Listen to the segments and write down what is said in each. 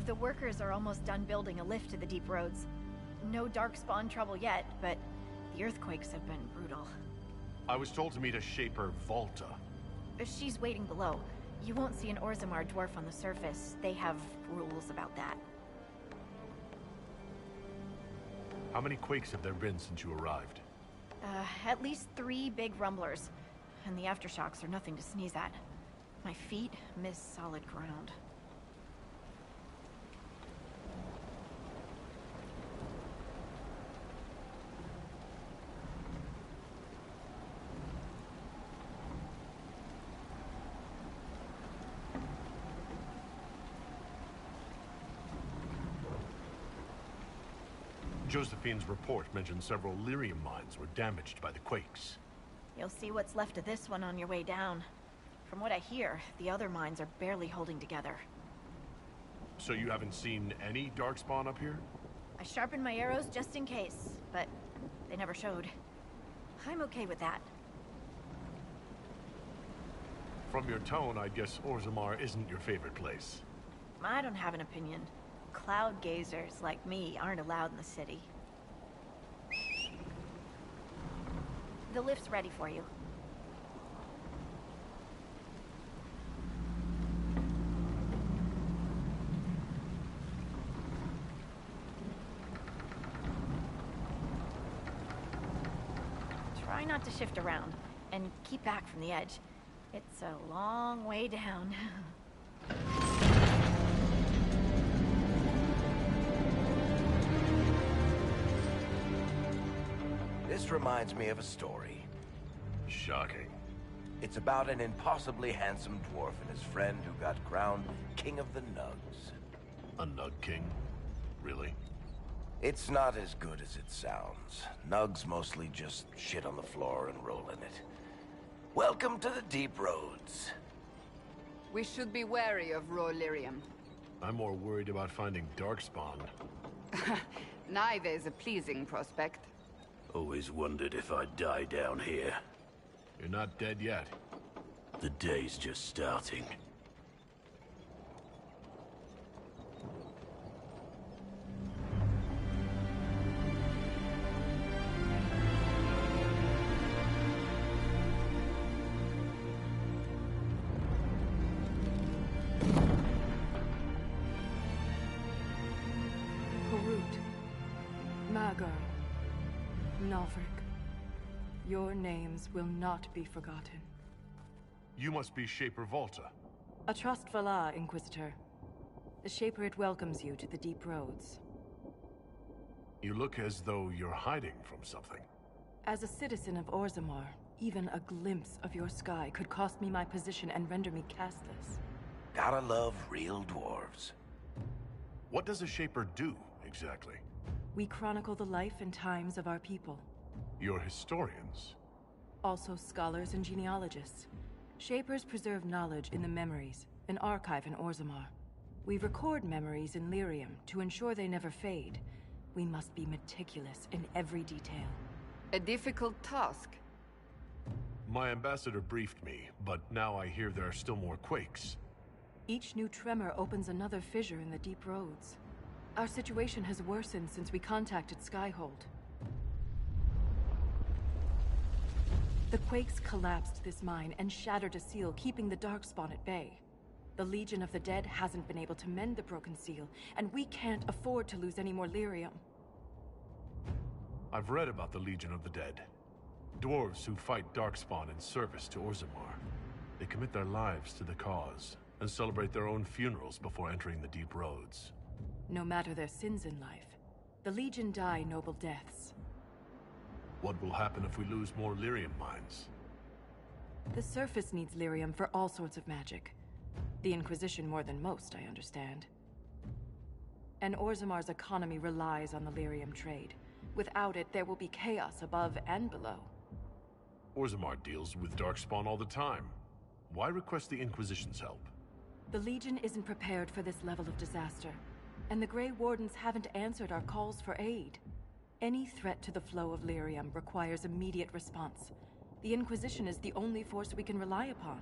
The workers are almost done building a lift to the deep roads. No darkspawn trouble yet, but the earthquakes have been brutal. I was told to meet a Shaper, Volta. She's waiting below. You won't see an Orzammar dwarf on the surface. They have rules about that. How many quakes have there been since you arrived? At least 3 big rumblers. And the aftershocks are nothing to sneeze at. My feet miss solid ground. Josephine's report mentioned several lyrium mines were damaged by the quakes. You'll see what's left of this one on your way down. From what I hear, the other mines are barely holding together. So you haven't seen any darkspawn up here? I sharpened my arrows just in case, but they never showed. I'm okay with that. From your tone, I guess Orzammar isn't your favorite place. I don't have an opinion. Cloud gazers like me aren't allowed in the city. The lift's ready for you. Try not to shift around, and keep back from the edge. It's a long way down. This reminds me of a story. Shocking. It's about an impossibly handsome dwarf and his friend who got crowned King of the Nugs. A Nug King? Really? It's not as good as it sounds. Nugs mostly just shit on the floor and roll in it. Welcome to the deep roads. We should be wary of raw lyrium. I'm more worried about finding darkspawn. Neither is a pleasing prospect. Always wondered if I'd die down here. You're not dead yet. The day's just starting. Your names will not be forgotten. You must be Shaper Volta. A trust Valar, Inquisitor. The Shaper it welcomes you to the deep roads. You look as though you're hiding from something. As a citizen of Orzammar, even a glimpse of your sky could cost me my position and render me castless. Gotta love real dwarves. What does a Shaper do, exactly? We chronicle the life and times of our people. You're historians? Also scholars and genealogists. Shapers preserve knowledge in the memories, an archive in Orzammar. We record memories in lyrium to ensure they never fade. We must be meticulous in every detail. A difficult task. My ambassador briefed me, but now I hear there are still more quakes. Each new tremor opens another fissure in the deep roads. Our situation has worsened since we contacted Skyhold. The quakes collapsed this mine and shattered a seal, keeping the Darkspawn at bay. The Legion of the Dead hasn't been able to mend the broken seal, and we can't afford to lose any more lyrium. I've read about the Legion of the Dead. Dwarves who fight Darkspawn in service to Orzammar. They commit their lives to the cause, and celebrate their own funerals before entering the deep roads. No matter their sins in life, the Legion die noble deaths. What will happen if we lose more lyrium mines? The surface needs lyrium for all sorts of magic. The Inquisition more than most, I understand. And Orzammar's economy relies on the lyrium trade. Without it, there will be chaos above and below. Orzammar deals with Darkspawn all the time. Why request the Inquisition's help? The Legion isn't prepared for this level of disaster, and the Grey Wardens haven't answered our calls for aid. Any threat to the flow of lyrium requires immediate response. The Inquisition is the only force we can rely upon.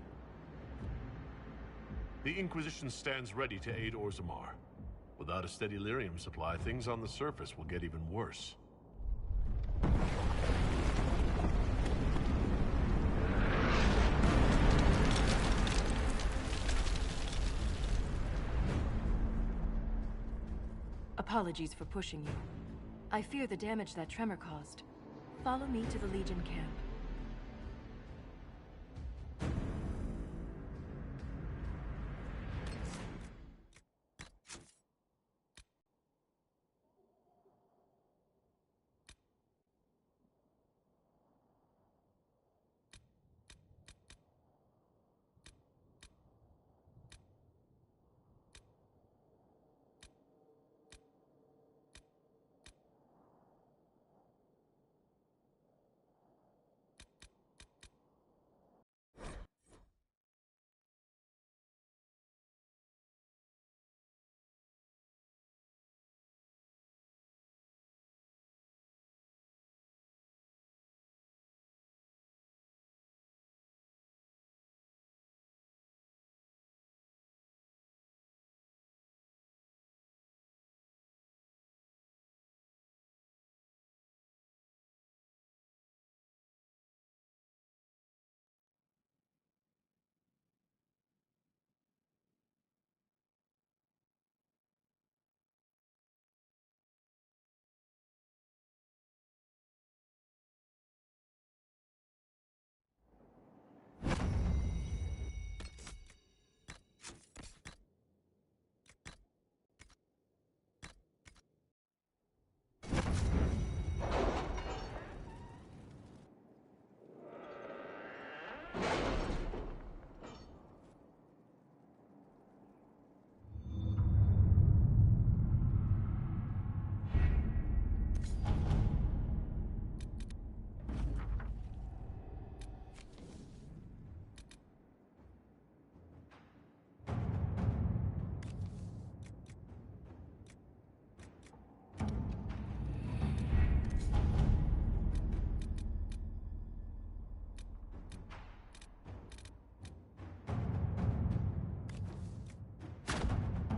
The Inquisition stands ready to aid Orzammar. Without a steady lyrium supply, things on the surface will get even worse. Apologies for pushing you. I fear the damage that tremor caused. Follow me to the Legion camp.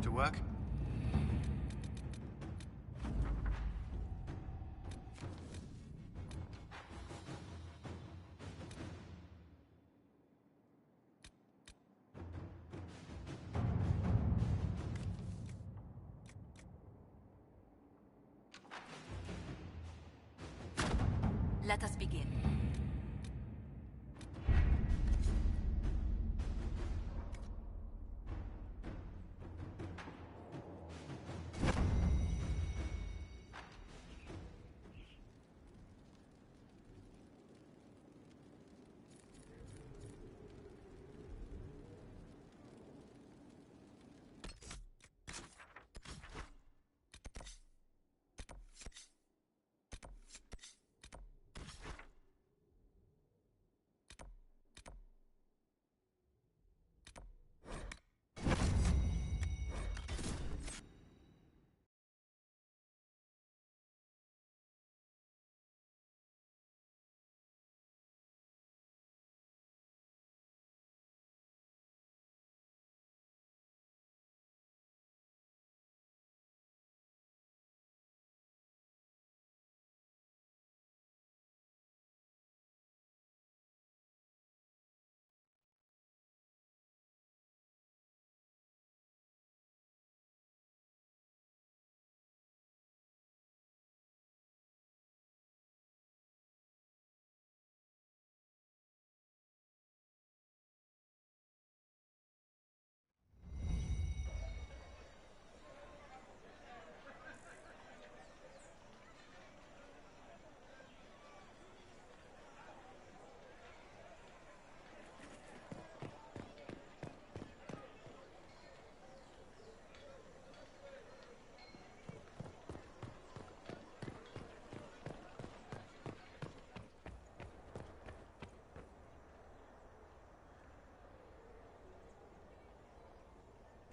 To work? Let us begin.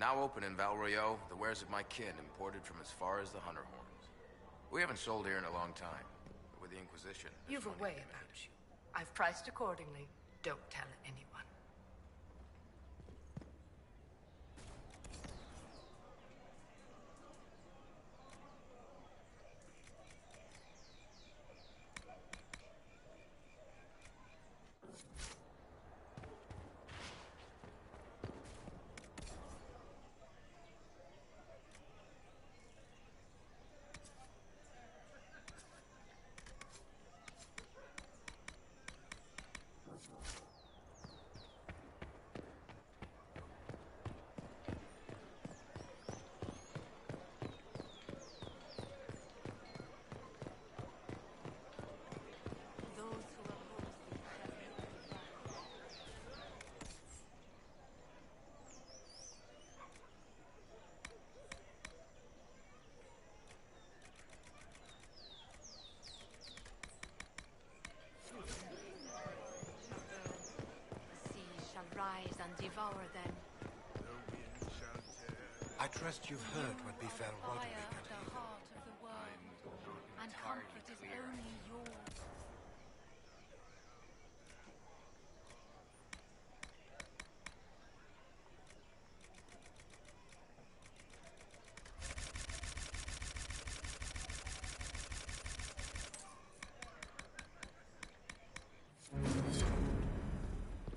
Now open in Valroyo, the wares of my kin imported from as far as the Hunter Horns. We haven't sold here in a long time. But with the Inquisition... You've a way about you. I've priced accordingly. Don't tell anyone. rise and devour them. I trust you've heard what befell Fire Roderick at and the Haven. heart of the world, and comfort is only yours.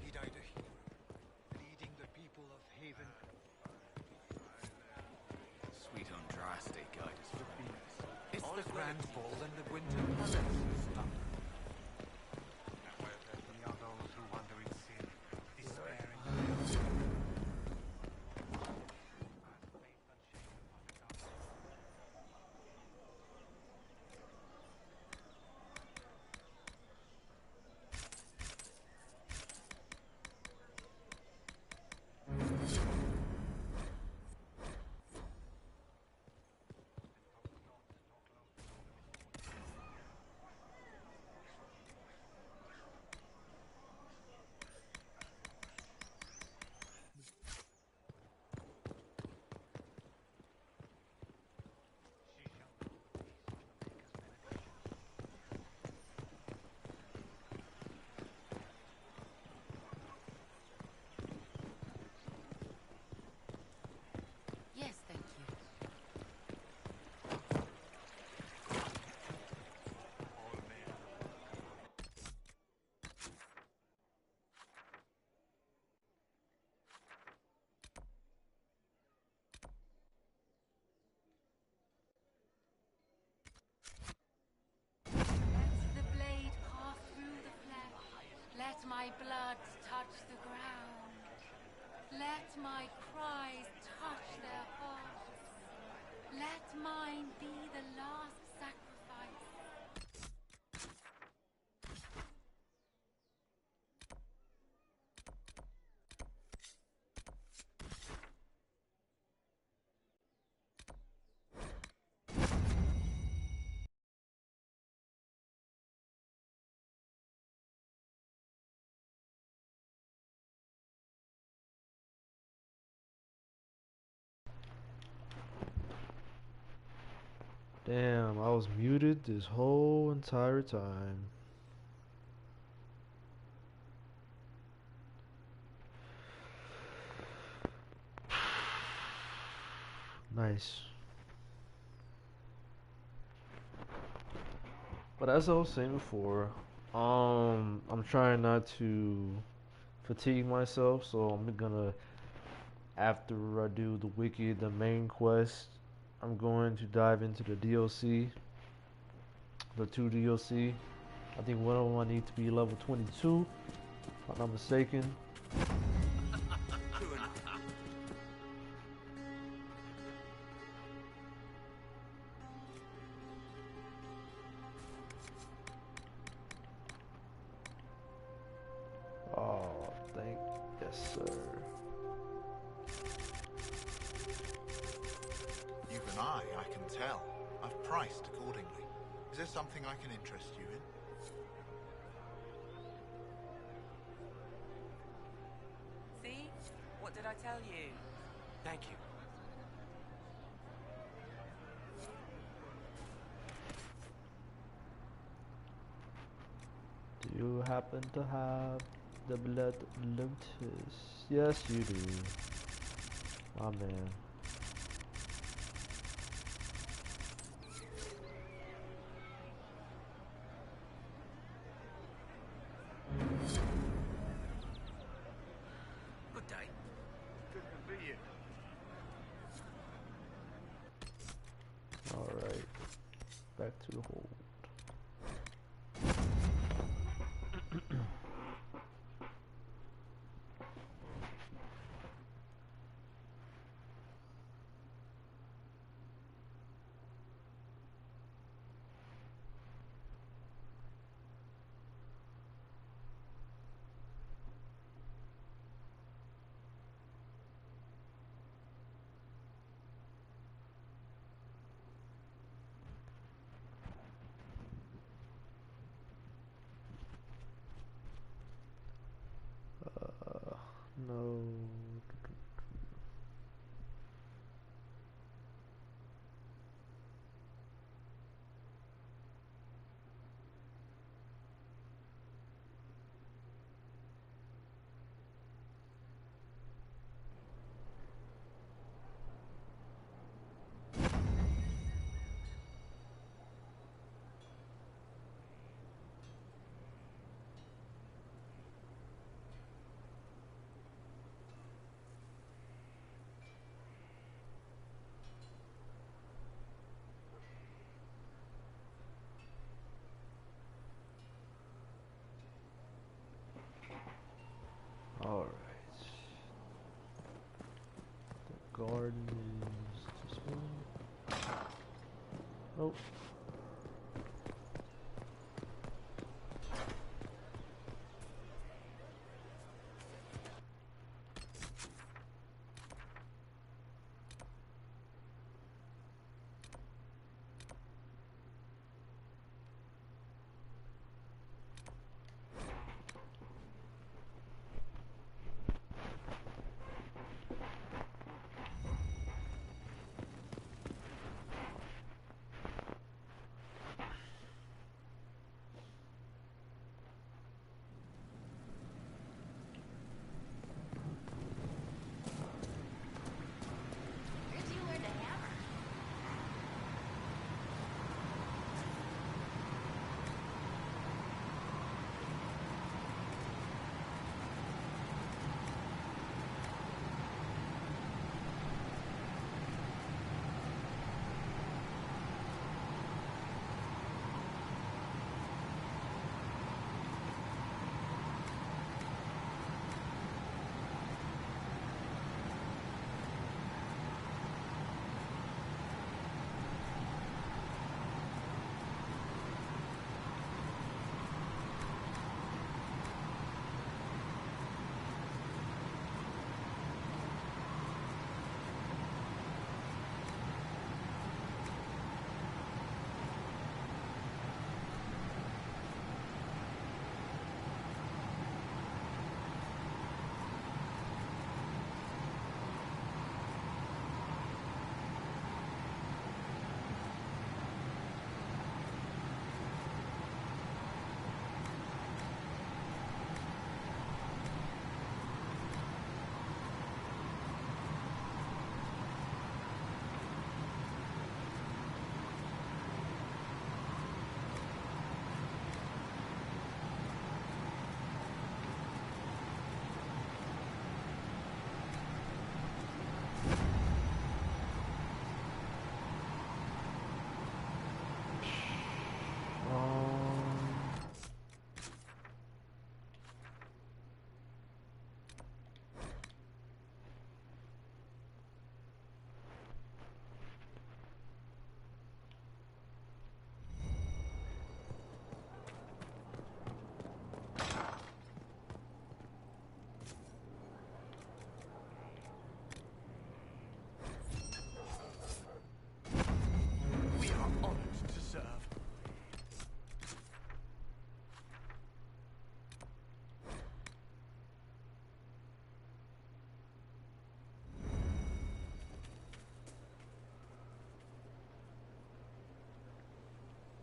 He died a hero, leading the people of Haven. Sweet on dry steak, I just It's the grand ball and the winter palace. We are those who wander in sin, despairing. Yes, thank you. Let the blade pass through the flesh. Let my blood touch the ground. Let my cries touch their hearts. Let mine be the last sacrifice. Damn, I was muted this whole entire time. Nice. But as I was saying before, I'm trying not to fatigue myself, so I'm gonna, after I do the wiki, the main quest, I'm going to dive into the DLC, the 2 DLC. I think one of them I need to be level 22, if I'm not mistaken. Oh, thank, yes sir. Even I can tell. I've priced accordingly. Is there something I can interest you in? See? What did I tell you? Thank you. Do you happen to have the blood lotus? Yes, you do. My man. Good day. Good to be you. Alright. Back to the hold. Alright. The garden is this way. Oh. Where'd you learn to hammer?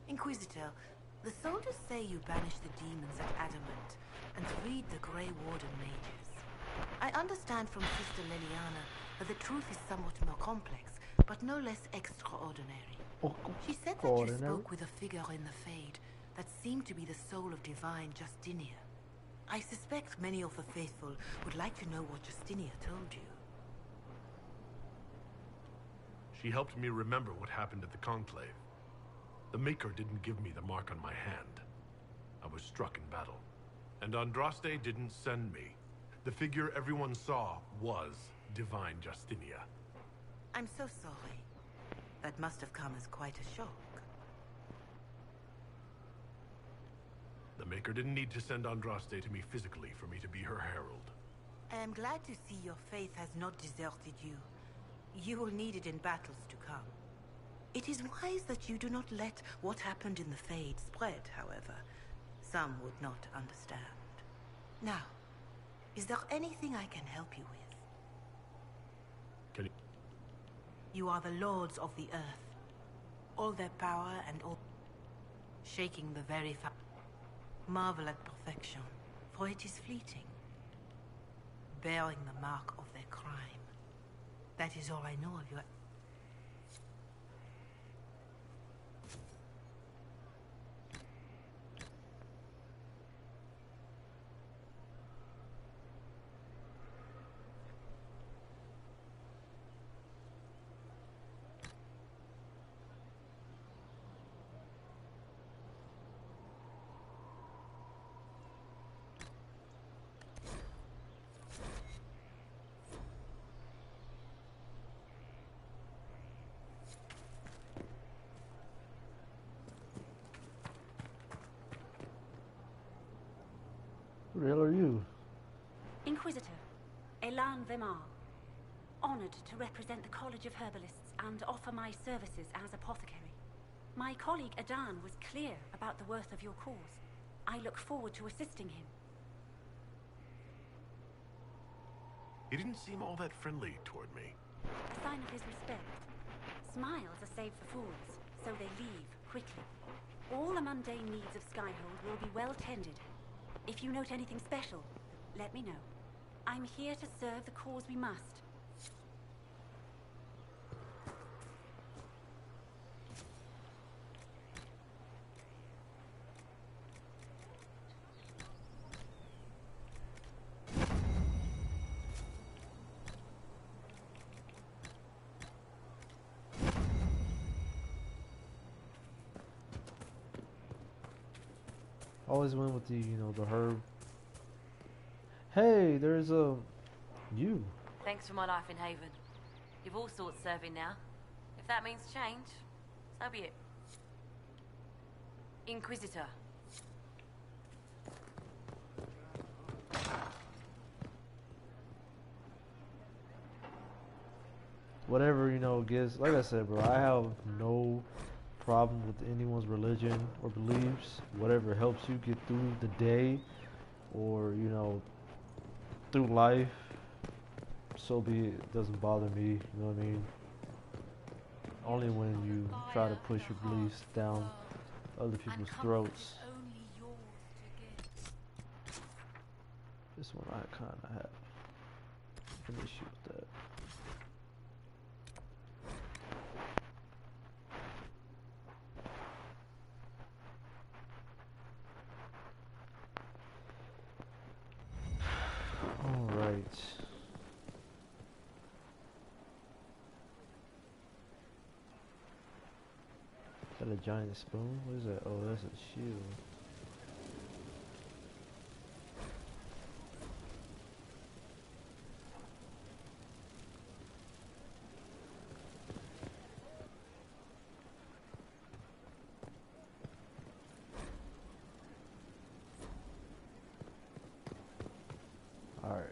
Inquisitor, the soldiers say you banished the demons at Adamant and freed the Grey Warden mages. I understand from Sister Liliana that the truth is somewhat more complex, but no less extraordinary. She said that you spoke with a figure in the Fade that seemed to be the soul of divine Justinia. I suspect many of the faithful would like to know what Justinia told you. She helped me remember what happened at the Conclave. The Maker didn't give me the mark on my hand. I was struck in battle. And Andraste didn't send me. The figure everyone saw was Divine Justinia. I'm so sorry. That must have come as quite a shock. The Maker didn't need to send Andraste to me physically for me to be her herald. I am glad to see your faith has not deserted you. You will need it in battles to come. It is wise that you do not let what happened in the Fade spread, however. Some would not understand. Now, is there anything I can help you with? Can you... You are the lords of the earth. All their power and all... shaking the very marvel at perfection, for it is fleeting. Bearing the mark of their crime. That is all I know of you. Who the hell are you? Inquisitor, Elan Vimar. Honored to represent the College of Herbalists and offer my services as apothecary. My colleague Adan was clear about the worth of your cause. I look forward to assisting him. He didn't seem all that friendly toward me. A sign of his respect. Smiles are saved for fools, so they leave quickly. All the mundane needs of Skyhold will be well tended. If you note anything special, let me know. I'm here to serve the cause we must. Always went with the, you know, the herb. Hey, there's a you. Thanks for my life in Haven. You've all sorts serving now. If that means change, so be it. Inquisitor. Whatever, you know, gives. Like I said, bro, I have no problem with anyone's religion or beliefs. Whatever helps you get through the day, or you know, through life, so be it. It doesn't bother me. You know what I mean? Only when you try to push your beliefs down other people's throats. This one I kind of have an issue with that. Alright. Is that a giant spoon? What is that? Oh, that's a shield. Alright.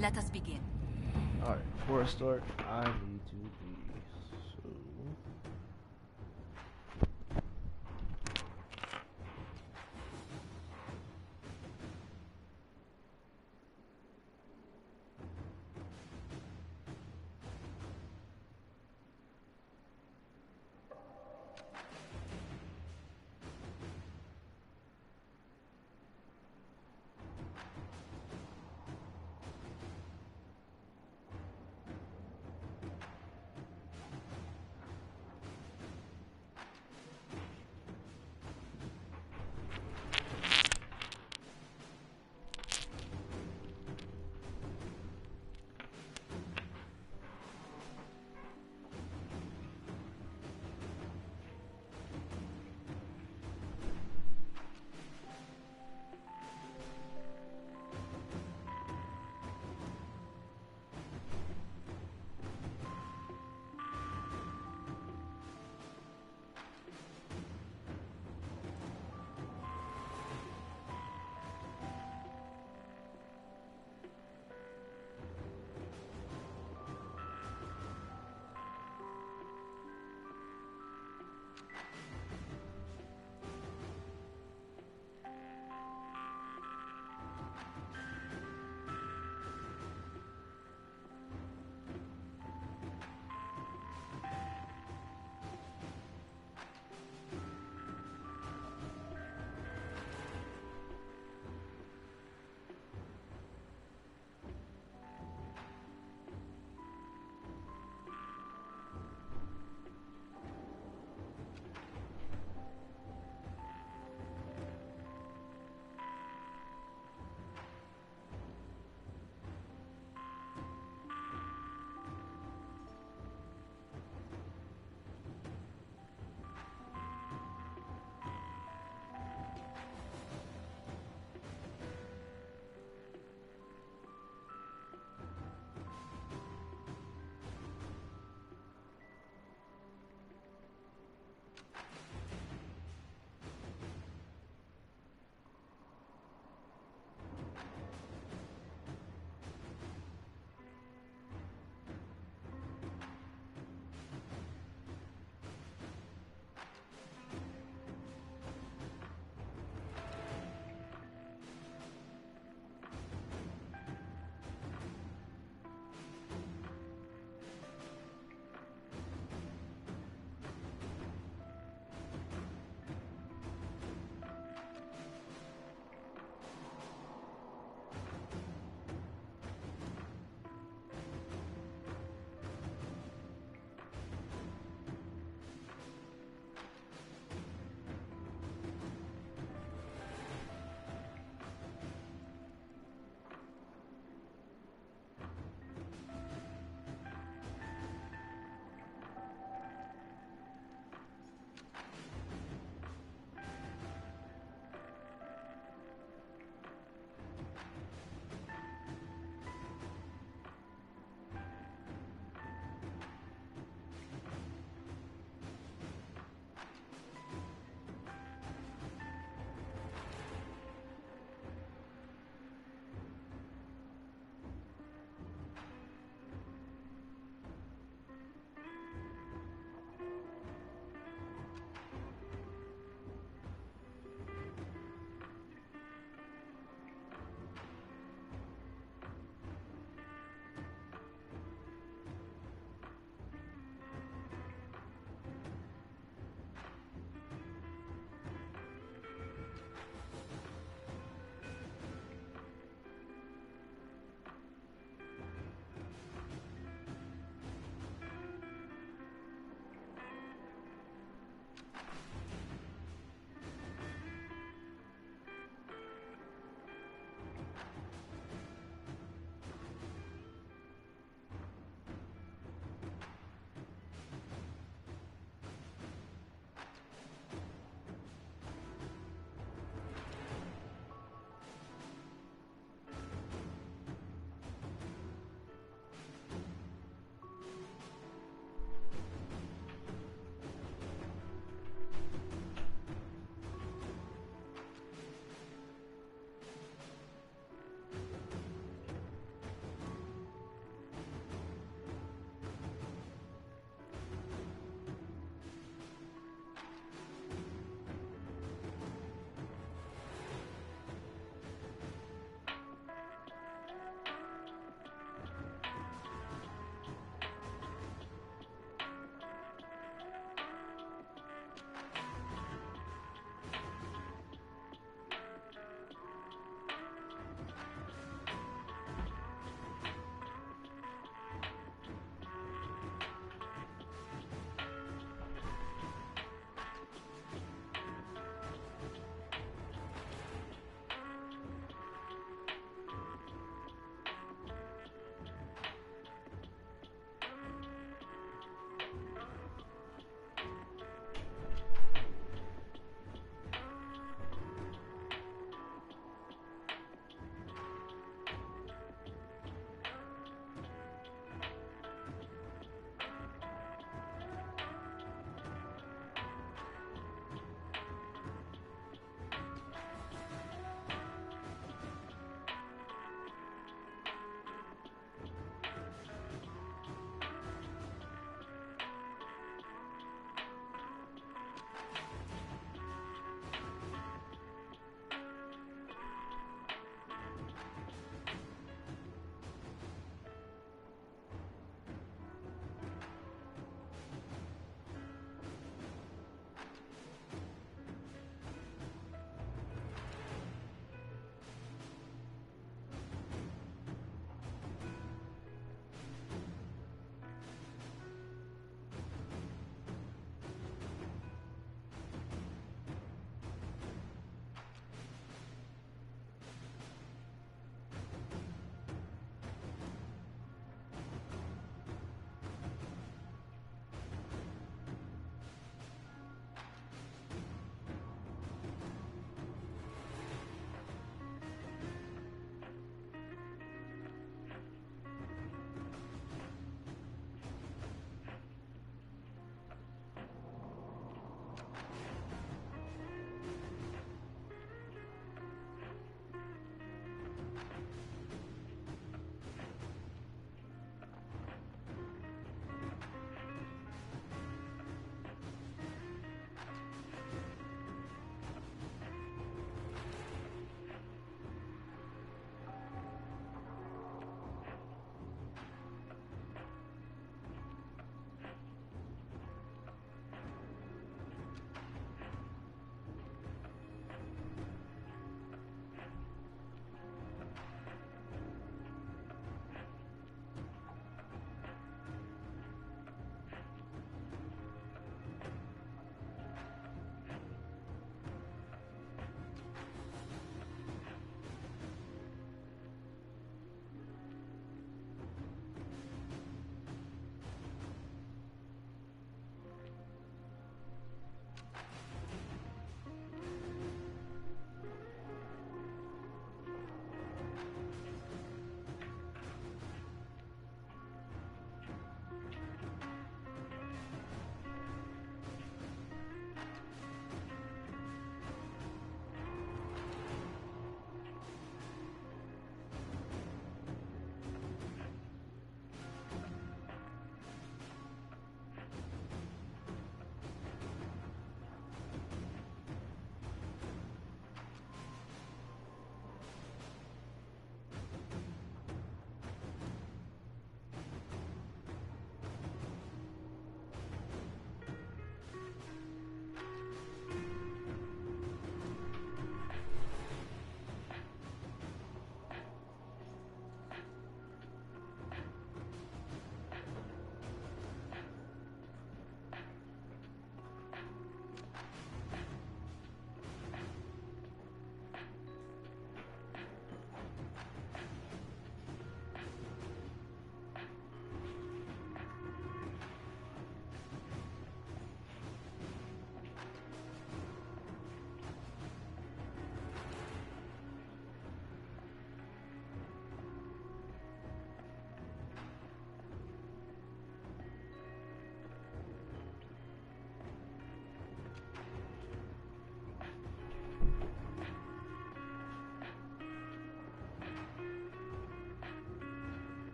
Let us begin. Alright, before I start, I need to be so.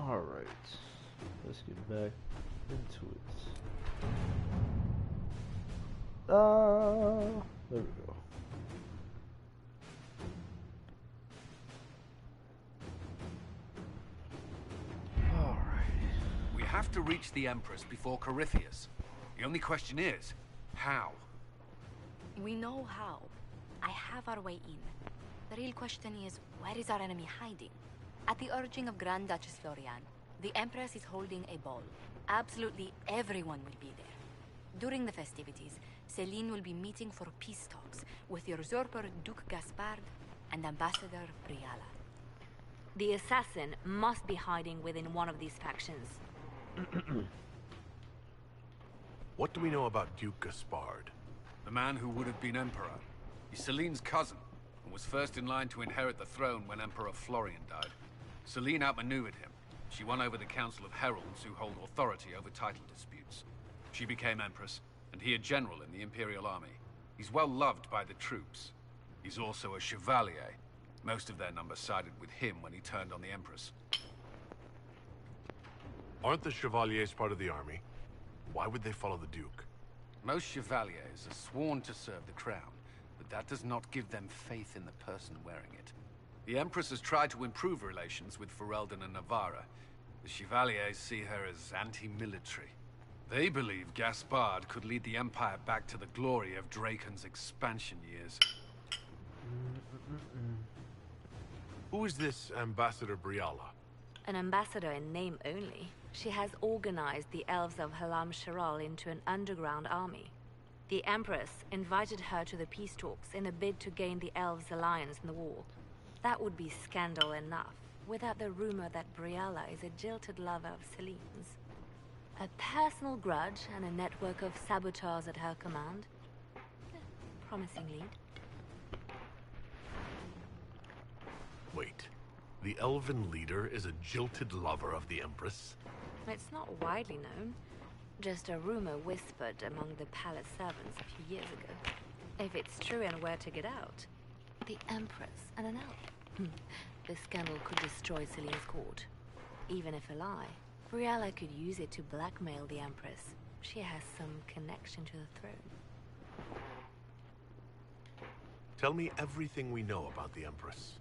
Alright. Let's get back into it. There we go. We have to reach the Empress before Corypheus. The only question is, how? We know how. I have our way in. The real question is, where is our enemy hiding? At the urging of Grand Duchess Florian, the Empress is holding a ball. Absolutely everyone will be there. During the festivities, Celine will be meeting for peace talks with the usurper Duke Gaspard and Ambassador Briala. The assassin must be hiding within one of these factions. What do we know about Duke Gaspard? The man who would have been Emperor. He's Celine's cousin, and was first in line to inherit the throne when Emperor Florian died. Celine outmaneuvered him. She won over the Council of Heralds, who hold authority over title disputes. She became Empress, and he a general in the Imperial Army. He's well loved by the troops. He's also a Chevalier. Most of their number sided with him when he turned on the Empress. Aren't the Chevaliers part of the army? Why would they follow the Duke? Most Chevaliers are sworn to serve the crown, but that does not give them faith in the person wearing it. The Empress has tried to improve relations with Ferelden and Navarra. The Chevaliers see her as anti-military. They believe Gaspard could lead the Empire back to the glory of Draken's expansion years. Who is this Ambassador Briala? An ambassador in name only. She has organized the elves of Halam Sharal into an underground army. The Empress invited her to the peace talks in a bid to gain the elves' alliance in the war. That would be scandal enough, without the rumor that Briala is a jilted lover of Celine's. A personal grudge and a network of saboteurs at her command. Promising lead. Wait, the elven leader is a jilted lover of the Empress? It's not widely known. Just a rumor whispered among the palace servants a few years ago. If it's true and were to get out, the Empress and an elf. The scandal could destroy Celine's court. Even if a lie, Briala could use it to blackmail the Empress. She has some connection to the throne. Tell me everything we know about the Empress.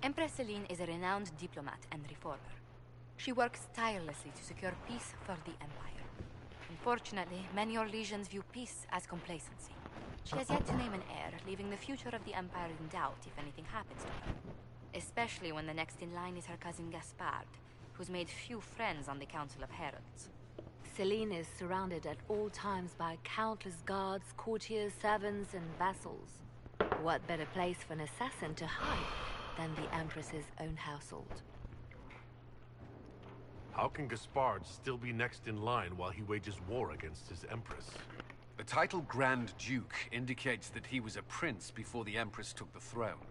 Empress Celine is a renowned diplomat and reformer. She works tirelessly to secure peace for the Empire. Unfortunately, many Orlesians view peace as complacency. She has yet to name an heir, leaving the future of the Empire in doubt if anything happens to her. Especially when the next in line is her cousin Gaspard, who's made few friends on the Council of Heralds. Celine is surrounded at all times by countless guards, courtiers, servants, and vassals. What better place for an assassin to hide than the Empress's own household? How can Gaspard still be next in line while he wages war against his Empress? The title Grand Duke indicates that he was a prince before the Empress took the throne.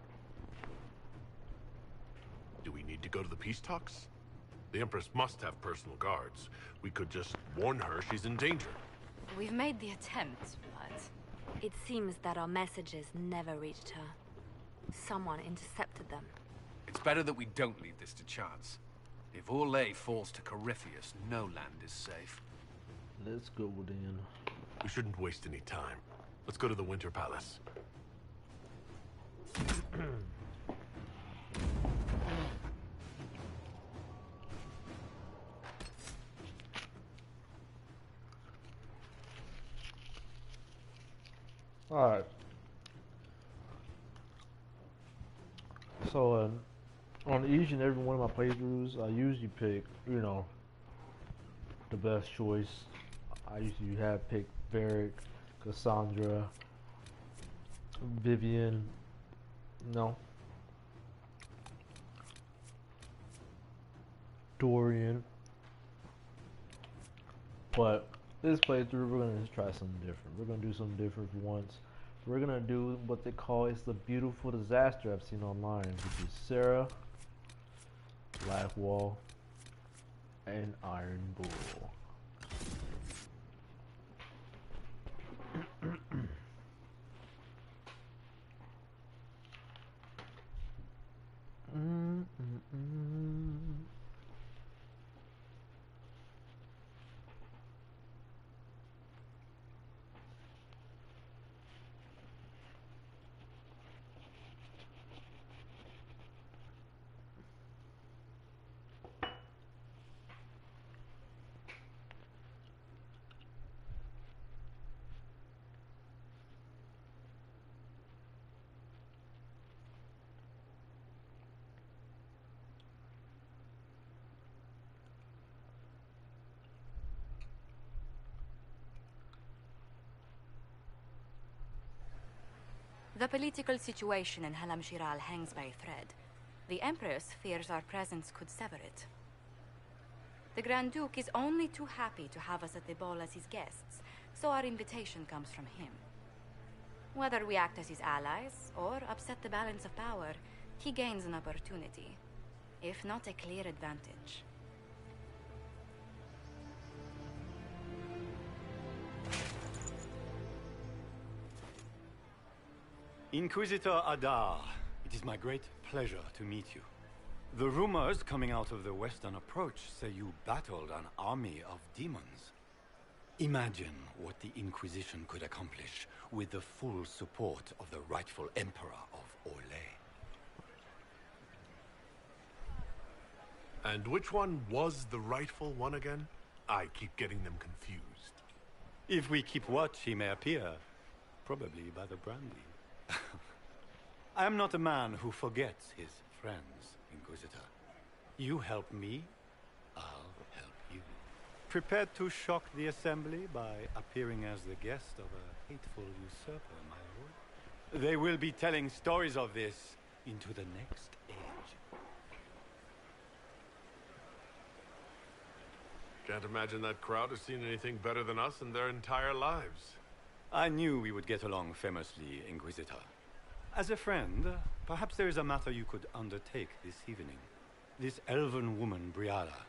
Do we need to go to the peace talks? The Empress must have personal guards. We could just warn her she's in danger. We've made the attempt, but... It seems that our messages never reached her. Someone intercepted them. It's better that we don't leave this to chance. If Orlais falls to Corypheus, no land is safe. Let's go then. We shouldn't waste any time. Let's go to the Winter Palace. Alright. So, on each and every one of my playthroughs, I usually pick, the best choice. I usually have picked Varric, Cassandra, Vivian, Dorian. But this playthrough, we're gonna try something different. We're gonna do something different for once. We're gonna do what they call the beautiful disaster I've seen online, which is Sarah, Blackwall, and Iron Bull. The political situation in Halam Shiral hangs by a thread. The Empress fears our presence could sever it. The Grand Duke is only too happy to have us at the ball as his guests, so our invitation comes from him. Whether we act as his allies or upset the balance of power, he gains an opportunity, if not a clear advantage. Inquisitor Adar, it is my great pleasure to meet you. The rumors coming out of the Western Approach say you battled an army of demons. Imagine what the Inquisition could accomplish with the full support of the rightful Emperor of Orlais. And which one was the rightful one again? I keep getting them confused. If we keep watch, he may appear. Probably by the brandy. I am not a man who forgets his friends, Inquisitor. You help me, I'll help you. Prepared to shock the Assembly by appearing as the guest of a hateful usurper, my lord? They will be telling stories of this into the next age. Can't imagine that crowd has seen anything better than us in their entire lives. I knew we would get along famously, Inquisitor. As a friend, perhaps there is a matter you could undertake this evening. This elven woman, Briala,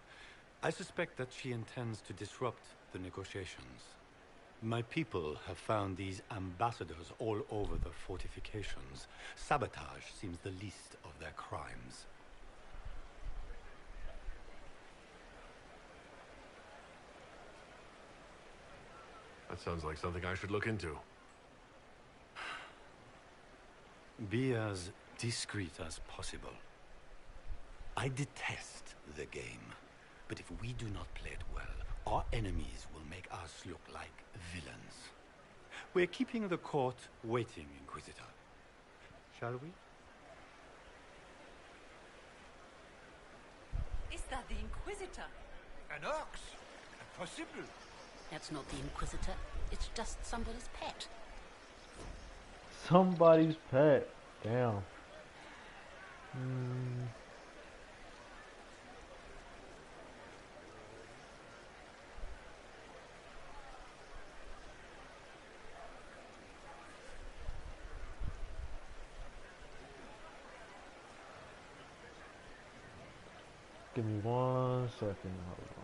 I suspect that she intends to disrupt the negotiations. My people have found these ambassadors all over the fortifications. Sabotage seems the least of their crimes. That sounds like something I should look into. Be as discreet as possible. I detest the game, but if we do not play it well, our enemies will make us look like villains. We're keeping the court waiting, Inquisitor. Shall we? Is that the Inquisitor? An ox? Impossible. That's not the Inquisitor. It's just somebody's pet. Somebody's pet. Damn. Give me 1 second. Hold on.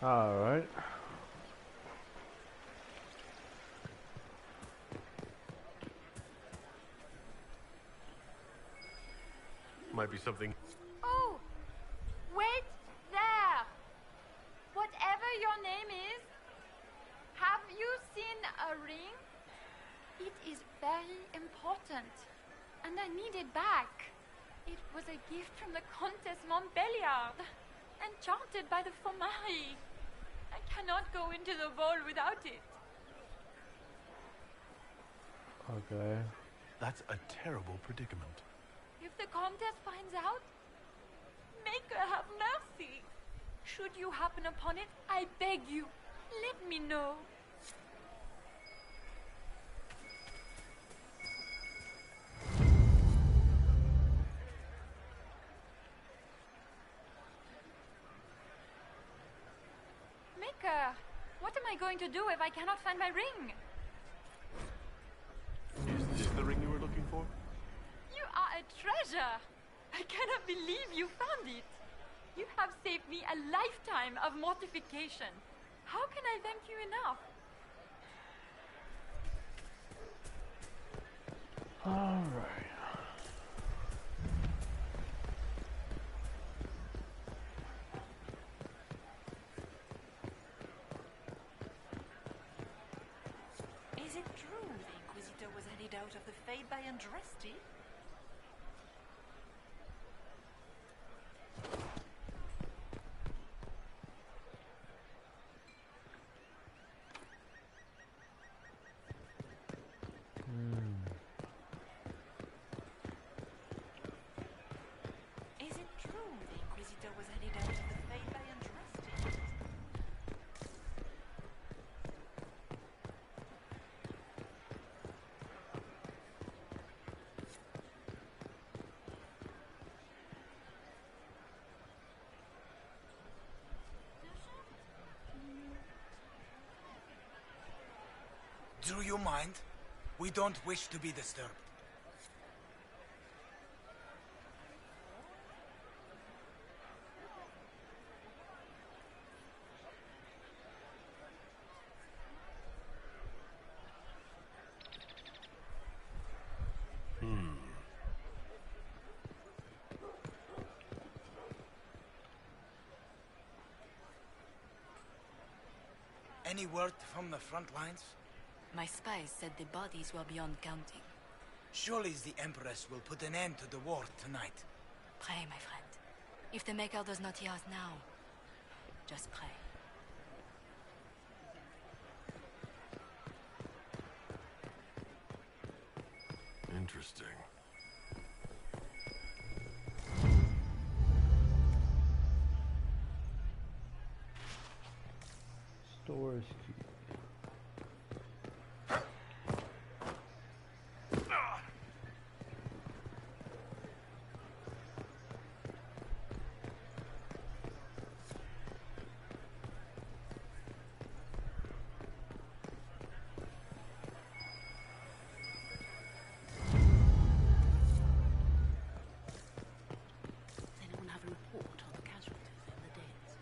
Alright. Might be something. Oh! Wait there! Whatever your name is, have you seen a ring? It is very important, and I need it back. It was a gift from the Countess Montbelliard, enchanted by the Fomari. I cannot go into the ball without it. Okay. That's a terrible predicament. If the Countess finds out, make her have mercy. Should you happen upon it, I beg you, let me know. Maker, what am I going to do if I cannot find my ring? Is this the ring you were looking for? You are a treasure! I cannot believe you found it! You have saved me a lifetime of mortification. How can I thank you enough? Alright. Is it true the Inquisitor was handed out of the Fade by Andraste? Is it true the Inquisitor was handed out of the Fade by Andraste? Do you mind? We don't wish to be disturbed. Any word from the front lines? My spies said the bodies were beyond counting. Surely the Empress will put an end to the war tonight. Pray, my friend. If the Maker does not hear us now, just pray. Interesting. Storage key. Does anyone have a report on the casualties and the deaths?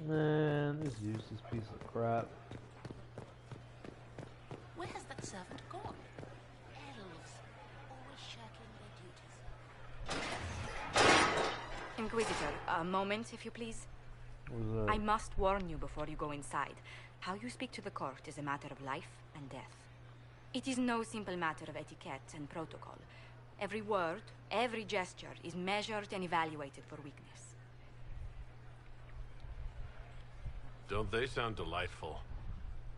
Man, this useless piece of crap. Where has that servant gone? Elves, always shirking their duties. Inquisitor, a moment, if you please. What's that? I must warn you before you go inside. How you speak to the court is a matter of life and death. It is no simple matter of etiquette and protocol. Every word, every gesture is measured and evaluated for weakness. Don't they sound delightful?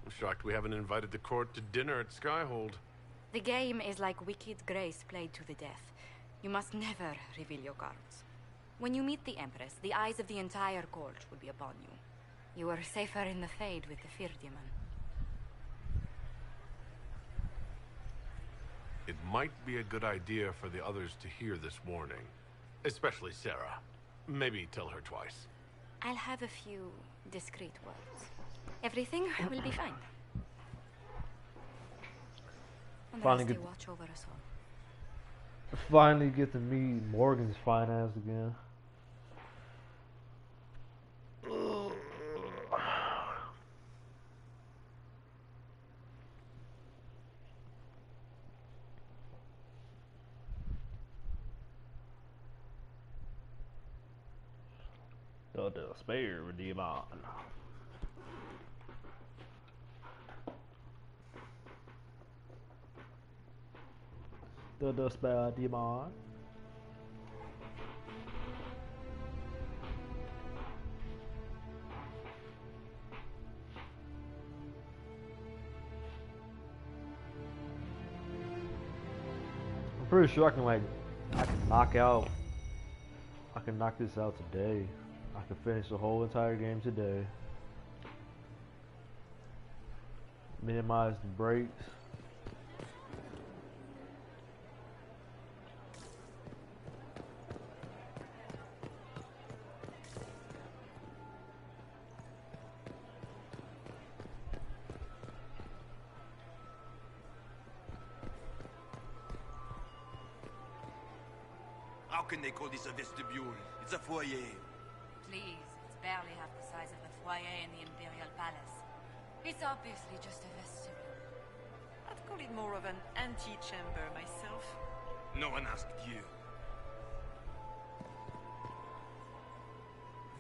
I'm shocked we haven't invited the court to dinner at Skyhold. The game is like wicked grace played to the death. You must never reveal your cards. When you meet the Empress, the eyes of the entire court will be upon you. You are safer in the Fade with the Fear Demon. It might be a good idea for the others to hear this warning. Especially Sarah. Maybe tell her twice. I'll have a few discreet words. Everything will be fine. And Finally Rusty get- watch over us all. Finally get to meet Morgan's fine ass again. The despair demon. The despair demon. I'm pretty sure I can knock this out today. I can finish the whole entire game today. Minimize the breaks. How can they call this a vestibule? It's a foyer. Please, it's barely half the size of the foyer in the Imperial Palace. It's obviously just a vestibule. I'd call it more of an antechamber myself. No one asked you.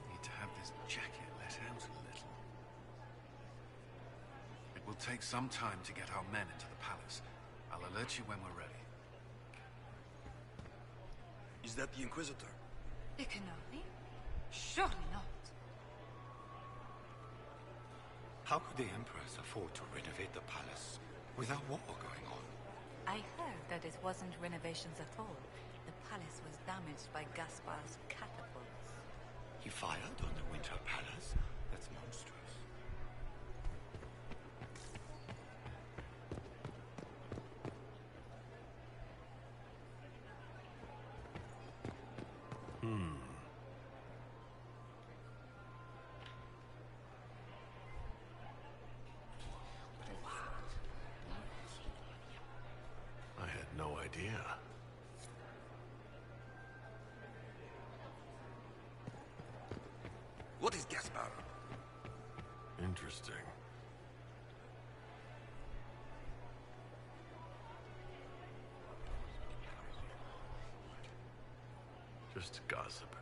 We need to have this jacket let out a little. It will take some time to get our men into the palace. I'll alert you when we're ready. Is that the Inquisitor? It cannot be. Surely not. How could the Empress afford to renovate the palace without war going on? I heard that it wasn't renovations at all. The palace was damaged by Gaspar's catapults. He fired on the Winter Palace? That's monstrous. I had no idea. What is Gaspar? Interesting. Just gossip.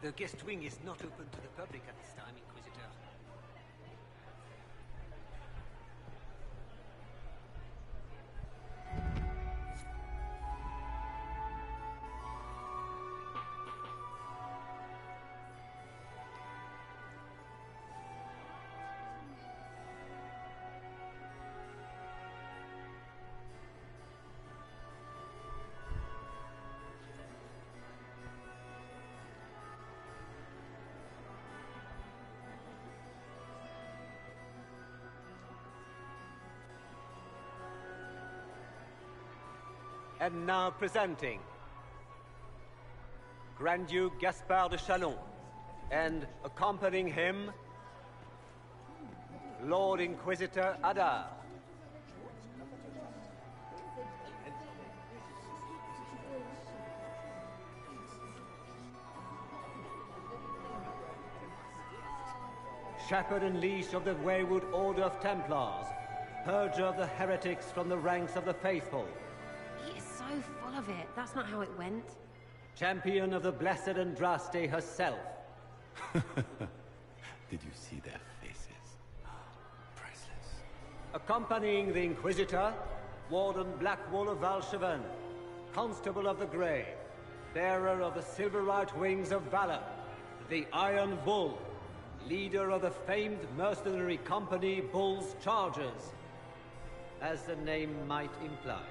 The guest wing is not open to the public at this time, Inquisitor. And now presenting Grand Duke Gaspard de Chalon, and accompanying him, Lord Inquisitor Adar. Shepherd and leash of the wayward Order of Templars, purger of the heretics from the ranks of the faithful. He is so full of it. That's not how it went. Champion of the Blessed Andraste herself. Did you see their faces? Priceless. Accompanying the Inquisitor, Warden Blackwall of Valcheven, Constable of the Grey, bearer of the Silverite Wings of Valor, the Iron Bull, leader of the famed mercenary company Bull's Chargers, as the name might imply.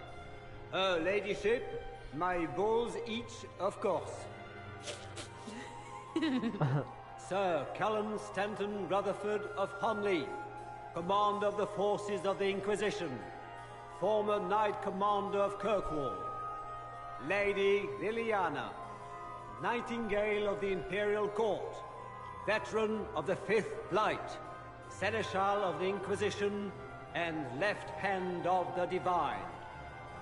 Her ladyship, my bulls each, of course. Sir Callan Stanton Rutherford of Honley, Commander of the Forces of the Inquisition, former Knight Commander of Kirkwall. Lady Liliana, Nightingale of the Imperial Court, veteran of the Fifth Blight, Seneschal of the Inquisition, and Left Hand of the Divine.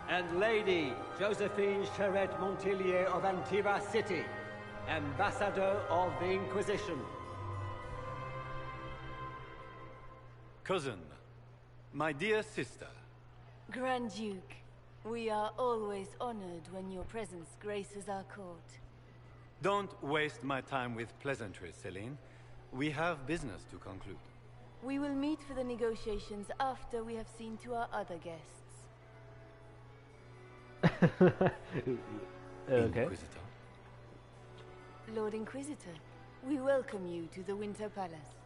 And Lady Josephine Charette Montillier of Antiva City, Ambassador of the Inquisition. Cousin, my dear sister. Grand Duke, we are always honored when your presence graces our court. Don't waste my time with pleasantries, Celine. We have business to conclude. We will meet for the negotiations after we have seen to our other guests. Okay. Inquisitor. Lord Inquisitor, we welcome you to the Winter Palace.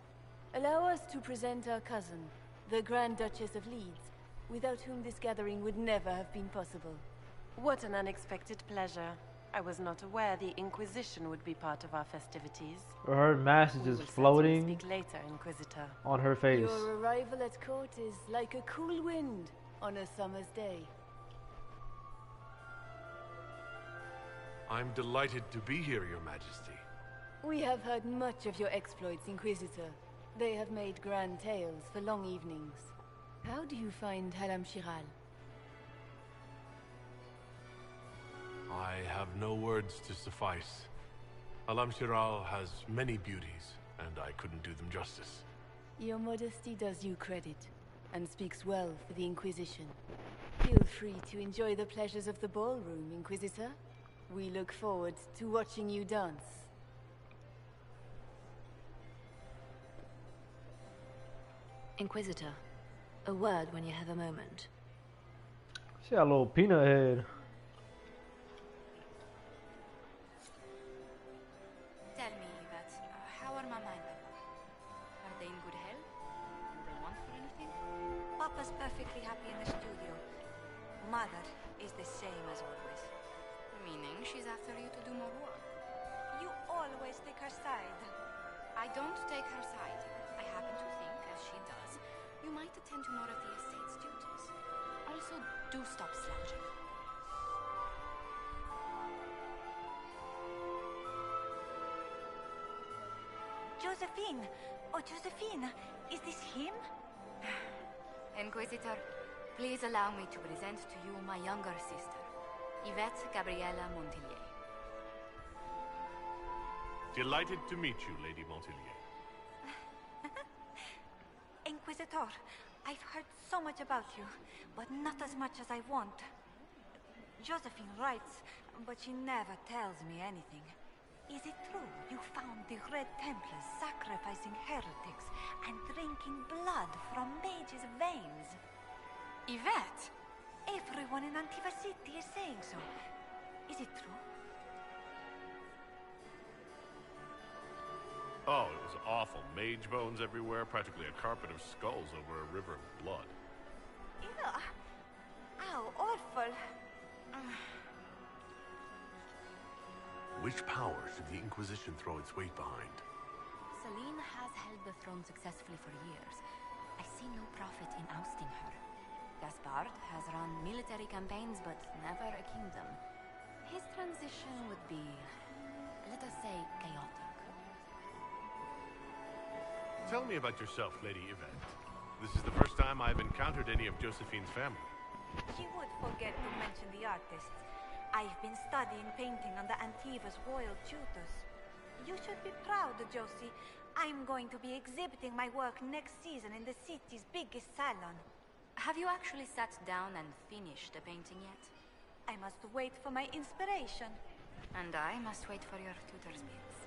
Allow us to present our cousin, the Grand Duchess of Leeds, without whom this gathering would never have been possible. What an unexpected pleasure. I was not aware the Inquisition would be part of our festivities. Her mask is We just will floating certainly speak later, Inquisitor. on her face. Your arrival at court is like a cool wind on a summer's day. I'm delighted to be here, Your Majesty. We have heard much of your exploits, Inquisitor. They have made grand tales for long evenings. How do you find Halam Shiral? I have no words to suffice. Alam Shiral has many beauties, and I couldn't do them justice. Your modesty does you credit, and speaks well for the Inquisition. Feel free to enjoy the pleasures of the ballroom, Inquisitor. We look forward to watching you dance. Inquisitor, a word when you have a moment. She got a little peanut head. Tell me, Yvette, how are Mama and Papa? Are they in good health? Do they want for anything? Papa's perfectly happy in the studio. Mother is the same as always. Meaning she's after you to do more work. You always take her side. I don't take her side. I happen to think, as she does, you might attend to more of the estate's duties. Also, do stop slouching. Josephine! Oh, Josephine! Is this him? Inquisitor, please allow me to present to you my younger sister, Yvette Gabriella Montillier. Delighted to meet you, Lady Montillier. Inquisitor, I've heard so much about you, but not as much as I want. Josephine writes, but she never tells me anything. Is it true you found the Red Templars sacrificing heretics and drinking blood from mages' veins? Yvette! Everyone in Antiva City is saying so. Is it true? Oh, it was awful. Mage bones everywhere, practically a carpet of skulls over a river of blood. Ew. How awful. Which power should the Inquisition throw its weight behind? Celine has held the throne successfully for years. I see no profit in ousting her. Gaspard has run military campaigns, but never a kingdom. His transition would be, let us say, chaotic. Tell me about yourself, Lady Yvette. This is the first time I've encountered any of Josephine's family. She would forget to mention the artists. I've been studying painting under Antiva's royal tutors. You should be proud, Josie. I'm going to be exhibiting my work next season in the city's biggest salon. Have you actually sat down and finished the painting yet? I must wait for my inspiration. And I must wait for your tutor's bits.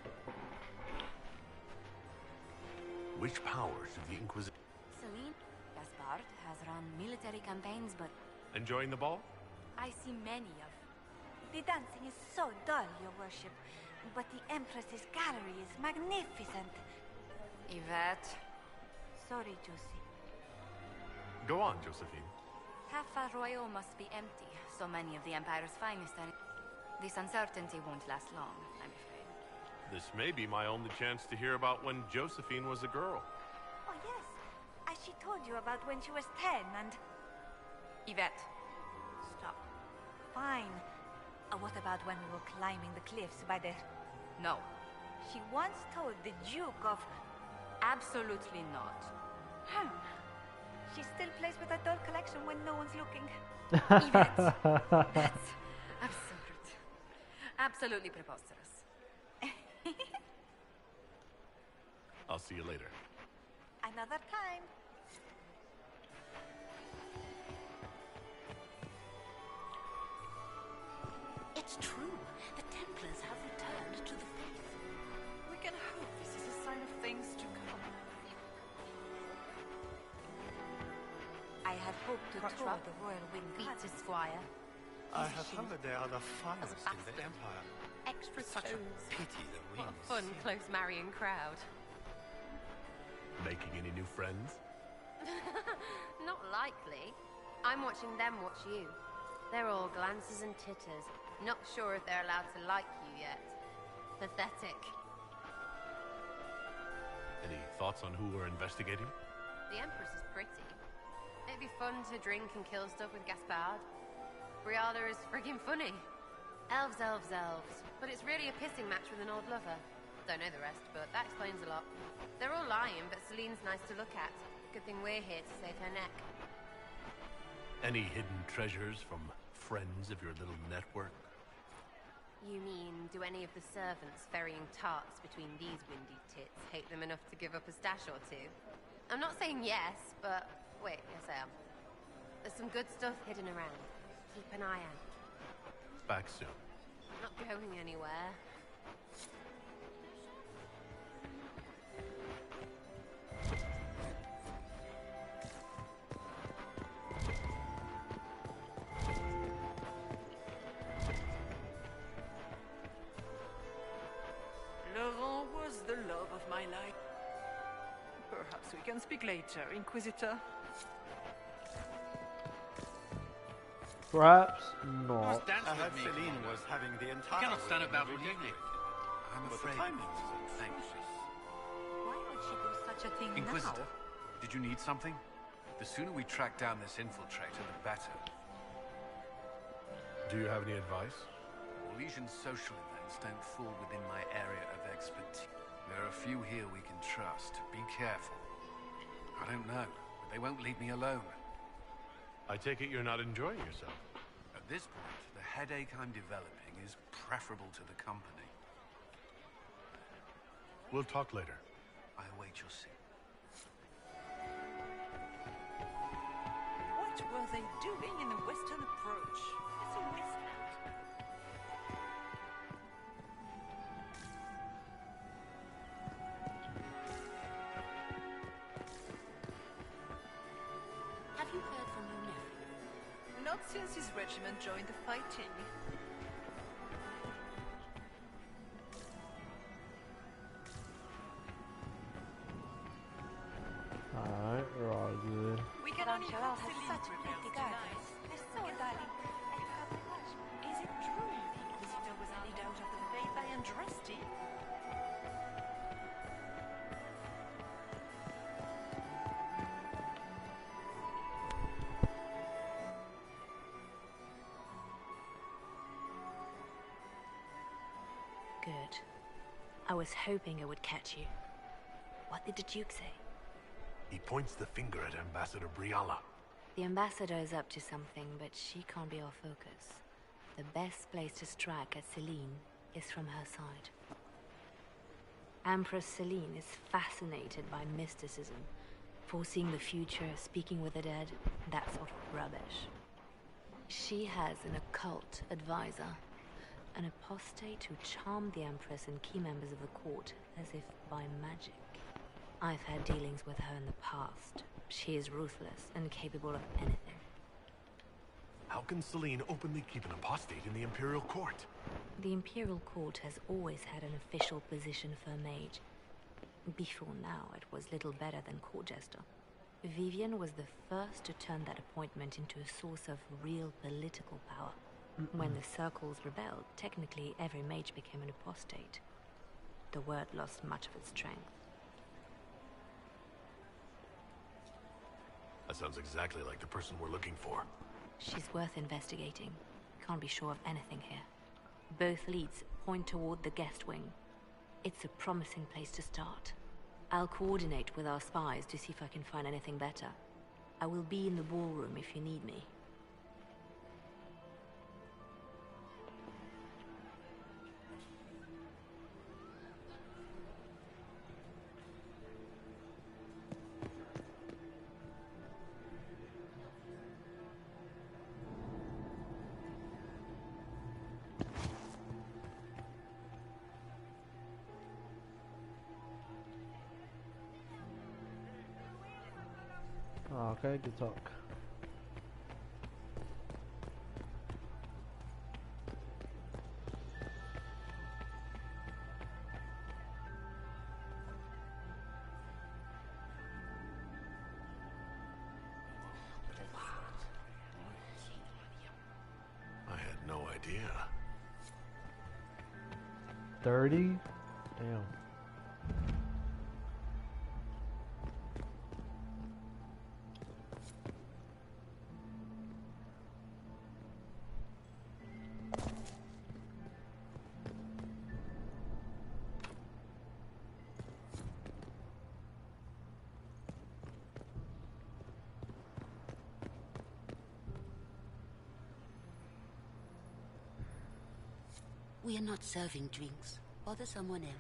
Which power should the Inquisition... Celine, Gaspard has run military campaigns, but... Enjoying the ball? I see many of... The dancing is so dull, your worship. But the Empress's gallery is magnificent. Yvette... Sorry, Josie. Go on, Josephine. Half Arroyo must be empty. So many of the Empire's finest are... This uncertainty won't last long, I'm afraid. This may be my only chance to hear about when Josephine was a girl. Oh, yes. As she told you about when she was 10 and... Yvette. Stop. Fine. What about when we were climbing the cliffs by the... No. She once told the Duke of... Absolutely not. She still plays with her doll collection when no one's looking. Yvette. That's absurd. Absolutely preposterous. I'll see you later. Another time. It's true. The Templars have returned to the faith. We can hope this is a sign of things to come. I had hoped to tour the royal wing Peter Squire. I have heard they are the finest in the Empire. Extra Such a toes. pity the What wings. a fun, close marrying crowd. Making any new friends? Not likely. I'm watching them watch you. They're all glances and titters. Not sure if they're allowed to like you yet. Pathetic. Any thoughts on who we're investigating? The Empress is pretty. It'd be fun to drink and kill stuff with Gaspard. Briala is friggin' funny. Elves, elves, elves. But it's really a pissing match with an old lover. Don't know the rest, but that explains a lot. They're all lying, but Celine's nice to look at. Good thing we're here to save her neck. Any hidden treasures from friends of your little network? You mean, do any of the servants ferrying tarts between these windy tits hate them enough to give up a stash or two? I'm not saying yes, but... Wait, yes I am. There's some good stuff hidden around. Keep an eye out. Back soon. Not going anywhere. Laurent was the love of my life. Perhaps we can speak later, Inquisitor. Perhaps not. I heard Celine was having the entire... You cannot stand about all redecorated. evening. I'm But the afraid. timing is Anxious. Why would she do such a thing Inquisitor, now? did you need something? The sooner we track down this infiltrator, the better. Do you have any advice? Orlesian social events don't fall within my area of expertise. There are a few here we can trust. Be careful. I don't know, but they won't leave me alone. I take it you're not enjoying yourself. At this point, the headache I'm developing is preferable to the company. We'll talk later. I await your signal. What were they doing in the western approach? It's a wasteland. Have you heard from your nephew? Not since his regiment joined the fighting. Alright, we're all good. We can only hope has Celine such prevails pretty tonight. gardens. They're so darling. Is it true the Inquisitor was handed out of the faith by Andraste? Good. I was hoping I would catch you. What did the Duke say? He points the finger at Ambassador Briala. The ambassador is up to something, but she can't be our focus. The best place to strike at Celine is from her side. Empress Celine is fascinated by mysticism, foreseeing the future, speaking with the dead, that sort of rubbish. She has an occult advisor, an apostate who charmed the Empress and key members of the court as if by magic. I've had dealings with her in the past. She is ruthless and capable of anything. How can Celine openly keep an apostate in the Imperial Court? The Imperial Court has always had an official position for a mage. Before now, it was little better than court jester. Vivian was the first to turn that appointment into a source of real political power. When the circles rebelled, technically every mage became an apostate. the word lost much of its strength. That sounds exactly like the person we're looking for. She's worth investigating. Can't be sure of anything here. Both leads point toward the guest wing. It's a promising place to start. I'll coordinate with our spies to see if I can find anything better. I will be in the ballroom if you need me. Okay, good talk. I had no idea. 30? Damn. We are not serving drinks. Bother someone else.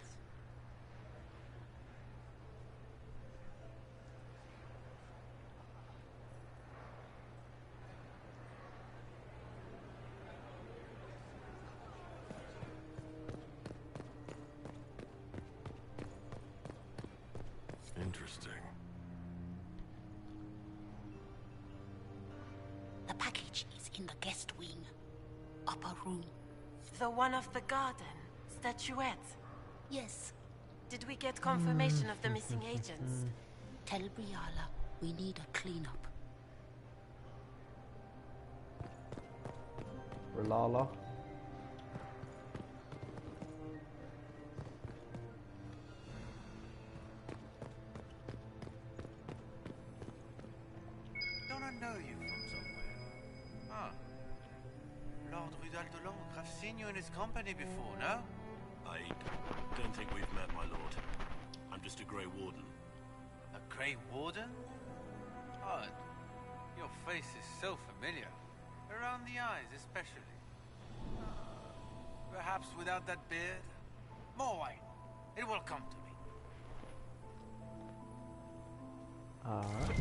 Interesting. The package is in the guest wing. Upper room. The one of the garden? Statuette? Yes. Did we get confirmation of the missing agents? Tell Briala we need a cleanup. Lala. Don't I know you from somewhere? Ah. Lord Rudal de Langres. I've seen you in his company before, no? I don't think we've met, my lord. I'm just a Grey Warden. A Grey Warden? Odd. Your face is so familiar. Around the eyes, especially. Perhaps without that beard? More wine. It will come to me. Alright.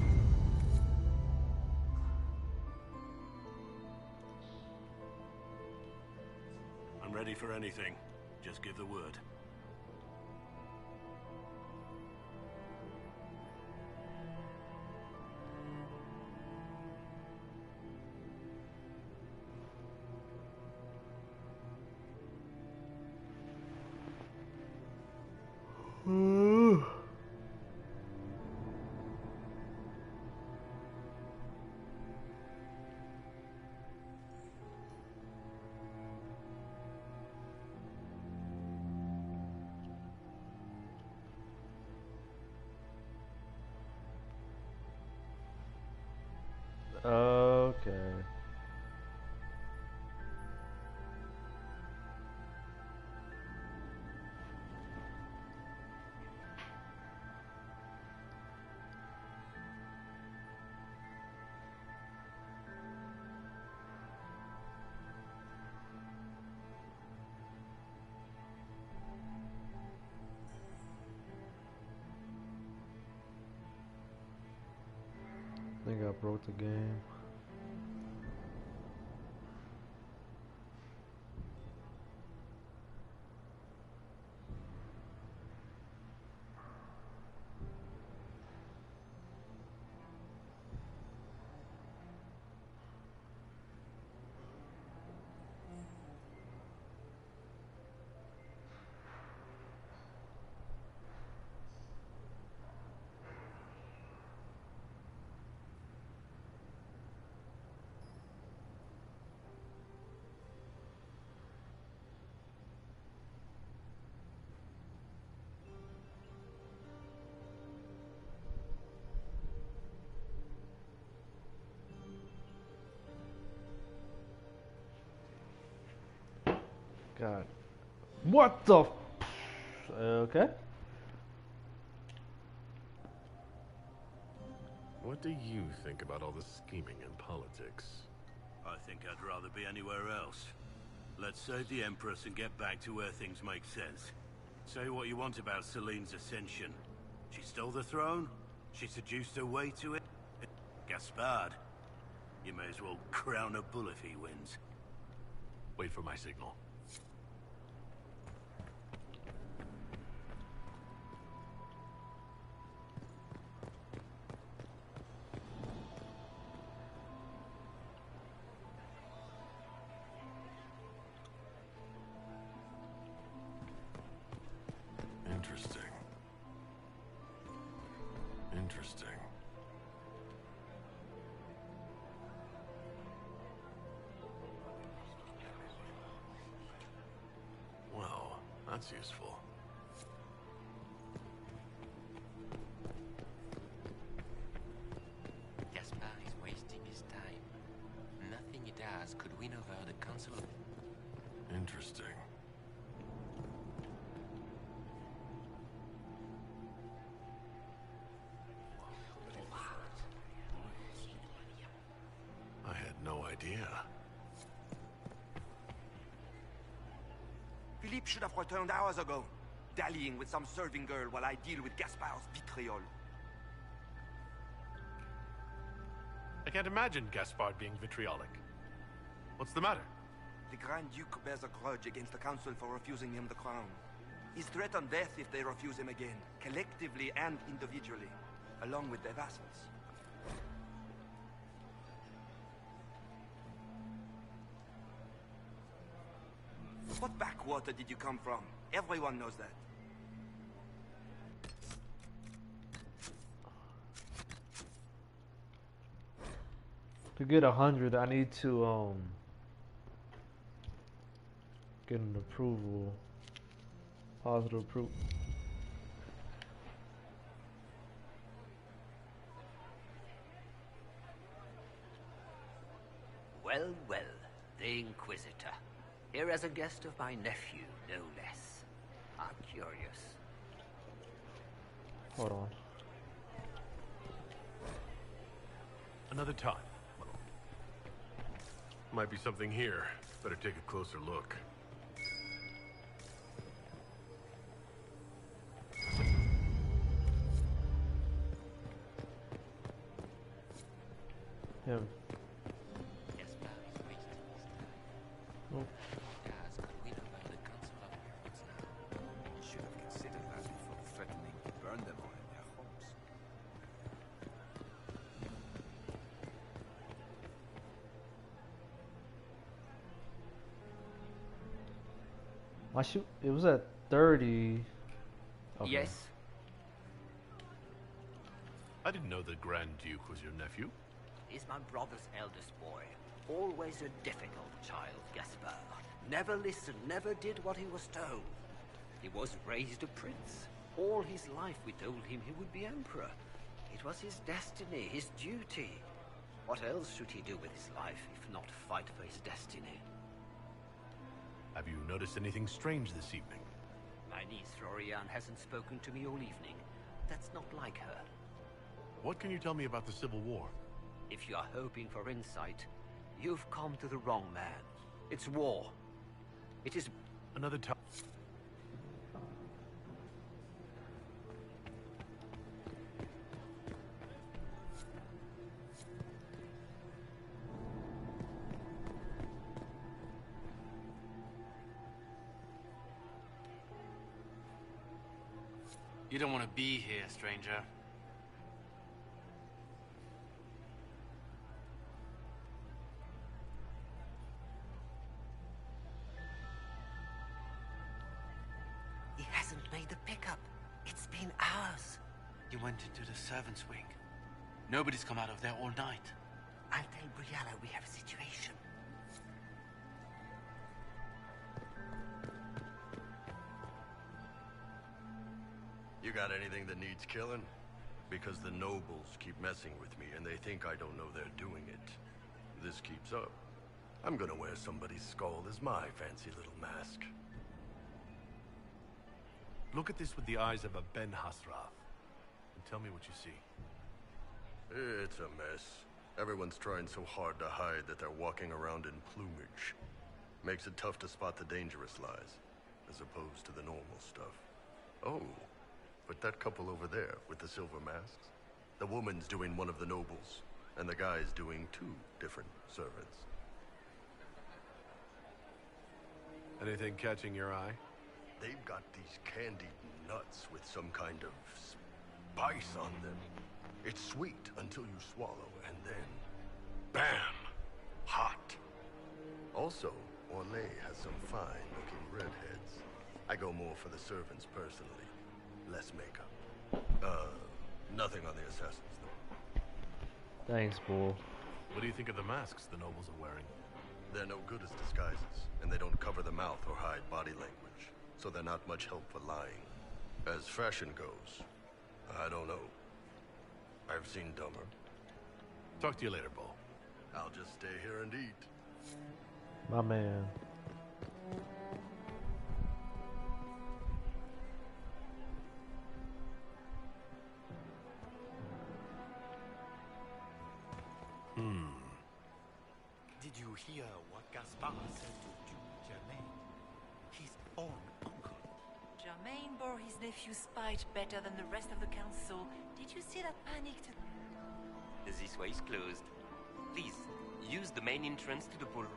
I'm ready for anything. Just give the word. Okay. I think I broke the game. God. What the? Okay. What do you think about all the scheming in politics? I think I'd rather be anywhere else. Let's save the Empress and get back to where things make sense. Say what you want about Celine's ascension. She stole the throne. She seduced her way to it. Gaspard, you may as well crown a bull if he wins. Wait for my signal. Interesting. Interesting. Well, that's useful. Gaspard is wasting his time. Nothing he does could win over the Council of... Interesting. I had no idea. Philippe should have returned hours ago, dallying with some serving girl while I deal with Gaspard's vitriol. I can't imagine Gaspard being vitriolic. What's the matter? The Grand Duke bears a grudge against the Council for refusing him the crown. He's threatened death if they refuse him again, collectively and individually, along with their vassals. What backwater did you come from? Everyone knows that. To get 100, I need to get an approval, positive approval. Well, well, the Inquisitor. Here as a guest of my nephew, no less. I'm curious. Hold on. Another time. Might be something here. Better take a closer look. Yeah. Should have considered that before threatening to burn them all in their homes. My shoot, it was at 30. Okay. Yes? I didn't know the Grand Duke was your nephew. He's my brother's eldest boy. Always a difficult child, Gaspard. Never listened, never did what he was told. He was raised a prince. All his life we told him he would be emperor. It was his destiny, his duty. What else should he do with his life if not fight for his destiny? Have you noticed anything strange this evening? My niece Florian hasn't spoken to me all evening. That's not like her. What can you tell me about the Civil War? If you are hoping for insight, you've come to the wrong man. It's war. It is... Another time. You don't want to be here, stranger. He hasn't made the pickup. It's been hours. You went into the servants' wing. Nobody's come out of there all night. I'll tell Brianna we have a situation. You got anything that needs killing? Because the nobles keep messing with me, and they think I don't know they're doing it. This keeps up, I'm gonna wear somebody's skull as my fancy little mask. Look at this with the eyes of a Ben Hasrath, and tell me what you see. It's a mess. Everyone's trying so hard to hide that they're walking around in plumage. Makes it tough to spot the dangerous lies, as opposed to the normal stuff. Oh, but that couple over there with the silver masks? The woman's doing one of the nobles, and the guy's doing 2 different servants. Anything catching your eye? They've got these candied nuts with some kind of spice on them. It's sweet until you swallow, and then... BAM! Hot! Also, Orlais has some fine-looking redheads. I go more for the servants personally. Less makeup. Nothing on the assassins, though. Thanks, bull. What do you think of the masks the nobles are wearing? They're no good as disguises, and they don't cover the mouth or hide body language, so they're not much help for lying. As fashion goes, I don't know. I've seen dumber. Talk to you later, Bull. I'll just stay here and eat. My man. Did you hear what Gaspard said to Duke Germain? His own uncle. Germain bore his nephew's spite better than the rest of the council. Did you see that panicked... This way is closed. Please, use the main entrance to the ballroom.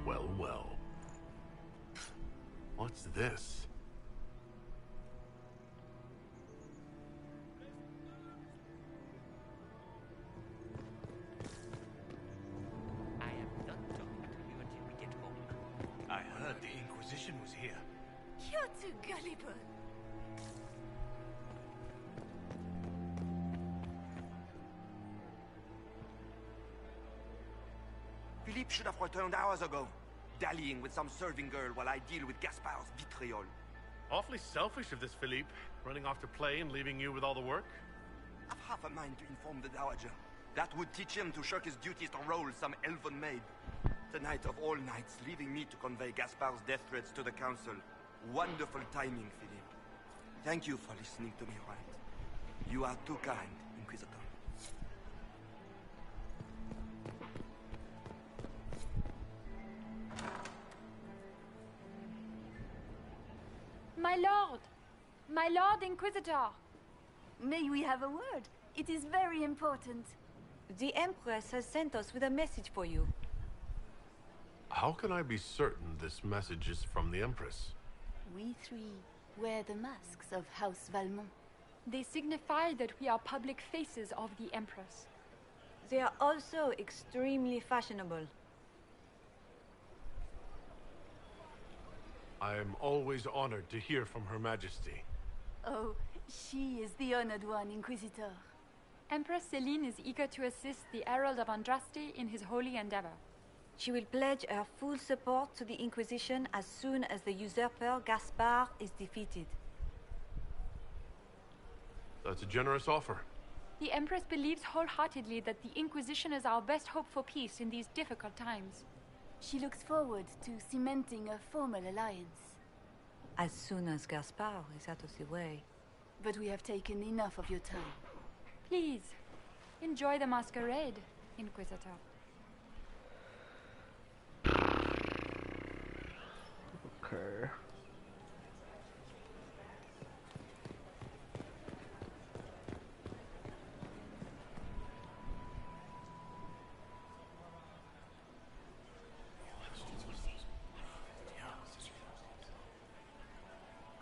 Well, well. What's this? I am not talking to you until we get home. I heard the Inquisition was here. You're too gullible. Philippe should have returned hours ago, dallying with some serving girl while I deal with Gaspard's vitriol. Awfully selfish of this Philippe, running off to play and leaving you with all the work. I've half a mind to inform the Dowager. That would teach him to shirk his duties to roll some elven maid. Tonight of all nights, leaving me to convey Gaspard's death threats to the Council. Wonderful timing, Philippe. Thank you for listening to me, right? You are too kind, Inquisitor. My lord! My lord Inquisitor! May we have a word? It is very important. The Empress has sent us with a message for you. How can I be certain this message is from the Empress? We 3 wear the masks of House Valmont. They signify that we are public faces of the Empress. They are also extremely fashionable. I am always honored to hear from Her Majesty. Oh, she is the honored one, Inquisitor. Empress Celine is eager to assist the Herald of Andraste in his holy endeavor. She will pledge her full support to the Inquisition as soon as the usurper Gaspard is defeated. That's a generous offer. The Empress believes wholeheartedly that the Inquisition is our best hope for peace in these difficult times. She looks forward to cementing a formal alliance. As soon as Gaspard is out of the way. But we have taken enough of your time. Please, enjoy the masquerade, Inquisitor. Okay.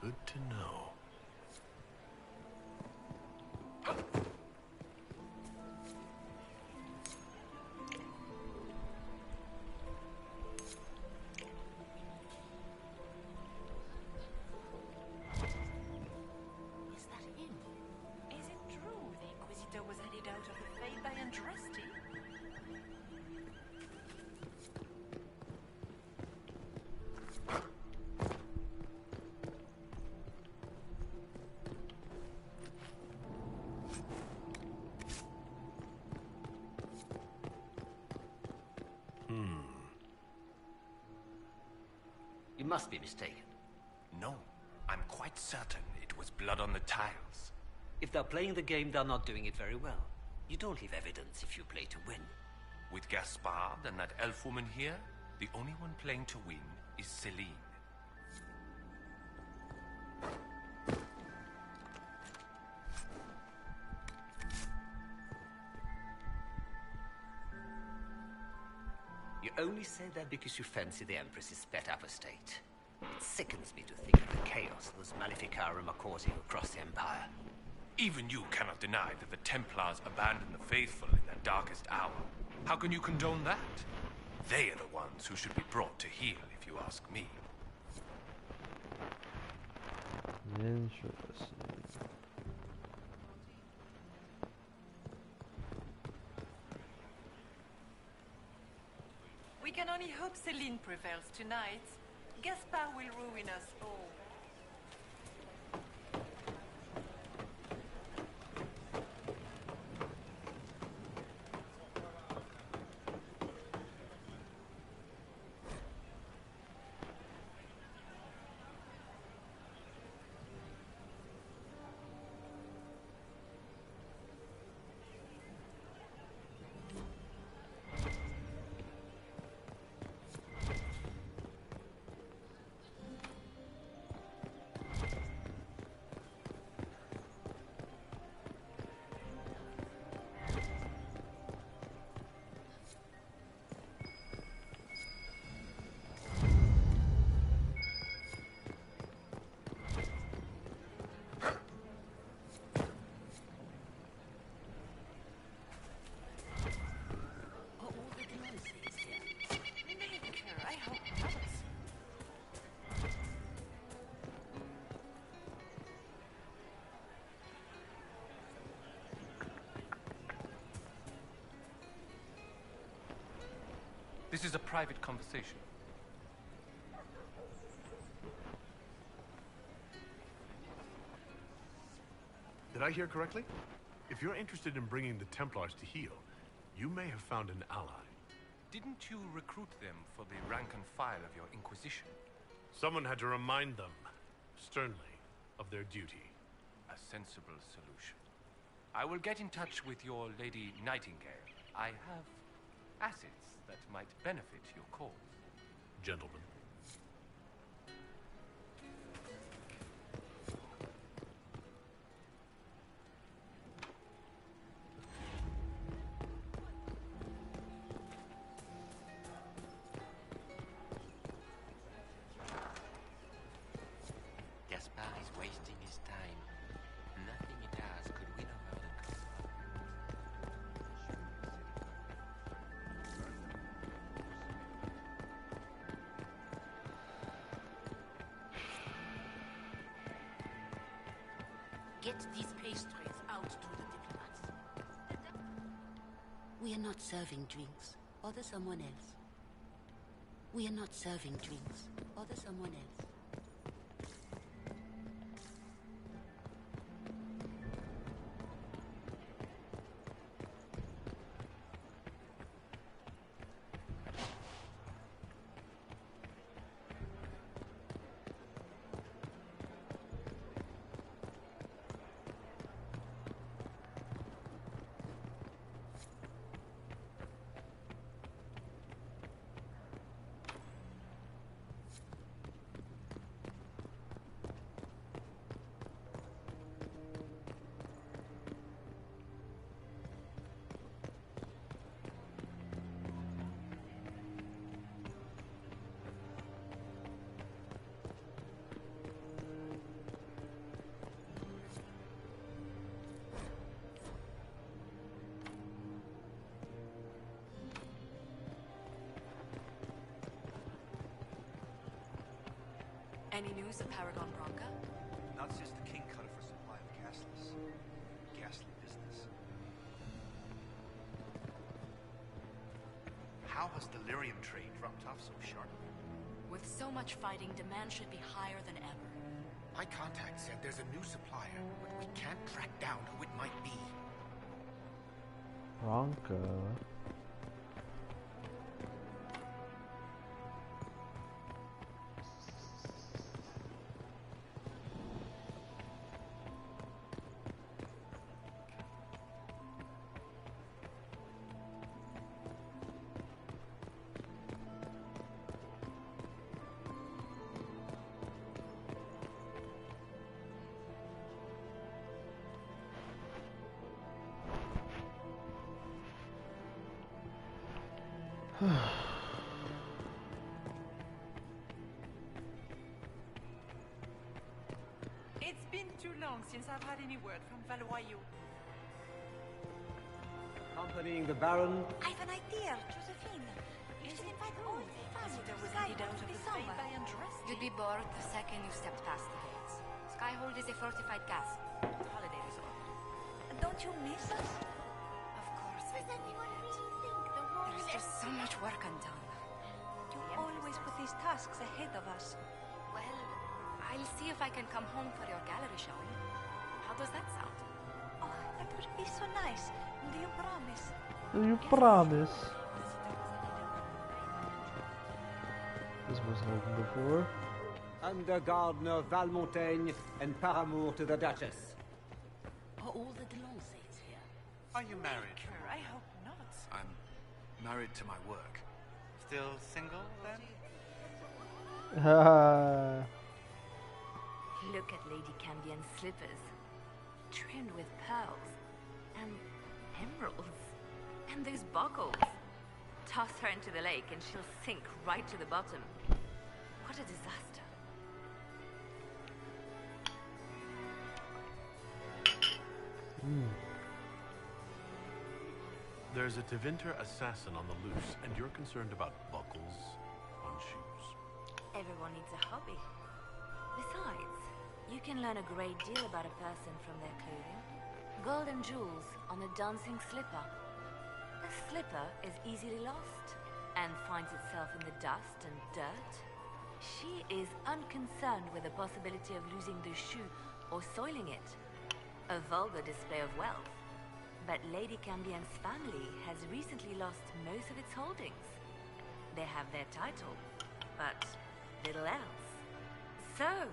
Good to know. must be mistaken. No, I'm quite certain it was blood on the tiles. If they're playing the game, they're not doing it very well. You don't leave evidence if you play to win. With Gaspard and that elf woman here, the only one playing to win is Celine. You only say that because you fancy the Empress's pet apostate. It sickens me to think of the chaos those Maleficarum are causing across the Empire. Even you cannot deny that the Templars abandoned the faithful in their darkest hour. How can you condone that? They are the ones who should be brought to heel, if you ask me. Interesting. We can only hope Celine prevails tonight. Gaspard will ruin us all. This is a private conversation. Did I hear correctly? If you're interested in bringing the Templars to heel, you may have found an ally. Didn't you recruit them for the rank and file of your Inquisition? Someone had to remind them, sternly, of their duty. A sensible solution. I will get in touch with your Lady Nightingale. I have assets that might benefit your cause. Gentlemen. Gaspard is wasting his time. Nothing he does could win over the Get these pastries out to the diplomats. We are not serving drinks. Order someone else. We are not serving drinks. Order someone else. Any news of Paragon Branca? Not since the king cut off her supply of gasless. Ghastly business. How has the lyrium trade dropped off so sharply? With so much fighting, demand should be higher than ever. My contact said there's a new supplier, but we can't track down who it might be. Branca. It's been too long since I've had any word from Valois. Accompanying the Baron. I've an idea, Josephine. You should invite all the family to Skyhold this summer. You'd be bored the second you stepped past the gates. Skyhold is a fortified castle, holiday resort. Don't you miss us? Of course I do. There's just so much work undone. You always put these tasks ahead of us. Well, I'll see if I can come home for your gallery showing. How does that sound? Oh, that would be so nice. Do you promise? Do you promise? This wasn't open before. Under Gardener Valmontaigne and paramour to the Duchess. Are all the Delancey's here? Are you married? I hope not. I'm married to my work. Still single, then? Look at Lady Cambion's slippers, trimmed with pearls and emeralds, and those buckles. Toss her into the lake and she'll sink right to the bottom. What a disaster. There's a Tevinter assassin on the loose, and you're concerned about buckles on shoes. Everyone needs a hobby. Besides, you can learn a great deal about a person from their clothing. Gold and jewels on a dancing slipper. A slipper is easily lost and finds itself in the dust and dirt. She is unconcerned with the possibility of losing the shoe or soiling it. A vulgar display of wealth. But Lady Cambion's family has recently lost most of its holdings. They have their title, but little else. So,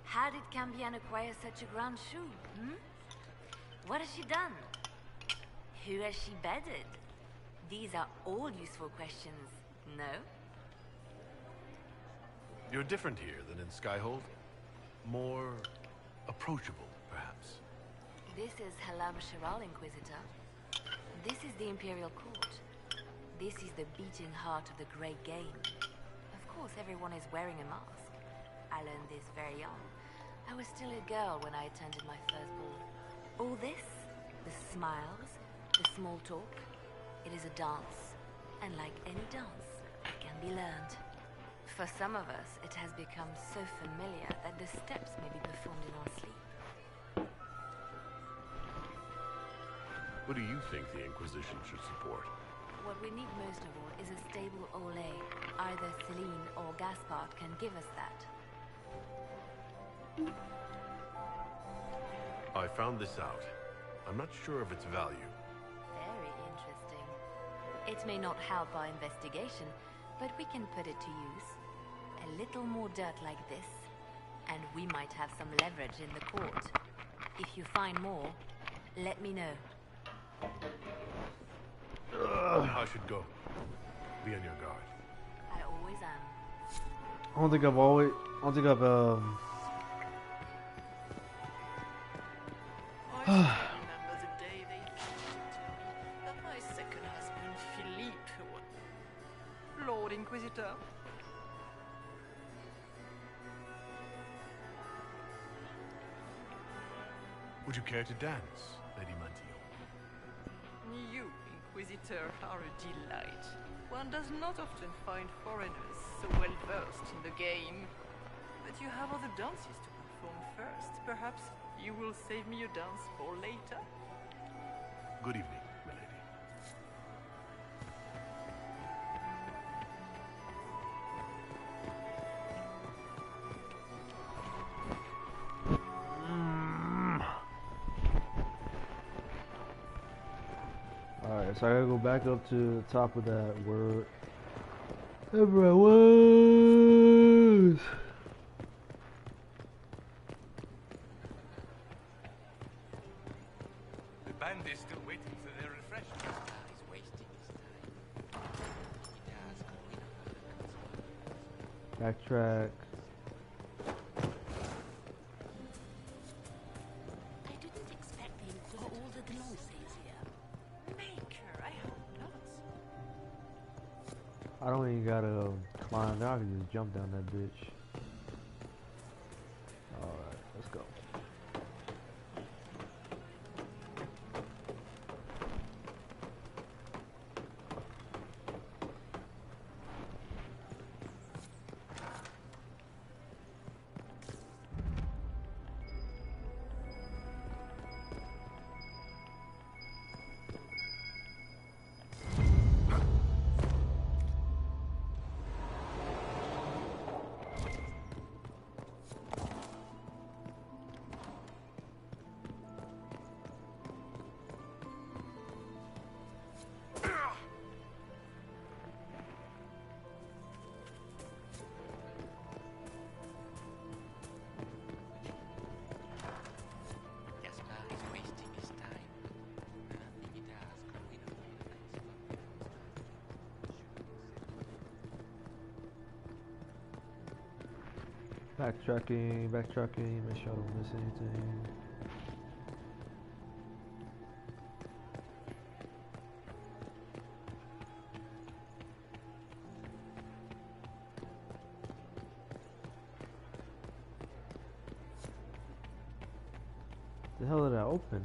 how did Cambion acquire such a grand shoe, What has she done? Who has she bedded? These are all useful questions, no? You're different here than in Skyhold. More approachable, perhaps. This is Halam Shiral, Inquisitor. This is the Imperial Court. This is the beating heart of the Great Game. Of course, everyone is wearing a mask. I learned this very young. I was still a girl when I attended my first ball. All this, the smiles, the small talk, it is a dance. And like any dance, it can be learned. For some of us, it has become so familiar that the steps may be performed in our sleep. What do you think the Inquisition should support? What we need most of all is a stable Olay. Either Celine or Gaspard can give us that. I found this out. I'm not sure of its value. Very interesting. It may not help our investigation, but we can put it to use. A little more dirt like this, and we might have some leverage in the court. If you find more, let me know. I should go. Be on your guard. I always am. I don't think I've I remember the day they came to tell me that my second husband, Philippe, was... Lord Inquisitor. Would you care to dance, Lady Mantillon? You, Inquisitor, are a delight. One does not often find foreigners so well versed in the game. But you have other dances to perform first. Perhaps you will save me a dance for later? Good evening, milady. Alright, so I gotta go back up to the top of that word. Everyone. The band is still waiting for their refreshments. He's wasting his time. Backtrack. I didn't expect the Inquisitor all the Delancey's here. Maker, I hope not. I don't even gotta climb down. I can just jump down that bitch. Alright, let's go. Backtracking, make sure I don't miss anything. The hell did I open?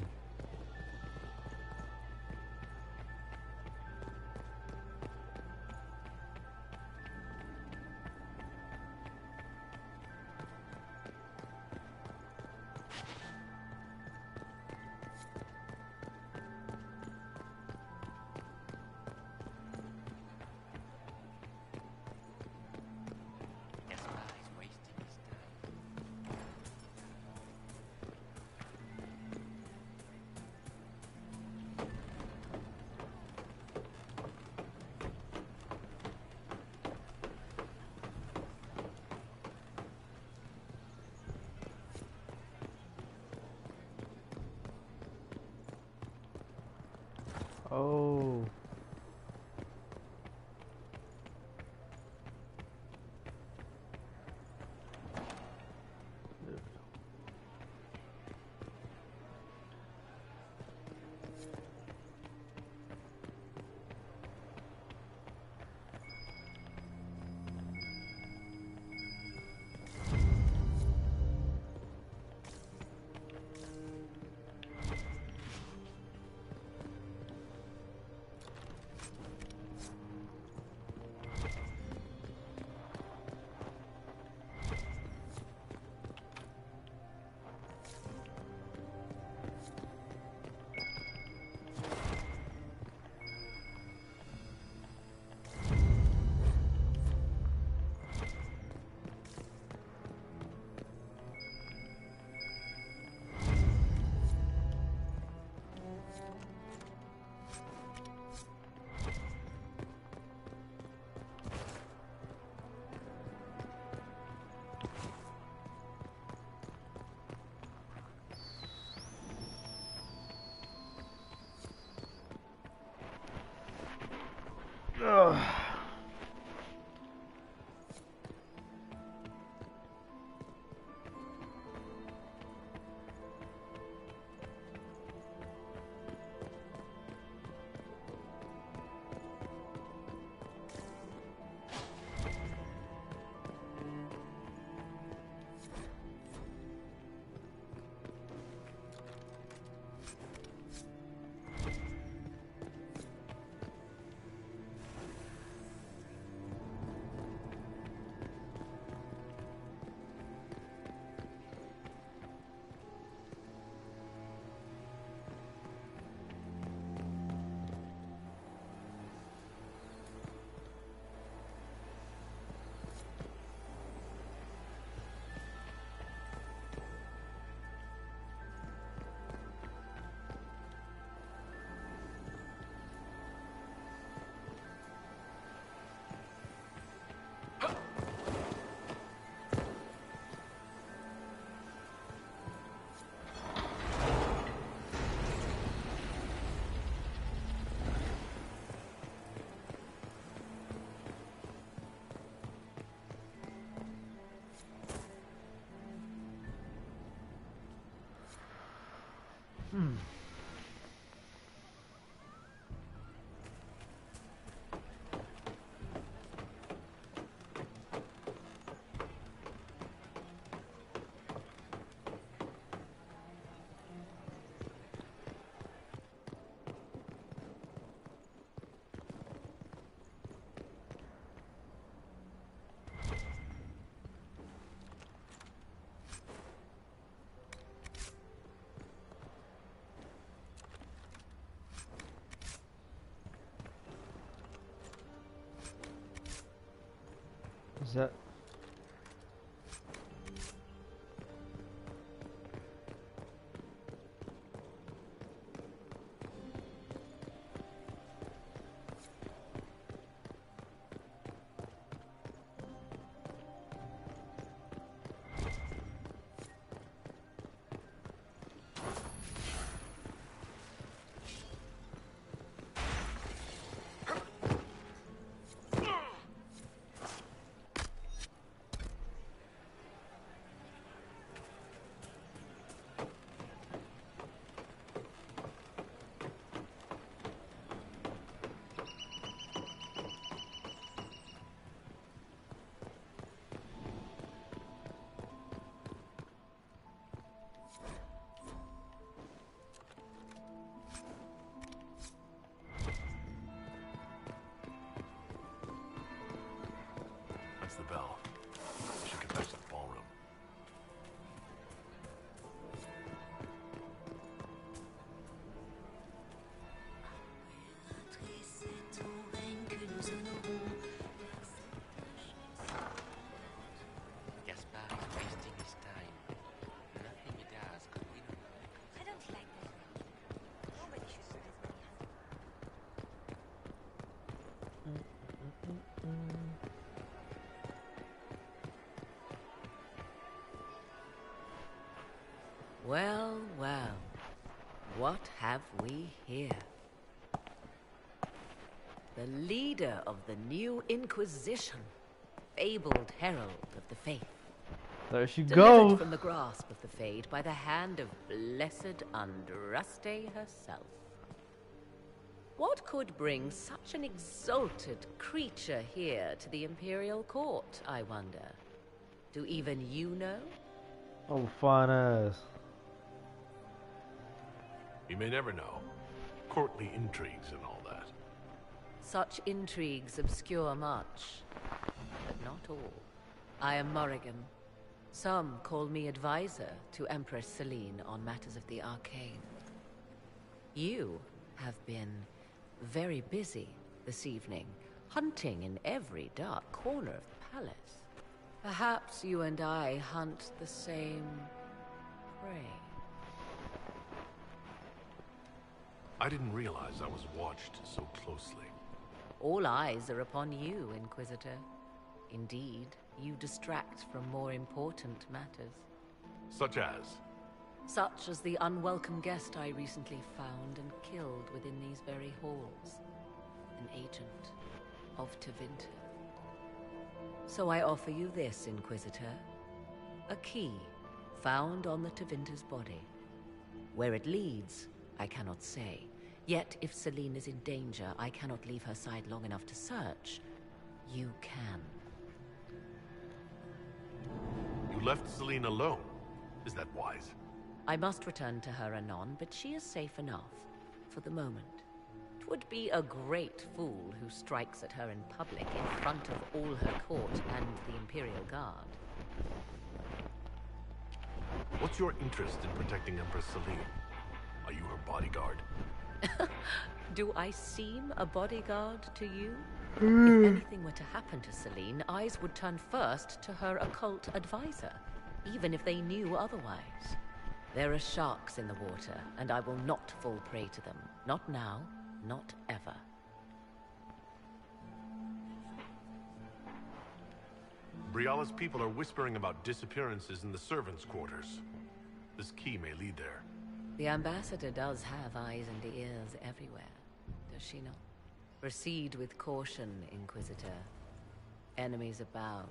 Oh. Ugh. Is that? That's the bell. We should get back to the ballroom. Gaspard is wasting his time. Nothing he does could win him. I don't like this. Nobody should spend his money Well, well. What have we here? The leader of the new Inquisition, fabled herald of the faith. There she Delivered goes. from the grasp of the Fade by the hand of blessed Andraste herself. What could bring such an exalted creature here to the Imperial Court, I wonder? Do even you know? Oh, fine ass. You may never know. Courtly intrigues and all that. Such intrigues obscure much, but not all. I am Morrigan. Some call me advisor to Empress Celine on matters of the arcane. You have been very busy this evening, hunting in every dark corner of the palace. Perhaps you and I hunt the same prey. I didn't realize I was watched so closely. All eyes are upon you, Inquisitor. Indeed, you distract from more important matters. Such as? Such as the unwelcome guest I recently found and killed within these very halls. An agent of Tevinter. So I offer you this, Inquisitor. A key found on the Tevinter's body. Where it leads, I cannot say. Yet, if Celine is in danger, I cannot leave her side long enough to search. You can. You left Celine alone. Is that wise? I must return to her anon, but she is safe enough, for the moment. 'Twould be a great fool who strikes at her in public in front of all her court and the Imperial Guard. What's your interest in protecting Empress Celine? Are you her bodyguard? Do I seem a bodyguard to you? If anything were to happen to Celine, eyes would turn first to her occult advisor, even if they knew otherwise. There are sharks in the water, and I will not fall prey to them. Not now, not ever. Briala's people are whispering about disappearances in the servants' quarters. This key may lead there. The ambassador does have eyes and ears everywhere, does she not? Proceed with caution, Inquisitor. Enemies abound,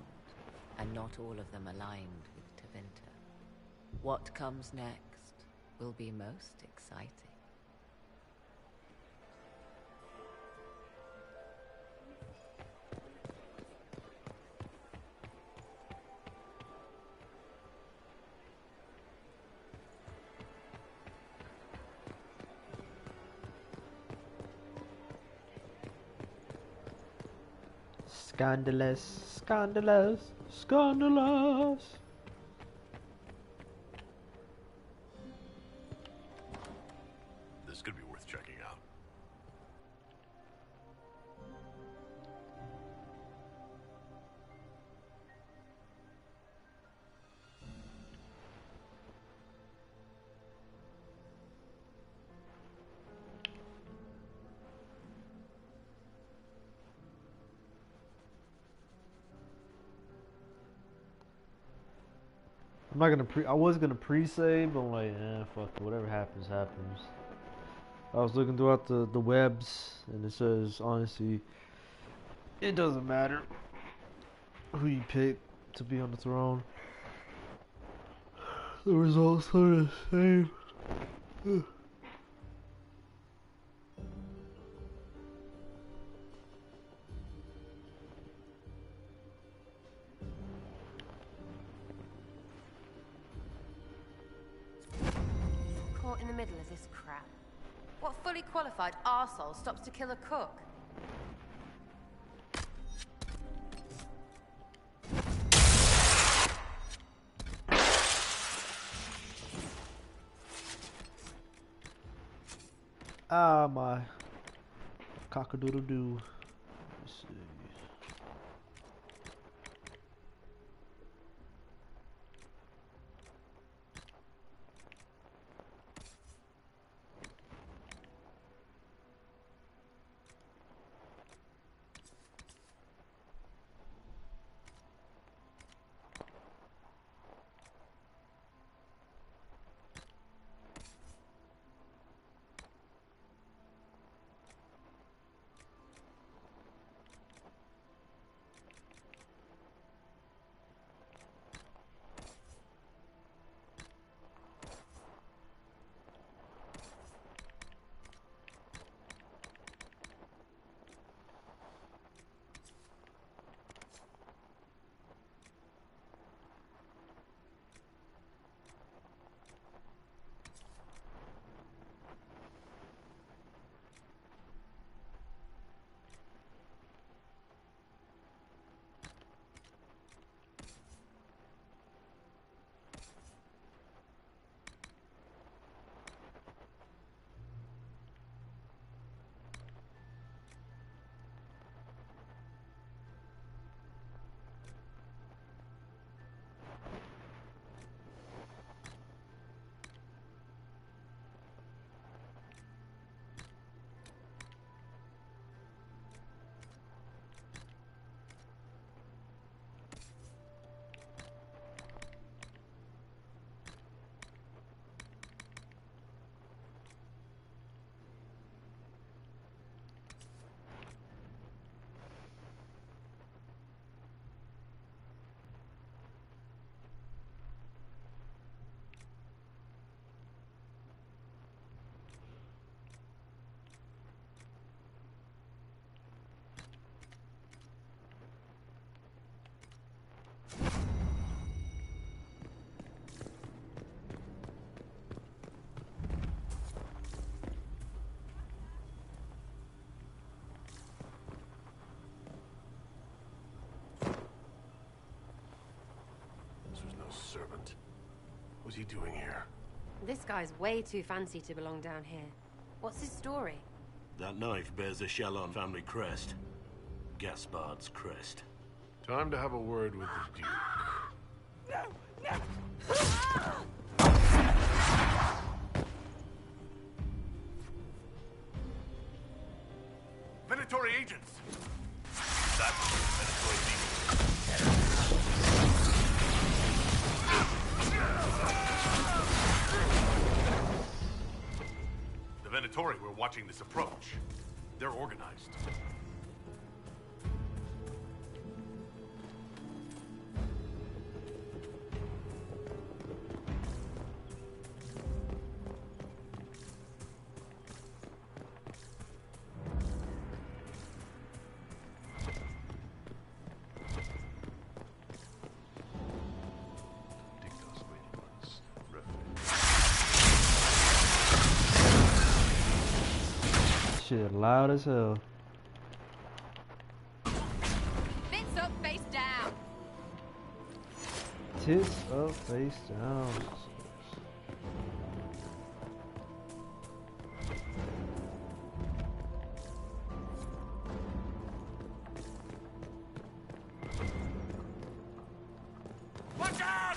and not all of them aligned with Tevinter. What comes next will be most exciting. Scandalous, scandalous, scandalous. This could be worth checking out. I'm not gonna I was gonna pre-save, but I'm like, fuck it, whatever happens, happens. I was looking throughout the webs, and it says, honestly, it doesn't matter who you pick to be on the throne. The results are the same. Caught in the middle of this crap. What fully qualified arsehole stops to kill a cook? Ah, my cock-a-doodle-doo. Let's see. Servant. What's he doing here? This guy's way too fancy to belong down here. What's his story? That knife bears the Chalon family crest. Gaspard's crest. Time to have a word with the Duke. No! No! Venatory agents! That's Venatory agents. The Venatori were watching this approach. They're organized. Shit loud as hell. Bits up, face down. Tits up, face down. Watch out!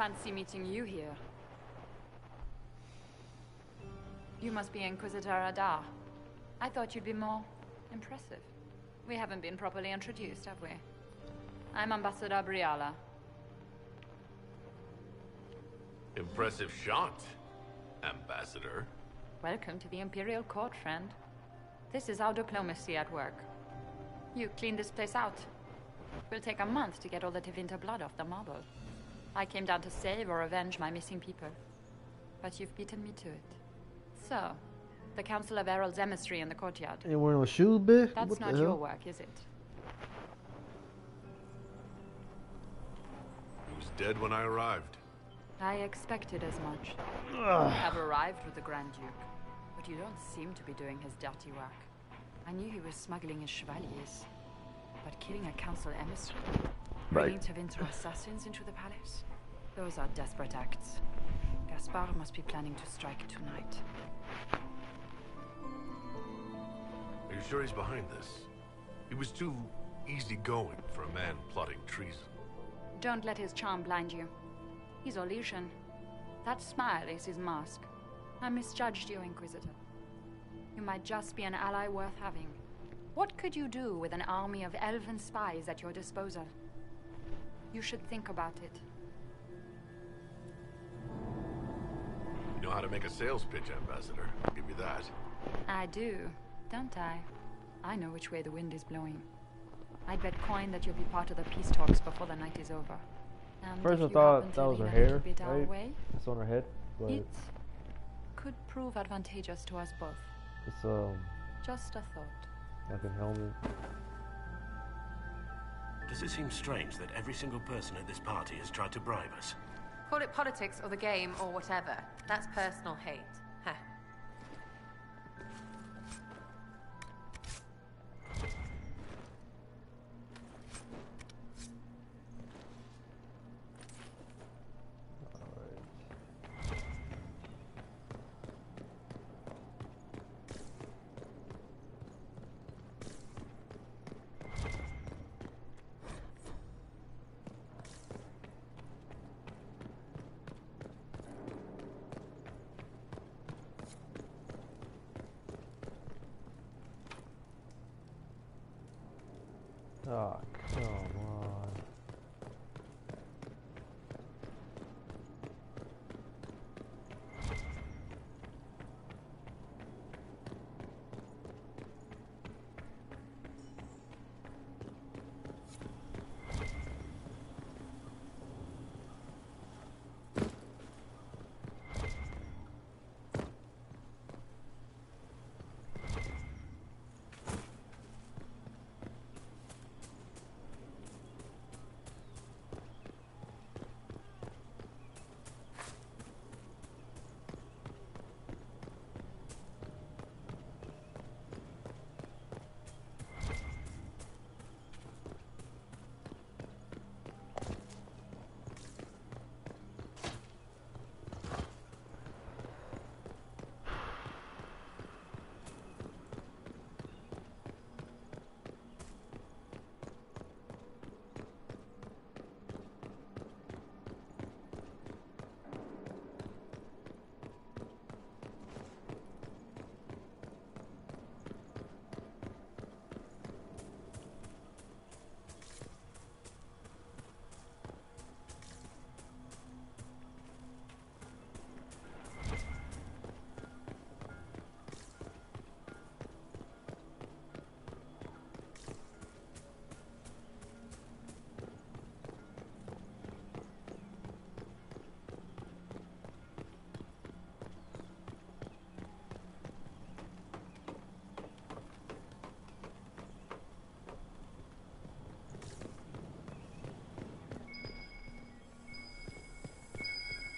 Fancy meeting you here. You must be Inquisitor Adar. I thought you'd be more impressive. We haven't been properly introduced, have we? I'm Ambassador Briala. Impressive shot, Ambassador. Welcome to the Imperial Court, friend. This is our diplomacy at work. You clean this place out. It will take a month to get all the Tevinter blood off the marble. I came down to save or avenge my missing people. But you've beaten me to it. So, the Council of Herald's emissary in the courtyard. Ain't wearing no shoes, bitch? That's not your work, is it? He was dead when I arrived. I expected as much. You have arrived with the Grand Duke, but you don't seem to be doing his dirty work. I knew he was smuggling his chevaliers, but killing a council emissary, bringing Tevinter assassins into the palace, those are desperate acts. Gaspard must be planning to strike tonight. Are you sure he's behind this? He was too easygoing for a man plotting treason. Don't let his charm blind you. He's Orlesian. That smile is his mask. I misjudged you, Inquisitor. You might just be an ally worth having. What could you do with an army of elven spies at your disposal? You should think about it. You know how to make a sales pitch, Ambassador. I'll give you that. I do, don't I? I know which way the wind is blowing. I'd bet coin that you'll be part of the peace talks before the night is over. And first I if you thought happen that to was her lean a hair, little bit our right? way, It's on her head, but it could prove advantageous to us both. it's Just a thought. like a helmet. Does it seem strange that every single person at this party has tried to bribe us? Call it politics or the game or whatever. That's personal hate. Heh. Oh, come on.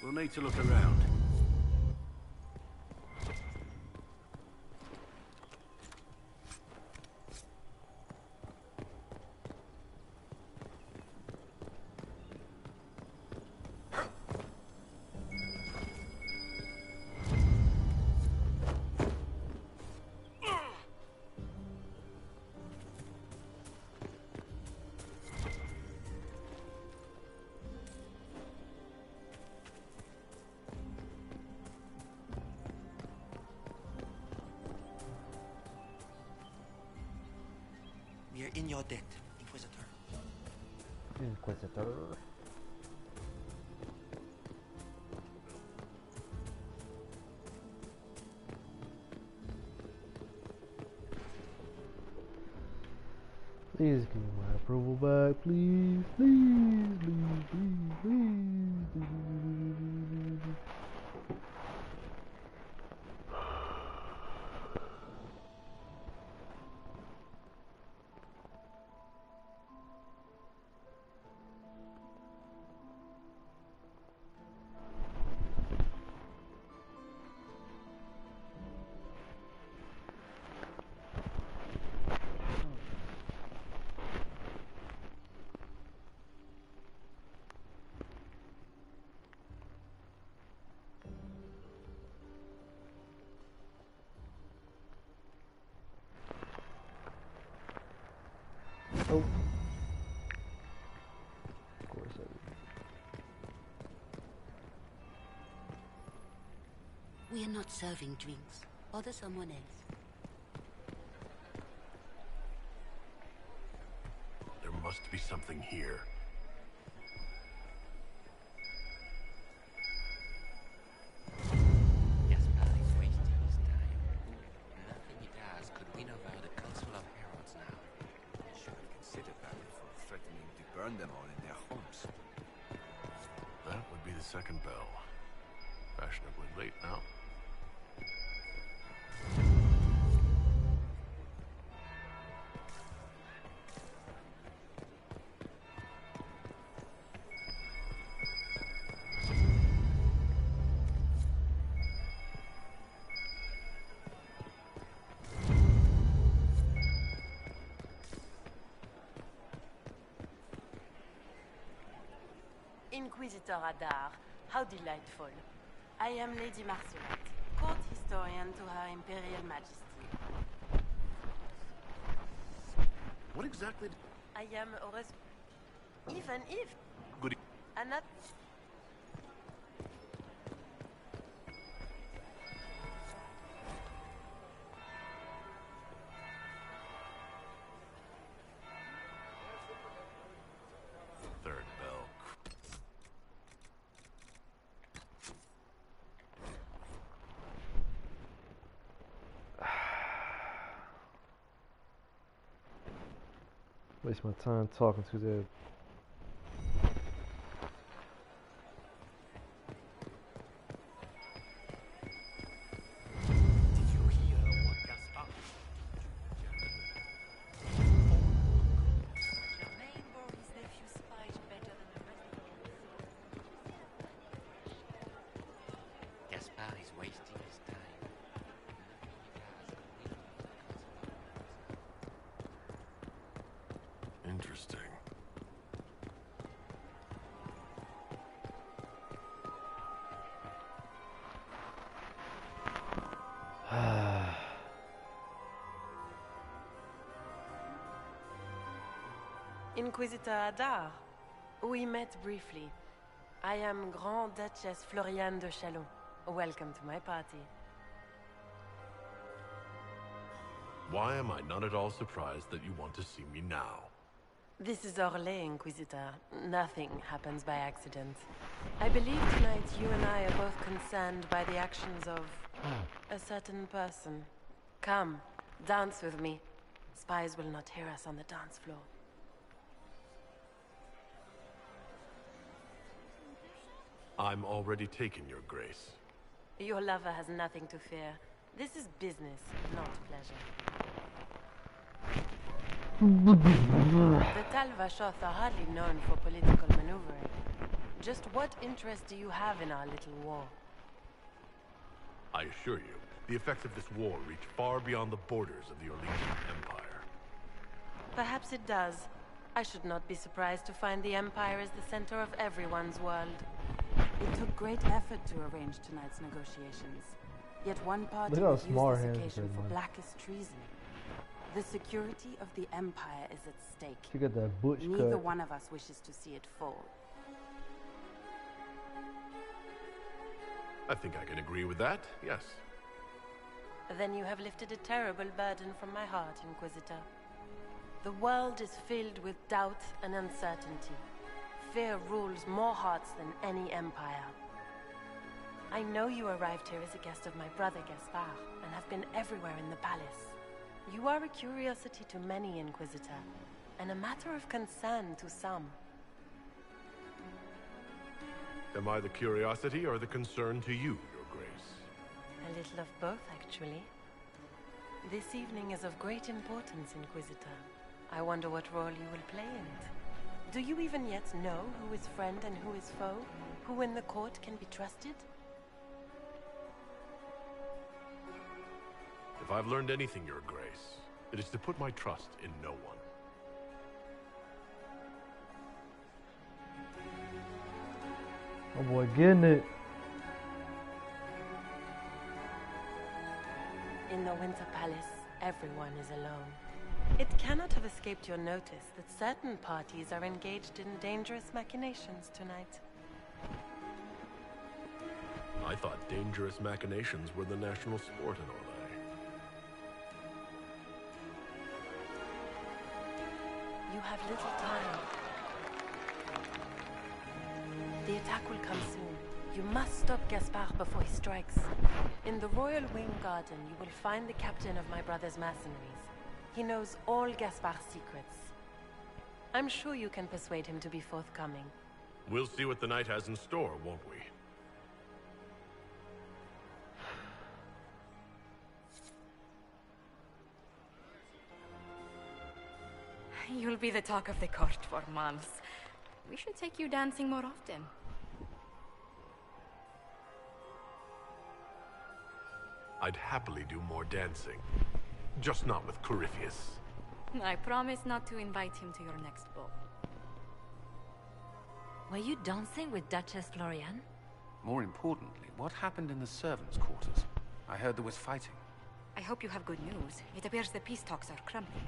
We'll need to look around. in your debt, Inquisitor. Inquisitor. Please give me my approval back, please, please, please, please, please. Oh. Of course I did. We are not serving drinks. Order someone else. There must be something here. Gaspar is wasting his time. Nothing he does could win over the Council of Heralds now. Should have considered that before threatening to burn them all in their homes. That would be the second bell. Fashionably late now. Inquisitor Adar, how delightful. I am Lady Marcelet, court historian to Her Imperial Majesty. What exactly? I am even if. Good. And not. Third bell. Waste my time talking to that. Did you hear what Gaspar? Germain bore his nephew Spike better than the rest of us. Gaspar is wasting his time. Interesting. Inquisitor Adar, we met briefly. I am Grand Duchess Floriane de Chalon. Welcome to my party. Why am I not at all surprised that you want to see me now? This is Orlais, Inquisitor. Nothing happens by accident. I believe tonight you and I are both concerned by the actions of a certain person. Come, dance with me. Spies will not hear us on the dance floor. I'm already taken, Your Grace. Your lover has nothing to fear. This is business, not pleasure. The Tal-Vashoth are hardly known for political maneuvering. Just what interest do you have in our little war? I assure you, the effects of this war reach far beyond the borders of the Orleanian Empire. Perhaps it does. I should not be surprised to find the Empire is the center of everyone's world. It took great effort to arrange tonight's negotiations. Yet one party Look how would use smart this hands occasion are, for man. blackest treason. The security of the Empire is at stake. She got that butch Neither cut. one of us wishes to see it fall. I think I can agree with that, yes. Then you have lifted a terrible burden from my heart, Inquisitor. The world is filled with doubt and uncertainty. Fear rules more hearts than any empire. I know you arrived here as a guest of my brother Gaspard, and have been everywhere in the palace. You are a curiosity to many, Inquisitor, and a matter of concern to some. Am I the curiosity or the concern to you, Your Grace? A little of both, actually. This evening is of great importance, Inquisitor. I wonder what role you will play in it. Do you even yet know who is friend and who is foe? Who in the court can be trusted? If I've learned anything, Your Grace, it is to put my trust in no one. Oh boy, getting it. In the Winter Palace, everyone is alone. It cannot have escaped your notice that certain parties are engaged in dangerous machinations tonight. I thought dangerous machinations were the national sport in Orlais. You have little time. The attack will come soon. You must stop Gaspard before he strikes. In the Royal Wing Garden, you will find the captain of my brother's mercenaries. He knows all Gaspard's secrets. I'm sure you can persuade him to be forthcoming. We'll see what the night has in store, won't we? You'll be the talk of the court for months. We should take you dancing more often. I'd happily do more dancing. Just not with Corypheus. I promise not to invite him to your next ball. Were you dancing with Duchess Florian? More importantly, what happened in the servants' quarters? I heard there was fighting. I hope you have good news. It appears the peace talks are crumbling.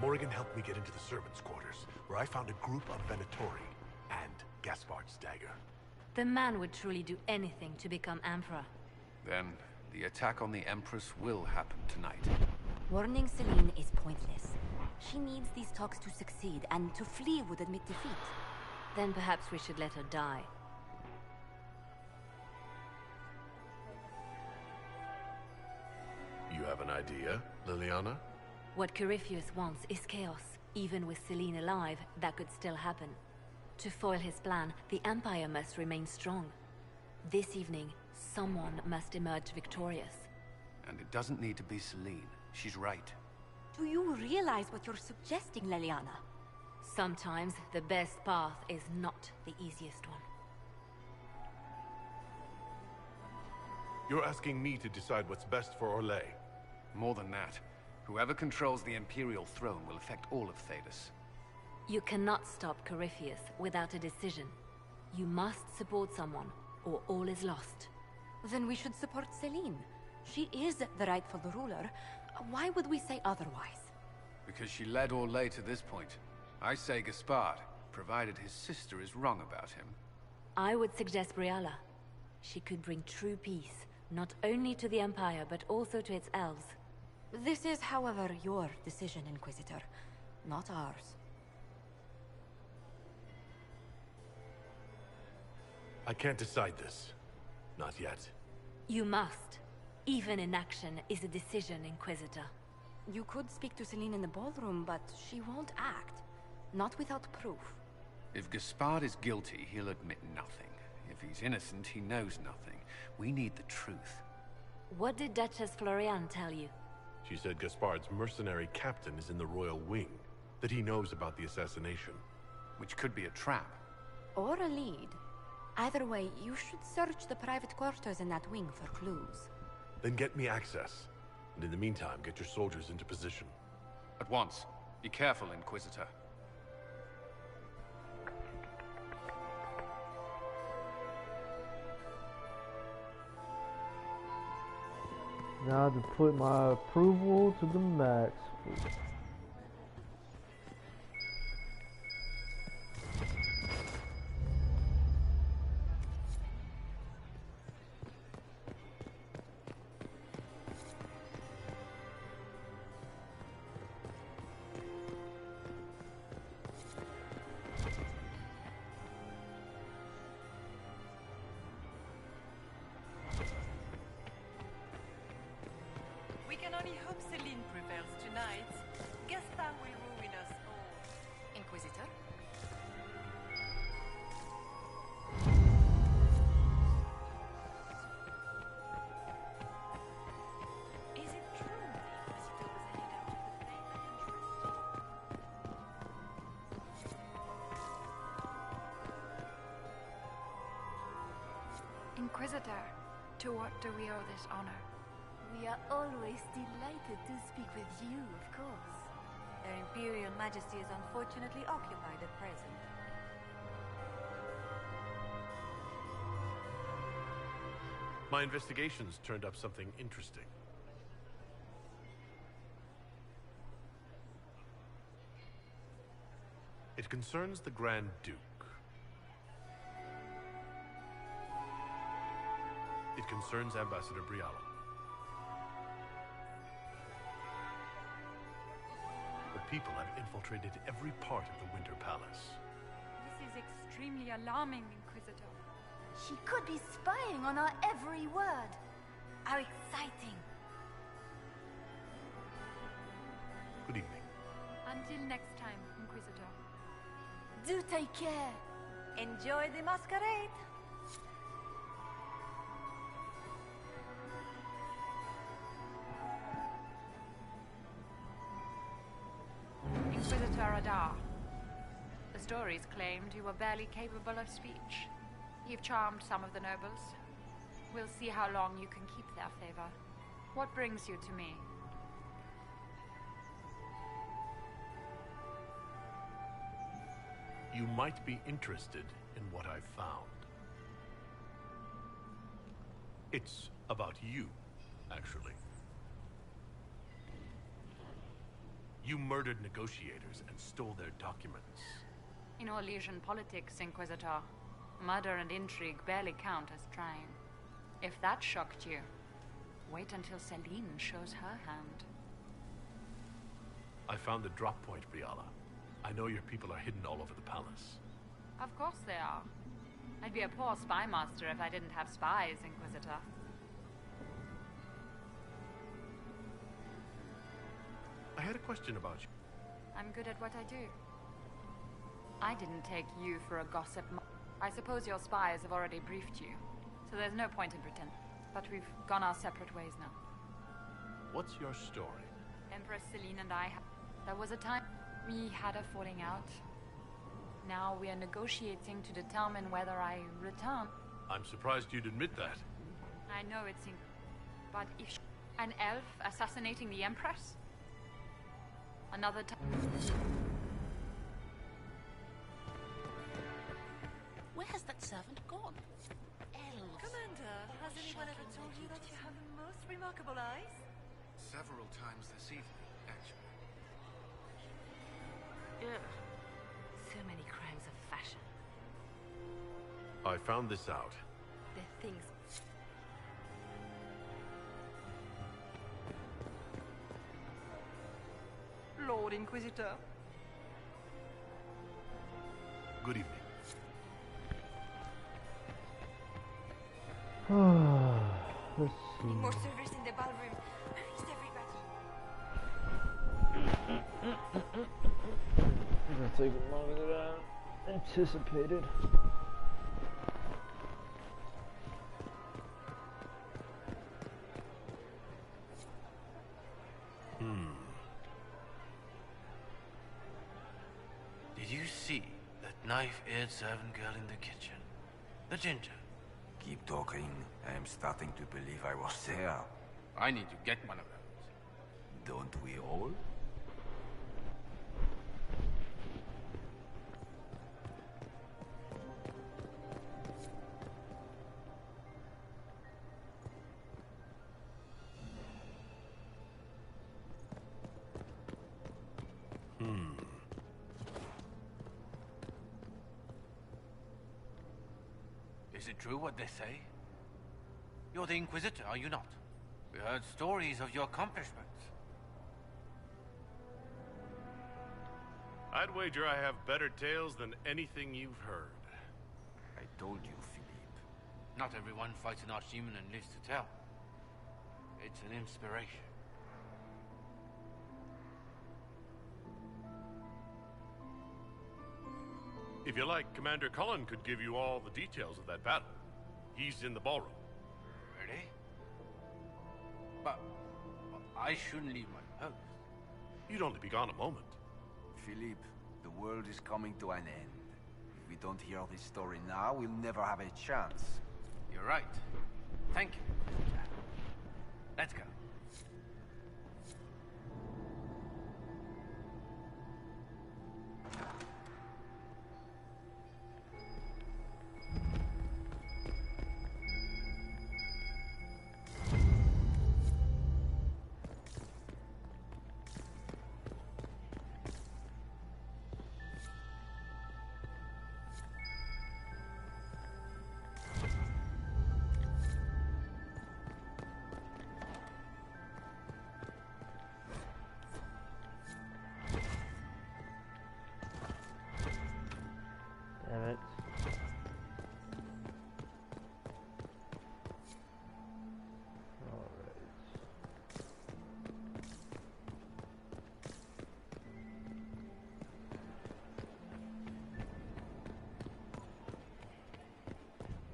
Morrigan helped me get into the servants' quarters, where I found a group of Venatori and Gaspard's dagger. The man would truly do anything to become Emperor. Then, the attack on the Empress will happen tonight. Warning Celine is pointless. She needs these talks to succeed, and to flee would admit defeat. Then perhaps we should let her die. You have an idea, Liliana? What Corypheus wants is chaos. Even with Celine alive, that could still happen. To foil his plan, the Empire must remain strong. This evening, someone must emerge victorious. And it doesn't need to be Celine. She's right. Do you realize what you're suggesting, Leliana? Sometimes the best path is not the easiest one. You're asking me to decide what's best for Orlais. More than that. Whoever controls the Imperial throne will affect all of Thedas. You cannot stop Corypheus without a decision. You must support someone, or all is lost. Then we should support Celine. She is the rightful ruler. Why would we say otherwise? Because she led Orlais to this point. I say Gaspard, provided his sister is wrong about him. I would suggest Briala. She could bring true peace, not only to the Empire, but also to its elves. This is, however, your decision, Inquisitor, not ours. I can't decide this. Not yet. You must. Even inaction is a decision, Inquisitor. You could speak to Celine in the ballroom, but she won't act. Not without proof. If Gaspard is guilty, he'll admit nothing. If he's innocent, he knows nothing. We need the truth. What did Duchess Florian tell you? She said Gaspard's mercenary captain is in the Royal Wing, that he knows about the assassination. Which could be a trap. Or a lead. Either way, you should search the private quarters in that wing for clues. Then get me access. And in the meantime, get your soldiers into position. At once. Be careful, Inquisitor. Now to put my approval to the max. We hope Celine prevails tonight. Gaspard will ruin us all. Inquisitor? Is it true the Inquisitor was headed out of the faith and Inquisitor, to what do we owe this honor? We are always delighted to speak with you, of course. Their Imperial Majesty is unfortunately occupied at present. My investigations turned up something interesting. It concerns the Grand Duke. It concerns Ambassador Briala. The people have infiltrated every part of the Winter Palace. This is extremely alarming, Inquisitor. She could be spying on our every word. How exciting! Good evening. Until next time, Inquisitor. Do take care. Enjoy the masquerade! Inquisitor Adar. The stories claimed you were barely capable of speech. You've charmed some of the nobles. We'll see how long you can keep their favor. What brings you to me? You might be interested in what I've found. It's about you, actually. You murdered negotiators and stole their documents. In Orlesian politics, Inquisitor, murder and intrigue barely count as trying. If that shocked you, wait until Celine shows her hand. I found the drop point, Briala. I know your people are hidden all over the palace. Of course they are. I'd be a poor spy master if I didn't have spies, Inquisitor. I had a question about you. I'm good at what I do. I didn't take you for a gossip. I suppose your spies have already briefed you, so there's no point in pretending. But we've gone our separate ways now. What's your story? Empress Celine and I, there was a time we had a falling out. Now we are negotiating to determine whether I return. I'm surprised you'd admit that. I know it's but if an elf assassinating the Empress? Another time. Where has that servant gone? Elves. Commander, has anyone ever told you that you have the most remarkable eyes? Several times this evening, actually. Ugh. So many crimes of fashion. I found this out. They're things. Lord Inquisitor. Good evening. Let's see. More servers in the ballroom. Where is everybody? It's gonna take longer than I anticipated. Did you see that knife-eared servant girl in the kitchen? The ginger. Keep talking. I am starting to believe I was there. I need to get one of those. Don't we all? Is it true what they say? You're the Inquisitor, are you not? We heard stories of your accomplishments. I'd wager I have better tales than anything you've heard. I told you, Philippe. Not everyone fights an archdemon and lives to tell. It's an inspiration. If you like, Commander Cullen could give you all the details of that battle. He's in the ballroom. Really? But I shouldn't leave my post. You'd only be gone a moment. Philippe, the world is coming to an end. If we don't hear this story now, we'll never have a chance. You're right. Thank you. Let's go. Damn it.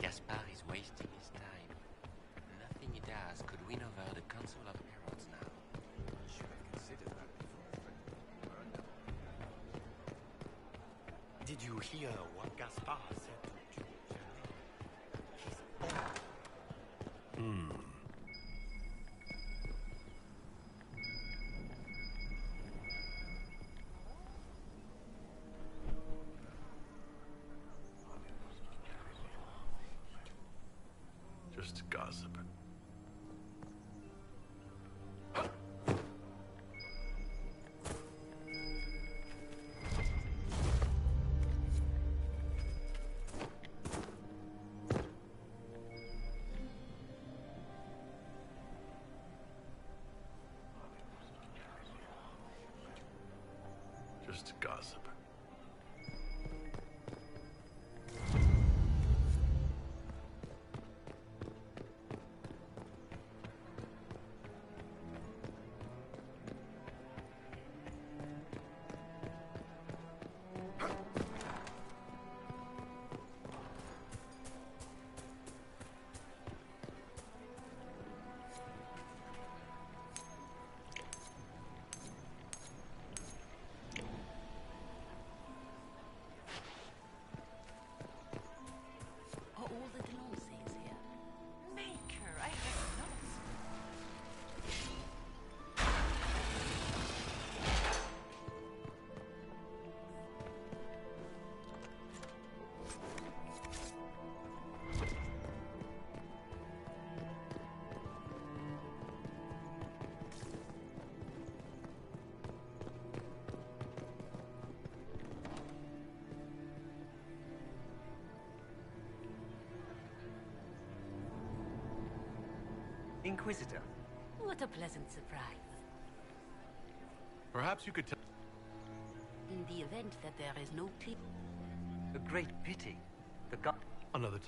Gaspard is wasting his time. Nothing he does could win over the Council of Heralds now. Should have considered that before threatening to burn them. Did you hear what Gaspard said to you? He's old. Just gossip. Just gossip. Are all the Delancey's here? Maker, I guess not. Inquisitor. What a pleasant surprise. Perhaps you could tell. In the event that there is no tea. A great pity. The god. Another.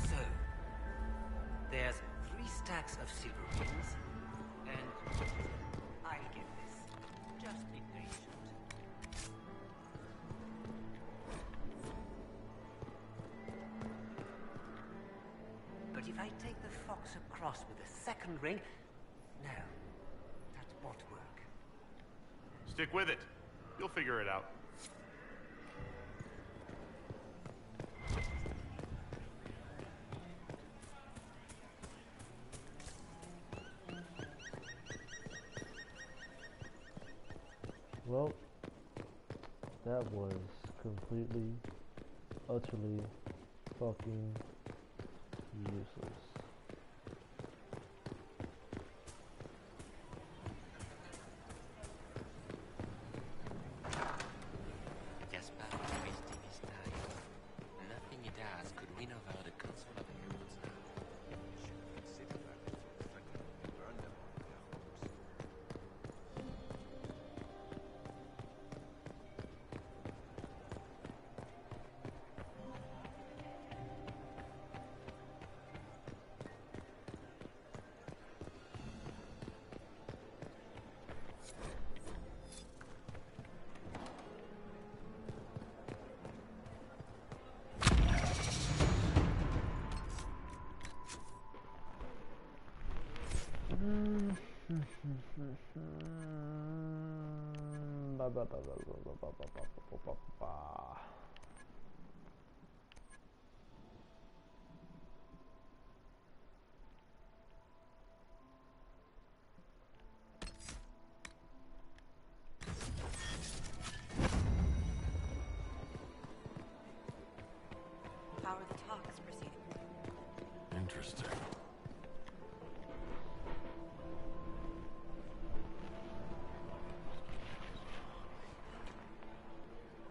So, there's 3 stacks of silver rings, and I'll get this. Just be patient. But if I take the fox across with a second ring, no, that won't work. Stick with it. You'll figure it out. Well, that was completely, utterly fucking useless. Gaspard is wasting his time. Nothing he does could win over the Council of Heralds now. Should have considered that before threatening to burn them on their homes. How are the talks proceeding? Interesting.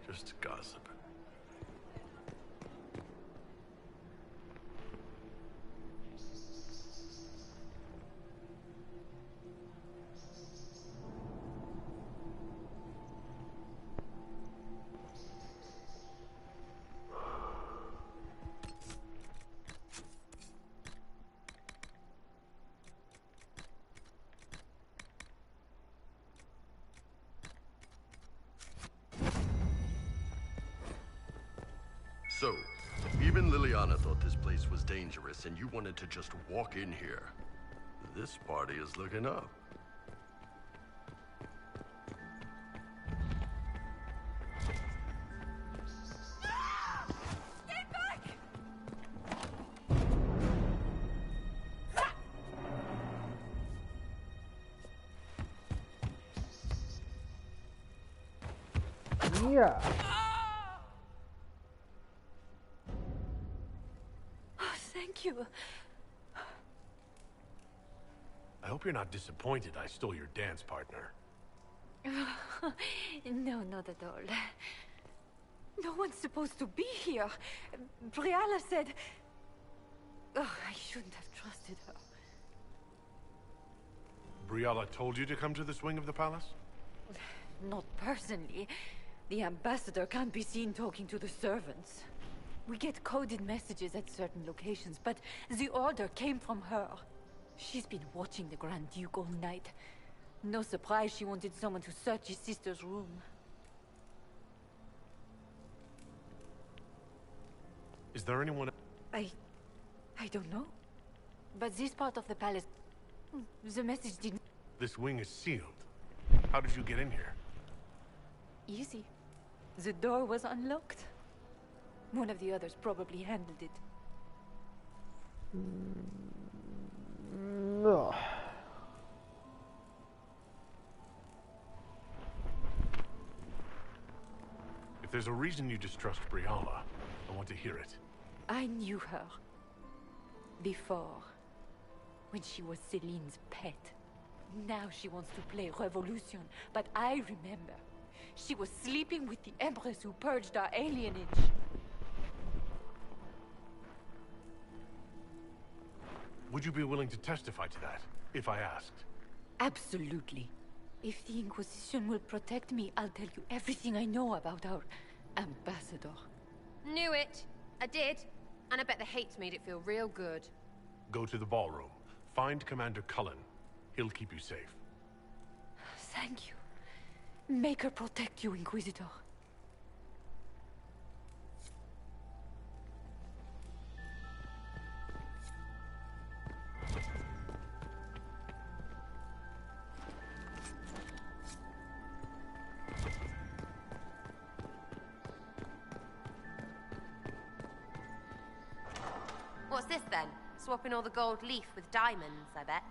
Just gossip. So, even Liliana thought this place was dangerous and you wanted to just walk in here. This party is looking up. Stay back! Yeah. Thank you. I hope you're not disappointed I stole your dance partner. No, not at all. No one's supposed to be here. Briala said... Oh, I shouldn't have trusted her. Briala told you to come to this wing of the palace? Not personally. The ambassador can't be seen talking to the servants. We get coded messages at certain locations, but the order came from her. She's been watching the Grand Duke all night. No surprise she wanted someone to search his sister's room. Is there anyone... I don't know. But this part of the palace... The message didn't... This wing is sealed. How did you get in here? Easy. The door was unlocked. One of the others probably handled it. No. If there's a reason you distrust Briala, I want to hear it. I knew her. Before. When she was Celine's pet. Now she wants to play Revolution, but I remember. She was sleeping with the Empress who purged our alienage. Would you be willing to testify to that, if I asked? Absolutely. If the Inquisition will protect me, I'll tell you everything I know about our ambassador. Knew it. I did. And I bet the hate's made it feel real good. Go to the ballroom. Find Commander Cullen. He'll keep you safe. Thank you. Make her protect you, Inquisitor. What's this then? Swapping all the gold leaf with diamonds, I bet.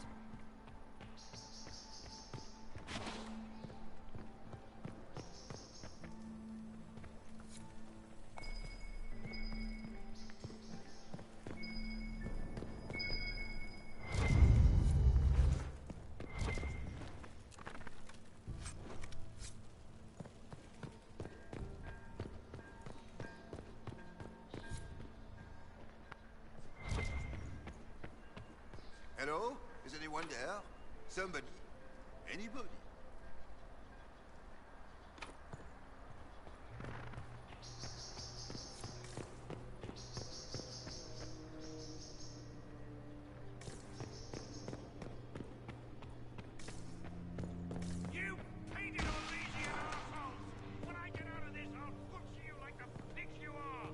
Hello? Is anyone there? Somebody? Anybody? You painted on these assholes! When I get out of this, I'll butcher you like the pigs you are!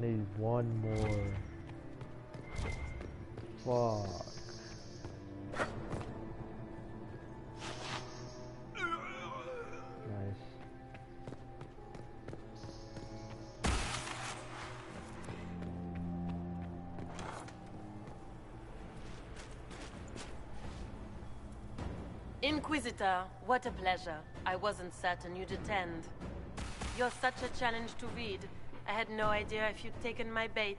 need one more. Fuck. Nice. Inquisitor, what a pleasure. I wasn't certain you'd attend. You're such a challenge to read. I had no idea if you'd taken my bait.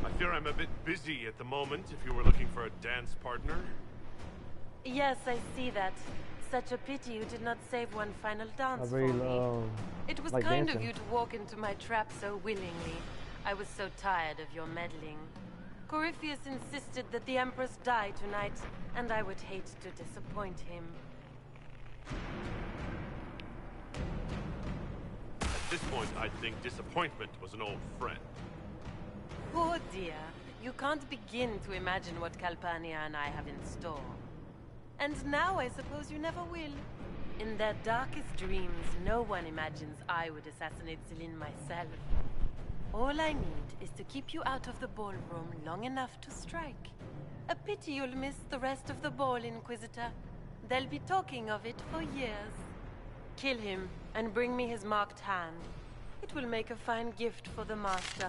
I fear I'm a bit busy at the moment if you were looking for a dance partner. Yes, I see that. Such a pity you did not save one final dance for me. It was like kind dancing. of you to walk into my trap so willingly. I was so tired of your meddling. Corypheus insisted that the Empress die tonight, and I would hate to disappoint him. At this point, I'd think disappointment was an old friend. Oh dear, you can't begin to imagine what Calpurnia and I have in store. And now I suppose you never will. In their darkest dreams, no one imagines I would assassinate Celine myself. All I need is to keep you out of the ballroom long enough to strike. A pity you'll miss the rest of the ball, Inquisitor. They'll be talking of it for years. Kill him and bring me his marked hand. It will make a fine gift for the Master.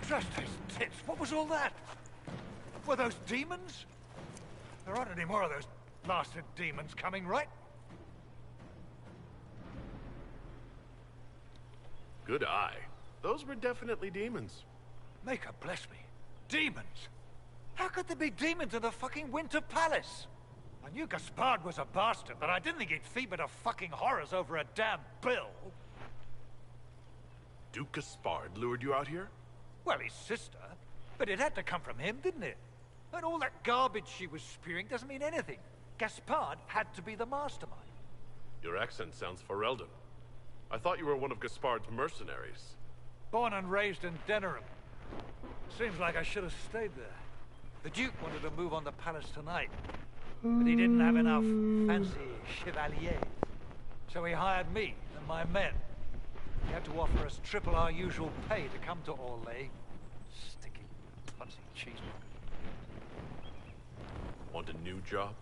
Justice tits, what was all that? Were those demons? There aren't any more of those blasted demons coming, right? Good eye. Those were definitely demons. Maker bless me. Demons? How could there be demons in the fucking Winter Palace? I knew Gaspard was a bastard, but I didn't think he'd feed me to fucking horrors over a damn bill. Duke Gaspard lured you out here? Well, his sister. But it had to come from him, didn't it? And all that garbage she was spewing doesn't mean anything. Gaspard had to be the mastermind. Your accent sounds Ferelden. I thought you were one of Gaspard's mercenaries. Born and raised in Denerim. Seems like I should have stayed there. The Duke wanted to move on the palace tonight, but he didn't have enough fancy chevaliers. So he hired me and my men. He had to offer us triple our usual pay to come to Orlais. Sticky, punsy cheesemonger. Want a new job?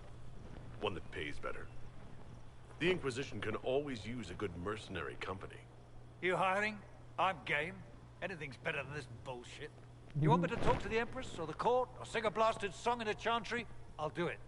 One that pays better. The Inquisition can always use a good mercenary company. You hiring? I'm game. Anything's better than this bullshit. You want me to talk to the Empress or the court or sing a blasted song in a chantry? I'll do it.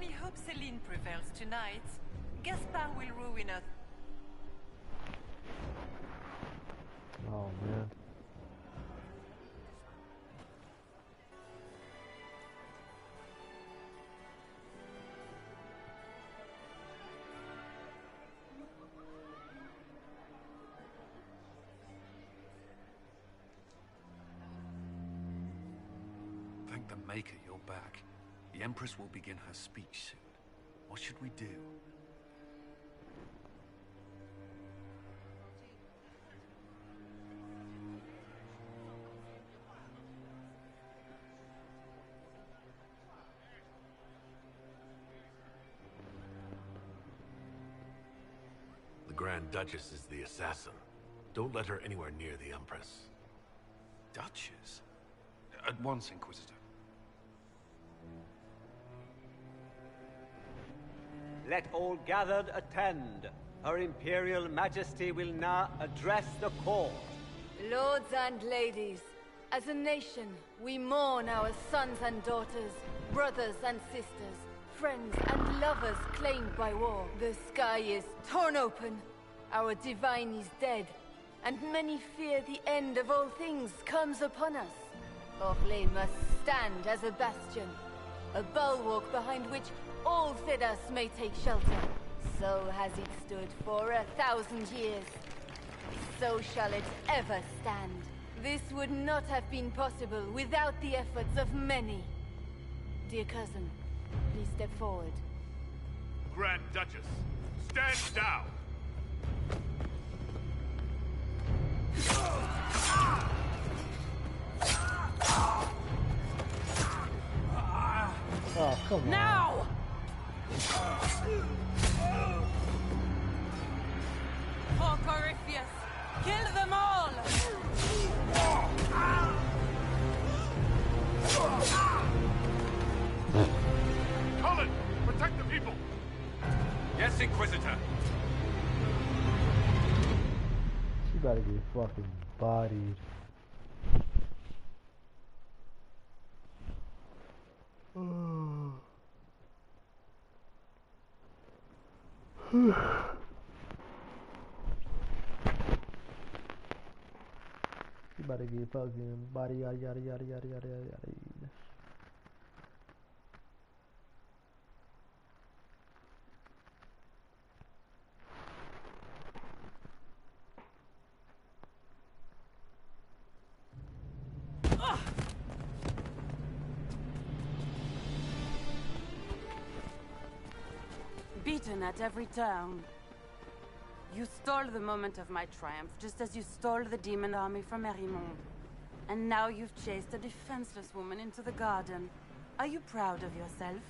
only hope Celine prevails tonight. Gaspard will ruin us. Oh man. Thank the Maker you're back. The Empress will begin her speech soon. What should we do? The Grand Duchess is the assassin. Don't let her anywhere near the Empress. Duchess? At once, Inquisitor. Let all gathered attend. Her Imperial Majesty will now address the court. Lords and ladies, as a nation, we mourn our sons and daughters, brothers and sisters, friends and lovers claimed by war. The sky is torn open, our divine is dead, and many fear the end of all things comes upon us. Orlais must stand as a bastion, a bulwark behind which all Thedas may take shelter. So has it stood for 1,000 years. So shall it ever stand. This would not have been possible without the efforts of many. Dear cousin, please step forward. Grand Duchess, stand down! Oh, come on. Now! For Corypheus, kill them all! Cullen, protect the people! Yes, Inquisitor. She about to get fucking bodied. You about to get fucking body yada yada yada yada yada yada. Beaten at every turn. You stole the moment of my triumph, just as you stole the demon army from Erimond. And now you've chased a defenseless woman into the garden. Are you proud of yourself?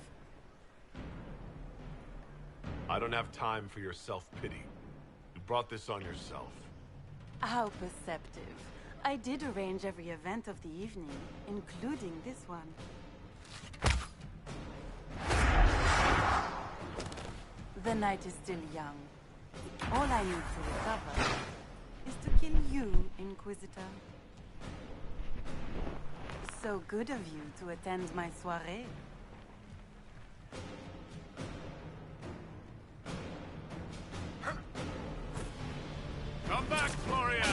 I don't have time for your self-pity. You brought this on yourself. How perceptive. I did arrange every event of the evening, including this one. The night is still young. All I need to recover is to kill you, Inquisitor. So good of you to attend my soirée. Come back, Florian!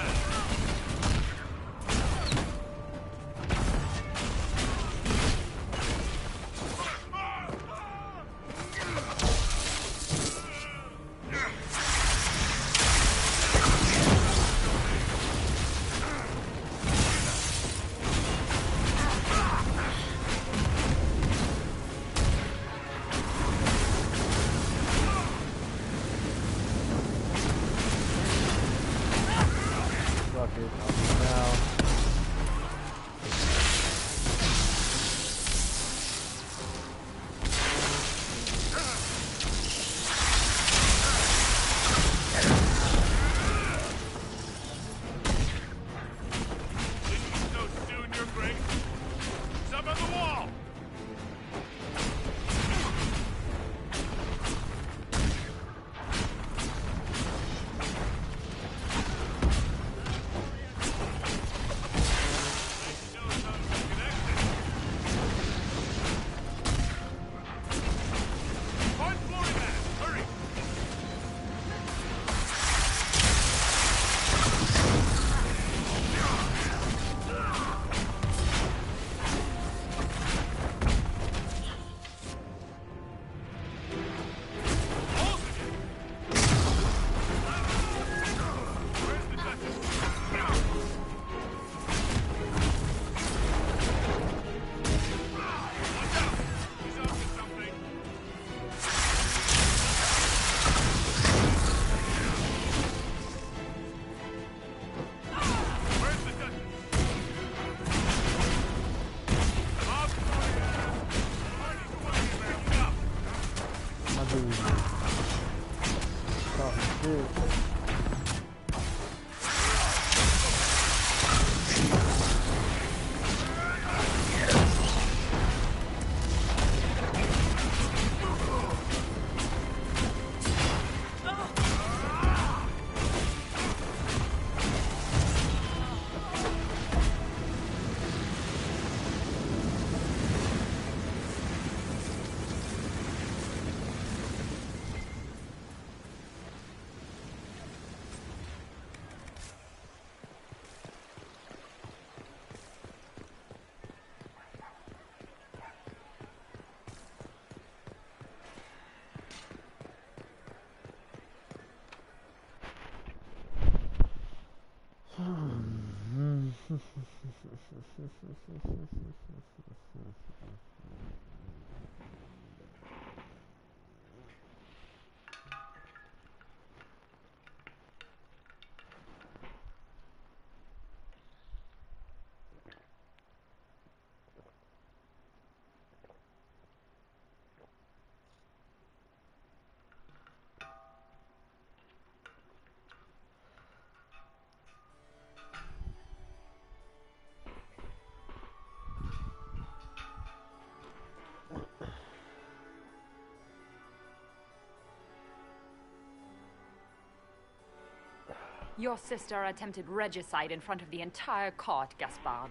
Your sister attempted regicide in front of the entire court, Gaspard.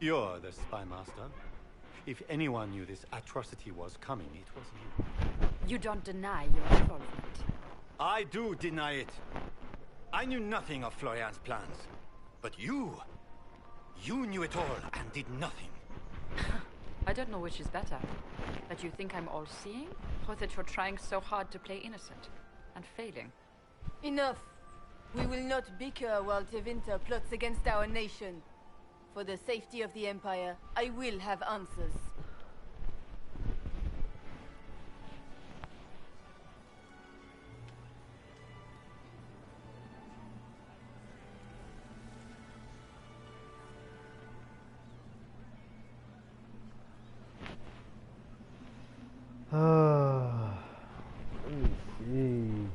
You're the spy master. If anyone knew this atrocity was coming, it was you. You don't deny your involvement. I do deny it. I knew nothing of Florian's plans. But you knew it all and did nothing. I don't know which is better. That you think I'm all-seeing, or that you're trying so hard to play innocent and failing. Enough. We will not bicker while Tevinter plots against our nation. For the safety of the Empire, I will have answers. Let me see.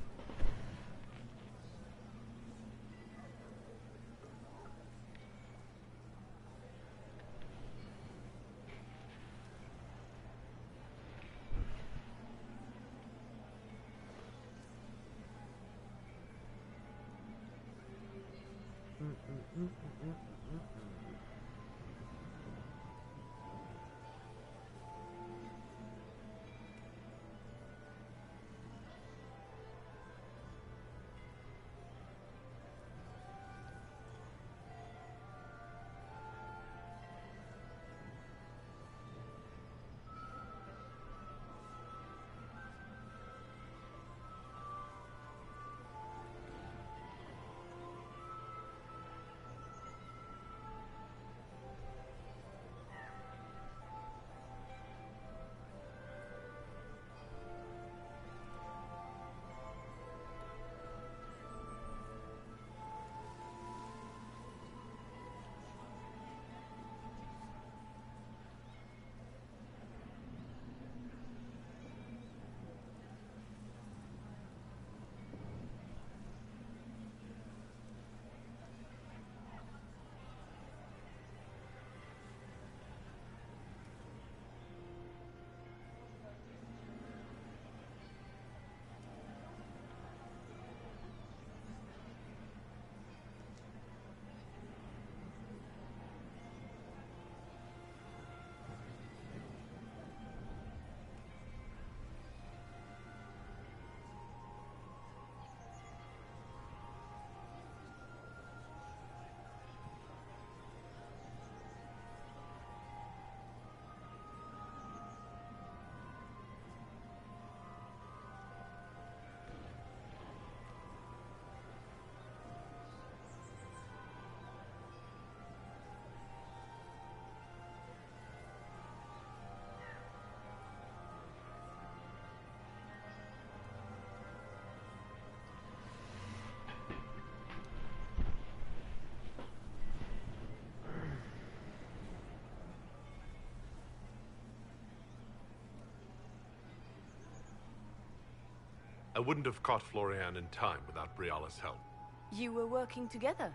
I wouldn't have caught Florian in time without Briala's help. You were working together?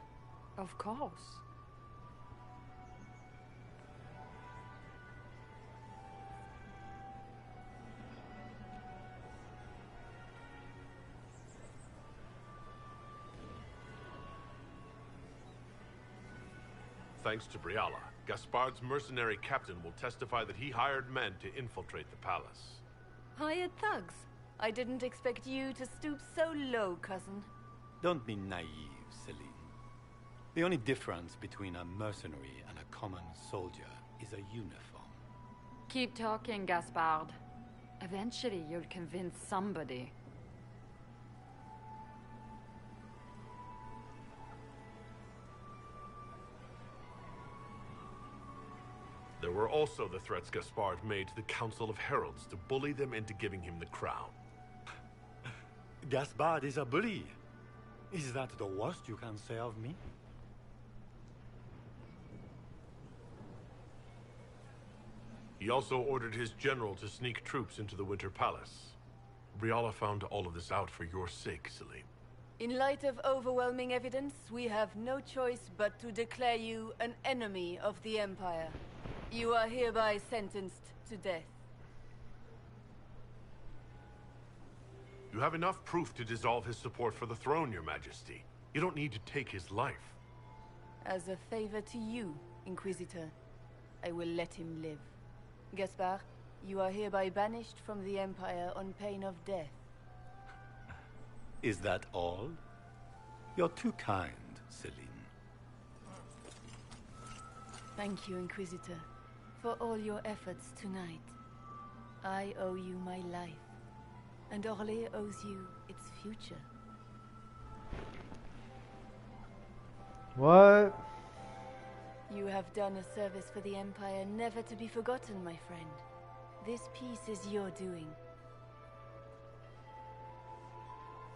Of course. Thanks to Briala, Gaspard's mercenary captain will testify that he hired men to infiltrate the palace. Hired thugs? I didn't expect you to stoop so low, cousin. Don't be naive, Celine. The only difference between a mercenary and a common soldier is a uniform. Keep talking, Gaspard. Eventually you'll convince somebody. There were also the threats Gaspard made to the Council of Heralds to bully them into giving him the crown. Gaspard is a bully. Is that the worst you can say of me? He also ordered his general to sneak troops into the Winter Palace. Briala found all of this out for your sake, Selim. In light of overwhelming evidence, we have no choice but to declare you an enemy of the Empire. You are hereby sentenced to death. You have enough proof to dissolve his support for the throne, Your Majesty. You don't need to take his life. As a favor to you, Inquisitor, I will let him live. Gaspard, you are hereby banished from the Empire on pain of death. Is that all? You're too kind, Celine. Thank you, Inquisitor, for all your efforts tonight. I owe you my life, and Orlais owes you its future. What? You have done a service for the Empire never to be forgotten, my friend. This piece is your doing.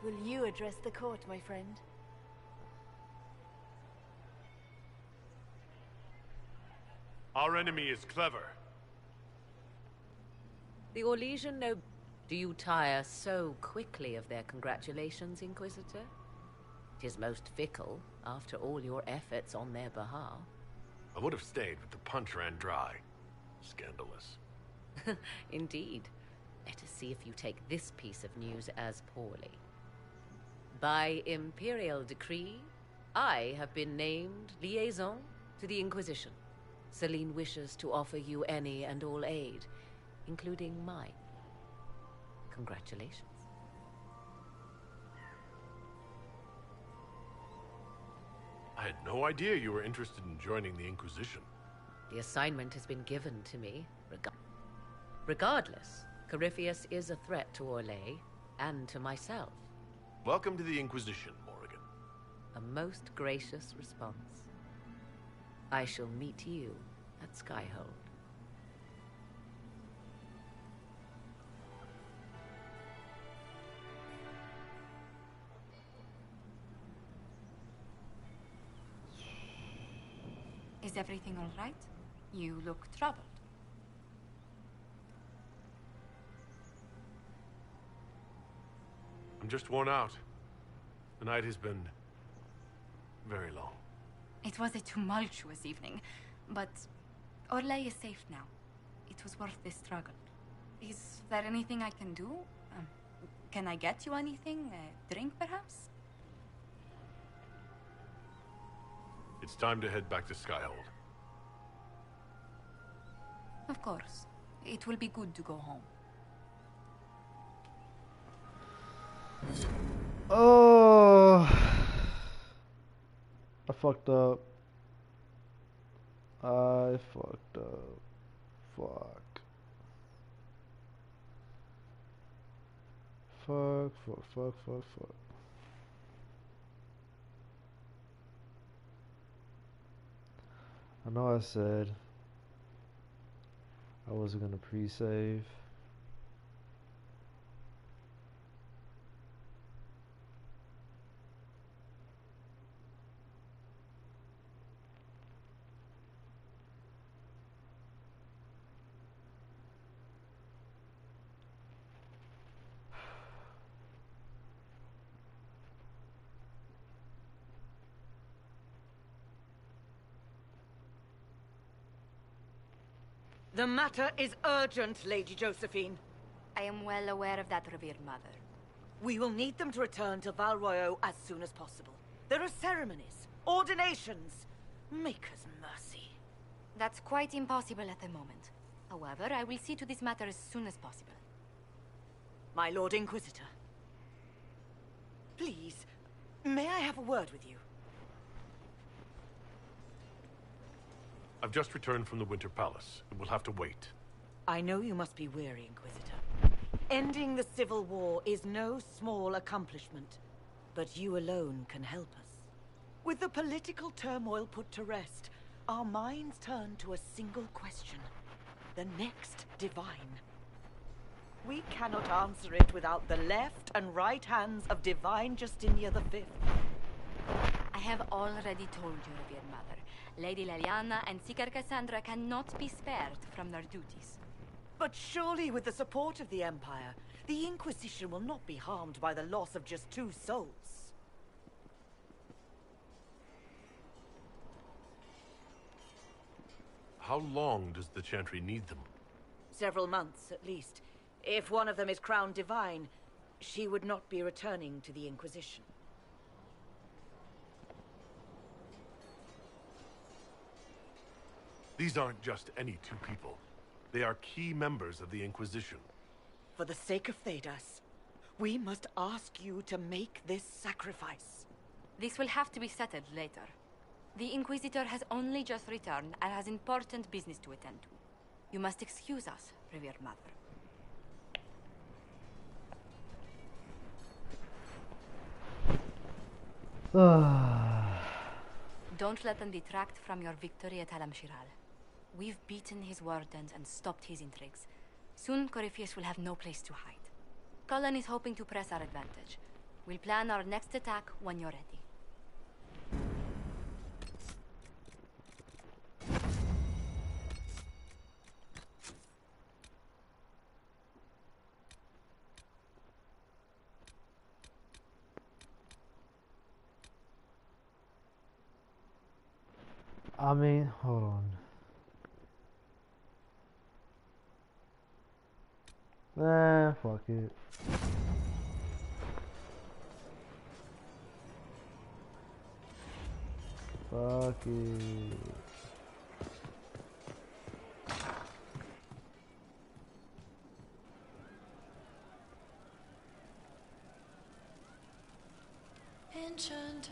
Will you address the court, my friend? Our enemy is clever. The Orlesian no... Do you tire so quickly of their congratulations, Inquisitor? 'Tis most fickle, after all your efforts on their behalf. I would have stayed, but the punch ran dry. Scandalous. Indeed. Let us see if you take this piece of news as poorly. By imperial decree, I have been named liaison to the Inquisition. Celine wishes to offer you any and all aid, including mine. Congratulations. I had no idea you were interested in joining the Inquisition. The assignment has been given to me. Regardless, Corypheus is a threat to Orlais and to myself. Welcome to the Inquisition, Morrigan. A most gracious response. I shall meet you at Skyhold. Is everything all right? You look troubled. I'm just worn out. The night has been very long. It was a tumultuous evening, but Orlais is safe now. It was worth the struggle. Is there anything I can do? Can I get you anything? A drink, perhaps? It's time to head back to Skyhold. Of course. It will be good to go home. Oh, I fucked up. I fucked up. Fuck. Fuck, fuck, fuck, fuck, fuck. I know I said I wasn't gonna pre-save. The matter is urgent, Lady Josephine. I am well aware of that, revered mother. We will need them to return to Val Royeaux as soon as possible. There are ceremonies, ordinations. Maker's mercy. That's quite impossible at the moment. However, I will see to this matter as soon as possible. My Lord Inquisitor. Please, may I have a word with you? I've just returned from the Winter Palace. It will have to wait. I know you must be weary, Inquisitor. Ending the Civil War is no small accomplishment, but you alone can help us. With the political turmoil put to rest, our minds turn to a single question. The next divine. We cannot answer it without the left and right hands of Divine Justinia V. I have already told you, Revered Mother. Lady Leliana and Seeker Cassandra cannot be spared from their duties. But surely with the support of the Empire, the Inquisition will not be harmed by the loss of just 2 souls. How long does the Chantry need them? Several months, at least. If one of them is crowned divine, she would not be returning to the Inquisition. These aren't just any 2 people. They are key members of the Inquisition. For the sake of Thedas, we must ask you to make this sacrifice. This will have to be settled later. The Inquisitor has only just returned and has important business to attend to. You must excuse us, Revered Mother. Don't let them detract from your victory at Alam-Shiral. We've beaten his wardens and stopped his intrigues. Soon Corypheus will have no place to hide. Cullen is hoping to press our advantage. We'll plan our next attack when you're ready. I mean, hold on. Fuck it. Fuck it. Enchanters,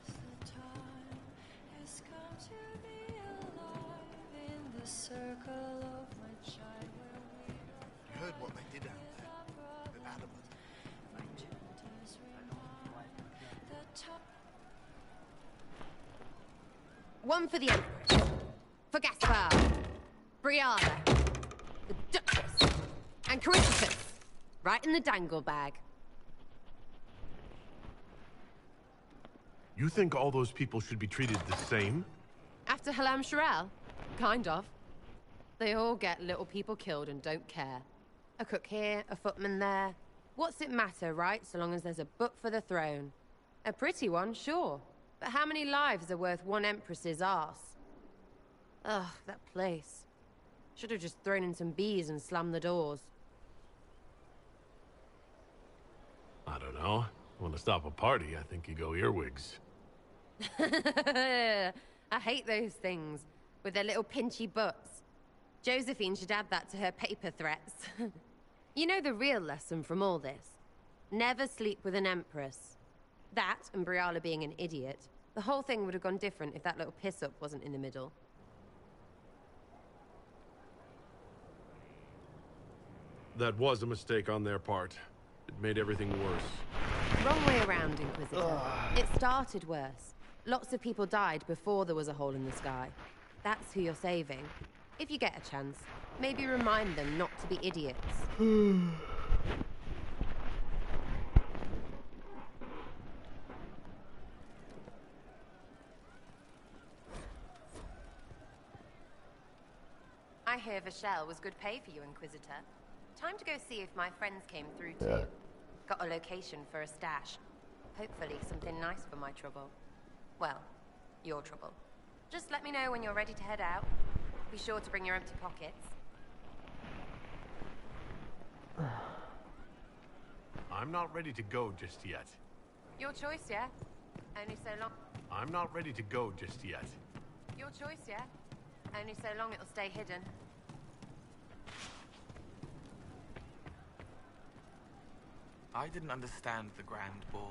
the time has come to be alive in the circle of my childhood. You heard what they did out there? They're adamant. One for the Empress. For Gaspar. Brianna. The Duchess. And Corypheus. Right in the dangle bag. You think all those people should be treated the same? After Halam-Shiral? Kind of. They all get little people killed and don't care. A cook here, a footman there. What's it matter, right? So long as there's a book for the throne. A pretty one, sure. But how many lives are worth one empress's arse? Ugh, that place. Should have just thrown in some bees and slammed the doors. I don't know. Want to stop a party, I think you go earwigs. I hate those things, with their little pinchy butts. Josephine should add that to her paper threats. You know the real lesson from all this? Never sleep with an empress. That, and Briala being an idiot. The whole thing would have gone different if that little piss-up wasn't in the middle. That was a mistake on their part. It made everything worse. Wrong way around, Inquisitor. It started worse. Lots of people died before there was a hole in the sky. That's who you're saving. If you get a chance, maybe remind them not to be idiots. I hear Vashel was good pay for you, Inquisitor. Time to go see if my friends came through too. Yeah. Got a location for a stash. Hopefully something nice for my trouble. Well, your trouble. Just let me know when you're ready to head out. Be sure to bring your empty pockets. I'm not ready to go just yet. Your choice, yeah? Only so long. I'm not ready to go just yet. Your choice, yeah? Only so long it'll stay hidden. I didn't understand the Grand Ball.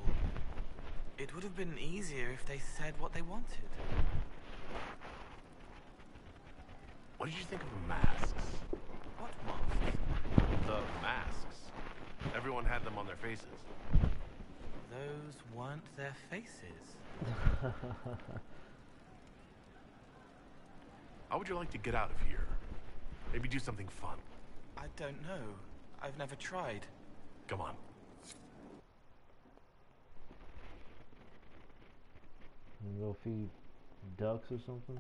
It would have been easier if they said what they wanted. What did you think of the masks? What masks? The masks. Everyone had them on their faces. Those weren't their faces. How would you like to get out of here? Maybe do something fun. I don't know. I've never tried. Come on. You go feed ducks or something?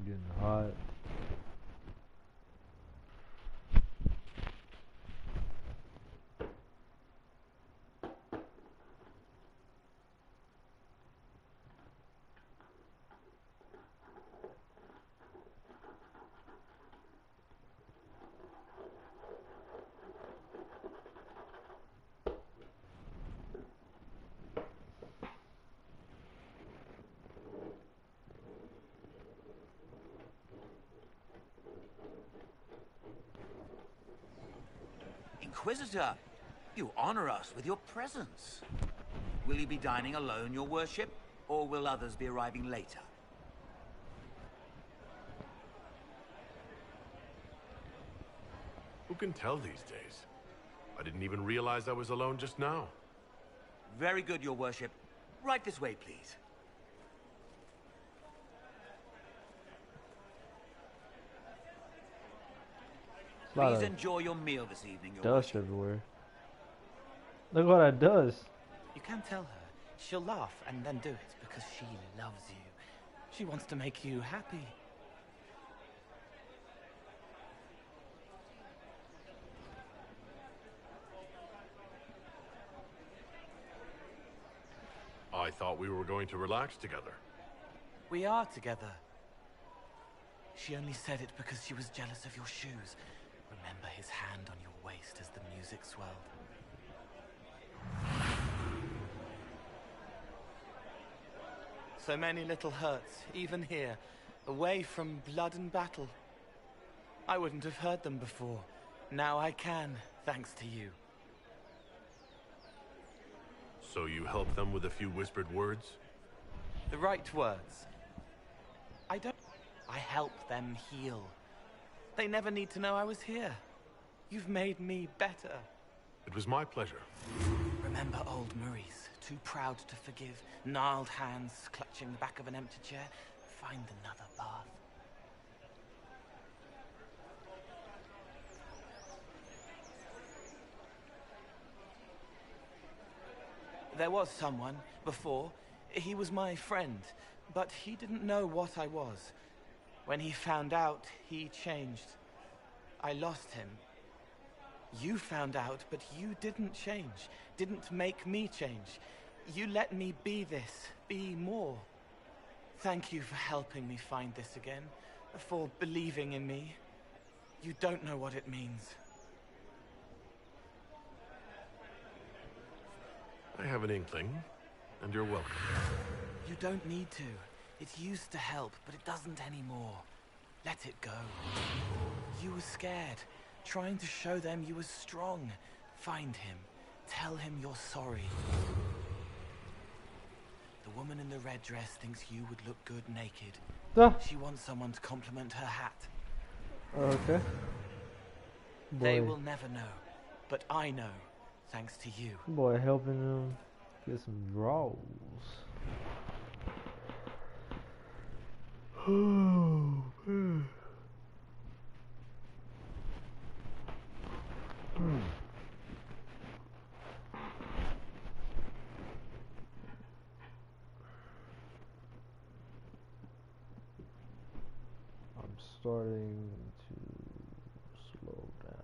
Getting hot. Inquisitor, you honor us with your presence. Will you be dining alone, your worship, or will others be arriving later? Who can tell these days? I didn't even realize I was alone just now. Very good, your worship. Right this way, please. Please enjoy your meal this evening, your Dust worship. everywhere. Look what that does. You can tell her. She'll laugh and then do it because she loves you. She wants to make you happy. I thought we were going to relax together. We are together. She only said it because she was jealous of your shoes. Remember his hand on your waist as the music swelled. So many little hurts, even here, away from blood and battle. I wouldn't have heard them before. Now I can, thanks to you. So you help them with a few whispered words? The right words. I help them heal. They never need to know I was here. You've made me better. It was my pleasure. Remember old Maurice, too proud to forgive, gnarled hands clutching the back of an empty chair? Find another bath. There was someone, before. He was my friend, but he didn't know what I was. When he found out, he changed. I lost him. You found out, but you didn't change. Didn't make me change. You let me be this, be more. Thank you for helping me find this again, for believing in me. You don't know what it means. I have an inkling, and you're welcome. You don't need to. It used to help, but it doesn't anymore. Let it go. You were scared, trying to show them you were strong. Find him. Tell him you're sorry. The woman in the red dress thinks you would look good naked. She wants someone to compliment her hat. Okay. They will never know, but I know, thanks to you. Boy, helping them get some draws. Oh, man. I'm starting to slow down.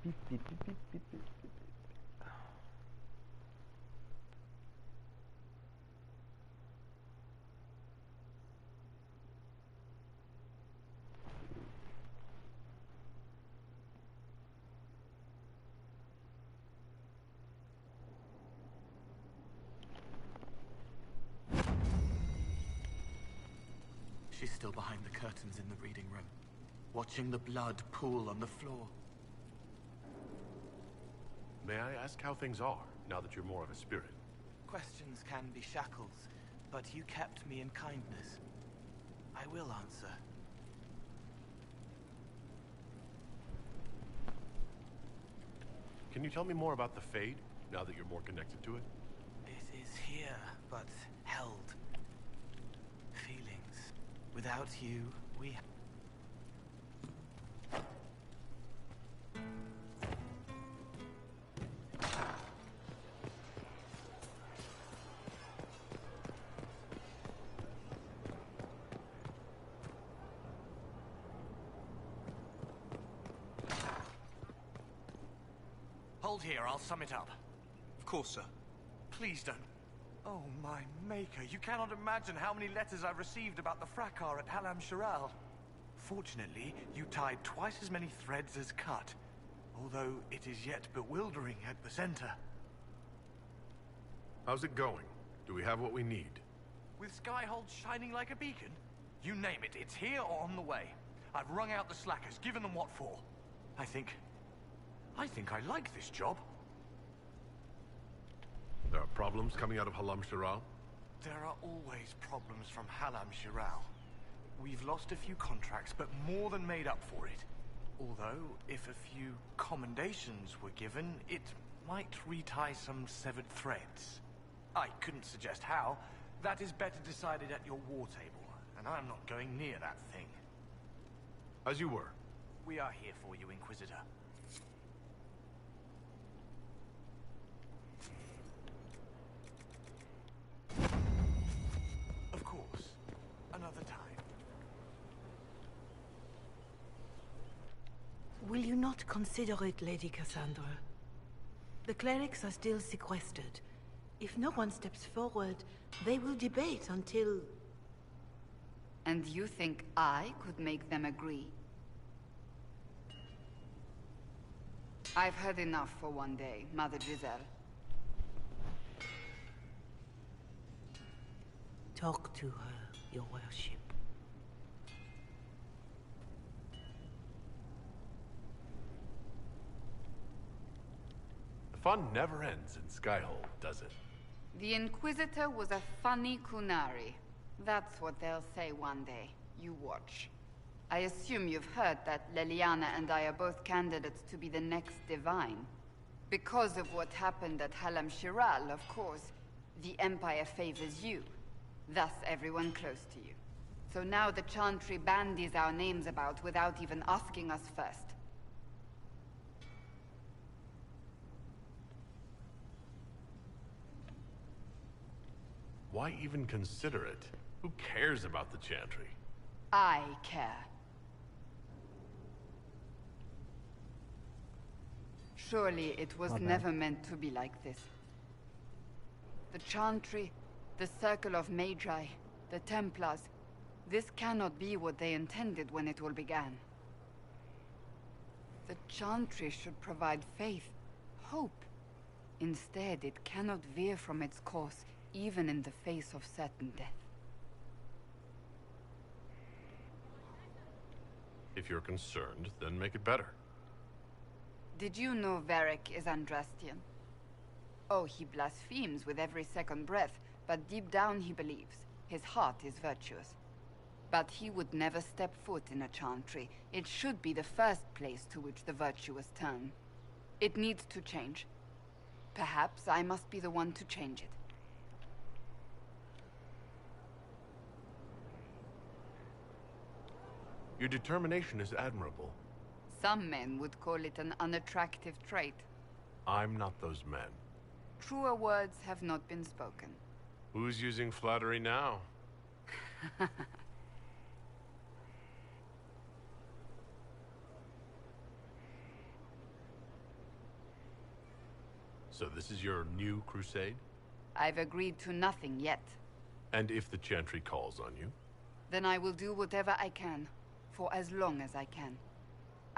Beep, beep, beep, beep, beep, beep, beep. She's still behind the curtains in the reading room, watching the blood pool on the floor. May I ask how things are, now that you're more of a spirit? Questions can be shackles, but you kept me in kindness. I will answer. Can you tell me more about the Fade, now that you're more connected to it? It is here, but held. Feelings. Without you, we... Hold here, I'll sum it up. Of course, sir. Please don't. Oh, my maker, you cannot imagine how many letters I've received about the fracas at Halam Shiral. Fortunately, you tied twice as many threads as cut, although it is yet bewildering at the center. How's it going? Do we have what we need? With Skyhold shining like a beacon? You name it, it's here or on the way. I've wrung out the slackers, given them what for. I think I like this job. There are problems coming out of Halam Shiral? There are always problems from Halam Shiral. We've lost a few contracts, but more than made up for it. Although, if a few commendations were given, it might retie some severed threads. I couldn't suggest how. That is better decided at your war table, and I'm not going near that thing. As you were. We are here for you, Inquisitor. Of course. Another time. Will you not consider it, Lady Cassandra? The clerics are still sequestered. If no one steps forward, they will debate until... And you think I could make them agree? I've heard enough for one day, Mother Giselle. Talk to her, your worship. The fun never ends in Skyhold, does it? The Inquisitor was a funny Kunari. That's what they'll say one day. You watch. I assume you've heard that Leliana and I are both candidates to be the next Divine. Because of what happened at Halam Shiral, of course, the Empire favors you. Thus everyone close to you. So now the Chantry bandies our names about without even asking us first. Why even consider it? Who cares about the Chantry? I care. Surely it was never meant to be like this. The Chantry, the Circle of Magi, the Templars, this cannot be what they intended when it all began. The Chantry should provide faith, hope. Instead, it cannot veer from its course, even in the face of certain death. If you're concerned, then make it better. Did you know Varric is Andrastian? Oh, he blasphemes with every second breath, but deep down he believes. His heart is virtuous. But he would never step foot in a Chantry. It should be the first place to which the virtuous turn. It needs to change. Perhaps I must be the one to change it. Your determination is admirable. Some men would call it an unattractive trait. I'm not those men. Truer words have not been spoken. Who's using flattery now? So this is your new crusade? I've agreed to nothing yet. And if the Chantry calls on you? Then I will do whatever I can, for as long as I can.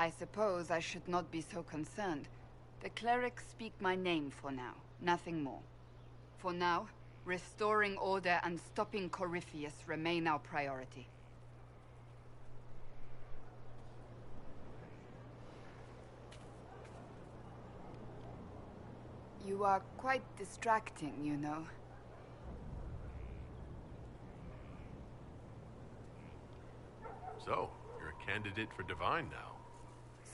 I suppose I should not be so concerned. The clerics speak my name for now, nothing more. For now, restoring order and stopping Corypheus remain our priority. You are quite distracting, you know. So, you're a candidate for Divine now.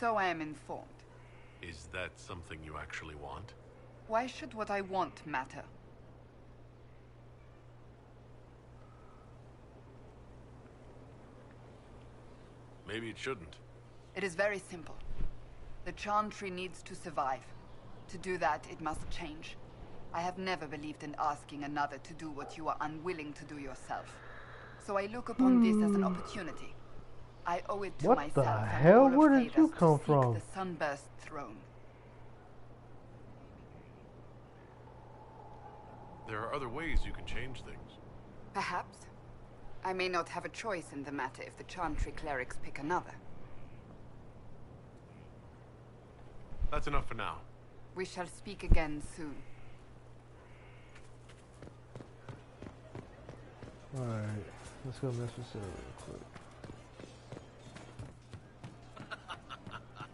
So I am informed. Is that something you actually want? Why should what I want matter? Maybe it shouldn't. It is very simple. The Chantry needs to survive. To do that, it must change. I have never believed in asking another to do what you are unwilling to do yourself. So I look upon this as an opportunity. I owe it to What myself the and hell? all of Where did you Thedas come to seek from? the Sunburst throne. There are other ways you can change things. Perhaps. I may not have a choice in the matter if the Chantry clerics pick another. That's enough for now. We shall speak again soon. Alright, let's go mess with Sarah real quick.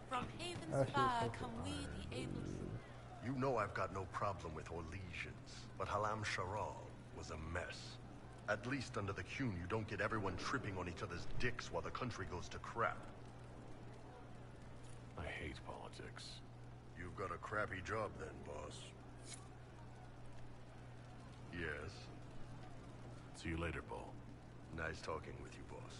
From Haven's Actually, fire it's come we, the able. You know I've got no problem with Orlesians, but Halam Sharal was a mess. At least under the Qun, you don't get everyone tripping on each other's dicks while the country goes to crap. I hate politics. You've got a crappy job then, boss. Yes? See you later, Bull. Nice talking with you, boss.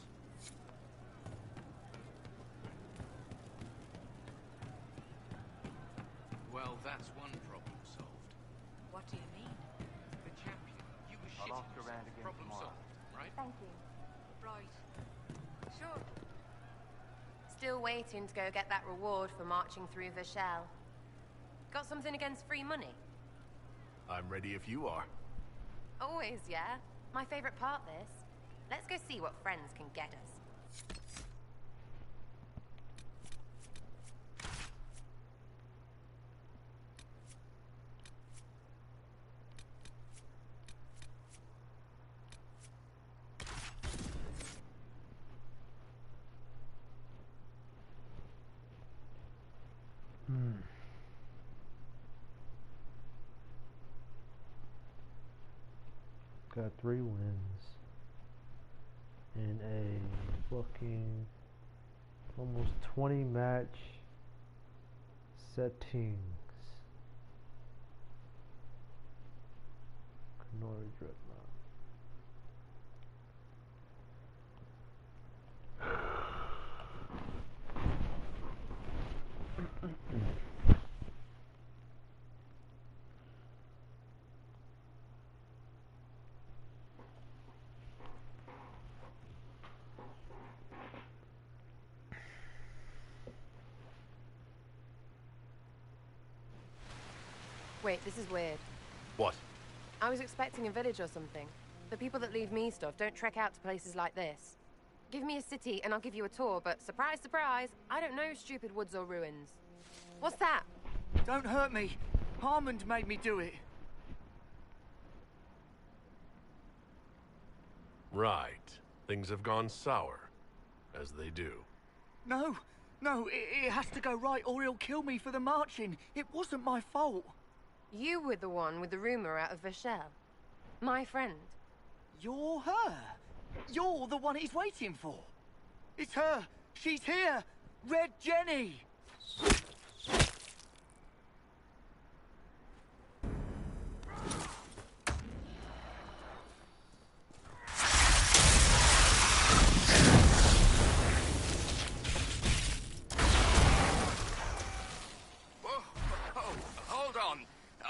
Well, that's one problem solved. What do you mean? The champion. You were shitting I'll ask around yourself. again Problem tomorrow. solved, right? Thank you. Right. Sure. Still waiting to go get that reward for marching through Vashel. Got something against free money? I'm ready if you are. Always, yeah. My favorite part, this. Let's go see what friends can get us. Got 3 wins in a fucking almost 20 match settings. Canori Dreadnought. Wait, this is weird. What? I was expecting a village or something. The people that leave me stuff don't trek out to places like this. Give me a city and I'll give you a tour, but surprise, surprise, I don't know stupid woods or ruins. What's that? Don't hurt me. Harmond made me do it. Right. Things have gone sour. As they do. No, it has to go right or he'll kill me for the marching. It wasn't my fault. You were the one with the rumor out of Vashel. My friend. You're her. You're the one he's waiting for. It's her. She's here. Red Jenny.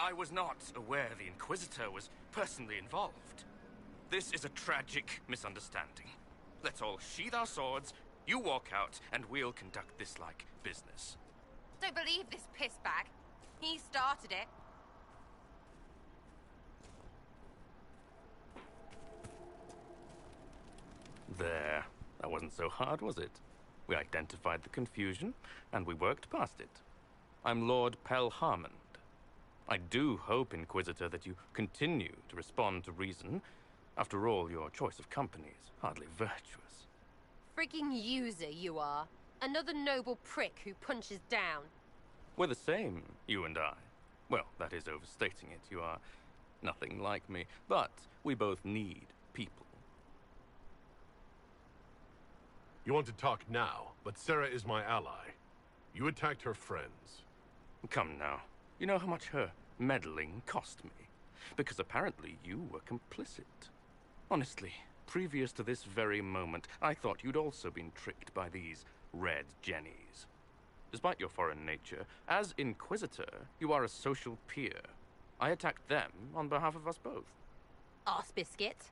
I was not aware the Inquisitor was personally involved. This is a tragic misunderstanding. Let's all sheath our swords, you walk out, and we'll conduct this like business. Don't believe this pissbag. He started it. There. That wasn't so hard, was it? We identified the confusion, and we worked past it. I'm Lord Pelharmond. I do hope, Inquisitor, that you continue to respond to reason. After all, your choice of company is hardly virtuous. Freaking user, you are. Another noble prick who punches down. We're the same, you and I. Well, that is overstating it. You are nothing like me. But we both need people. You want to talk now, but Sarah is my ally. You attacked her friends. Come now. You know how much her meddling cost me? Because apparently you were complicit. Honestly, previous to this very moment, I thought you'd also been tricked by these red jennies. Despite your foreign nature, as Inquisitor, you are a social peer. I attacked them on behalf of us both. Arse biscuit.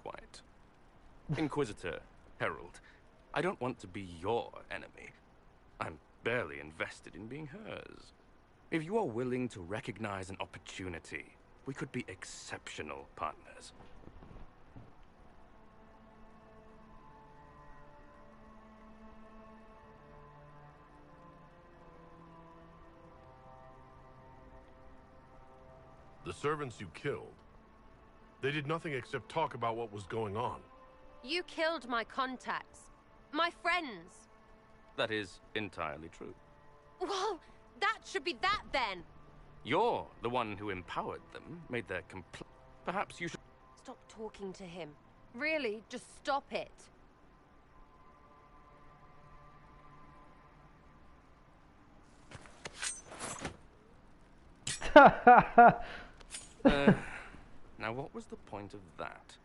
Quite. Inquisitor, Herald, I don't want to be your enemy. I'm barely invested in being hers. If you are willing to recognize an opportunity, we could be exceptional partners. The servants you killed, they did nothing except talk about what was going on. You killed my contacts. My friends. That is entirely true. Well, that should be that then. You're the one who empowered them, made their Perhaps you should... Stop talking to him. Really, just stop it. Now what was the point of that?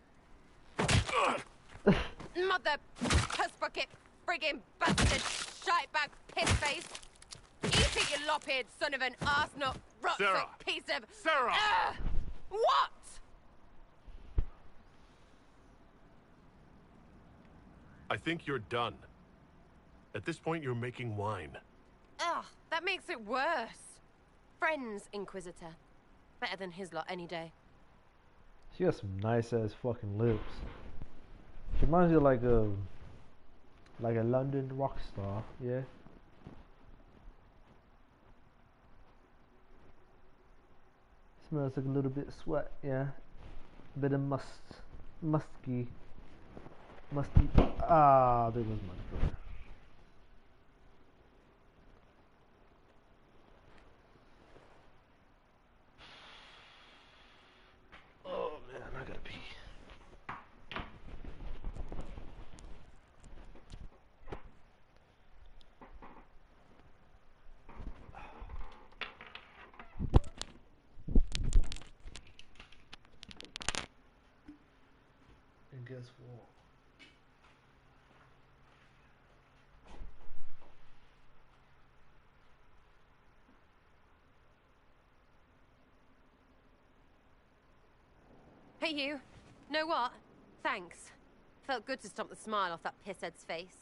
Mother puss bucket, friggin' bastard, shitebag, pissface. Eat it, you lop-eared son of an arsenal, Sarah! piece of... Sarah! What? I think you're done. At this point, you're making wine. Ugh, that makes it worse. Friends, Inquisitor. Better than his lot any day. She got some nice ass fucking lips. She reminds you of like a London rock star, yeah. Smells like a little bit of sweat, yeah. A bit of musty. Ah, there goes my throat. Oh man, I gotta pee. And guess what? Hey you, know what? Thanks. Felt good to stomp the smile off that pisshead's face.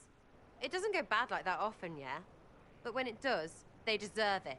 It doesn't go bad like that often, yeah? But when it does, they deserve it.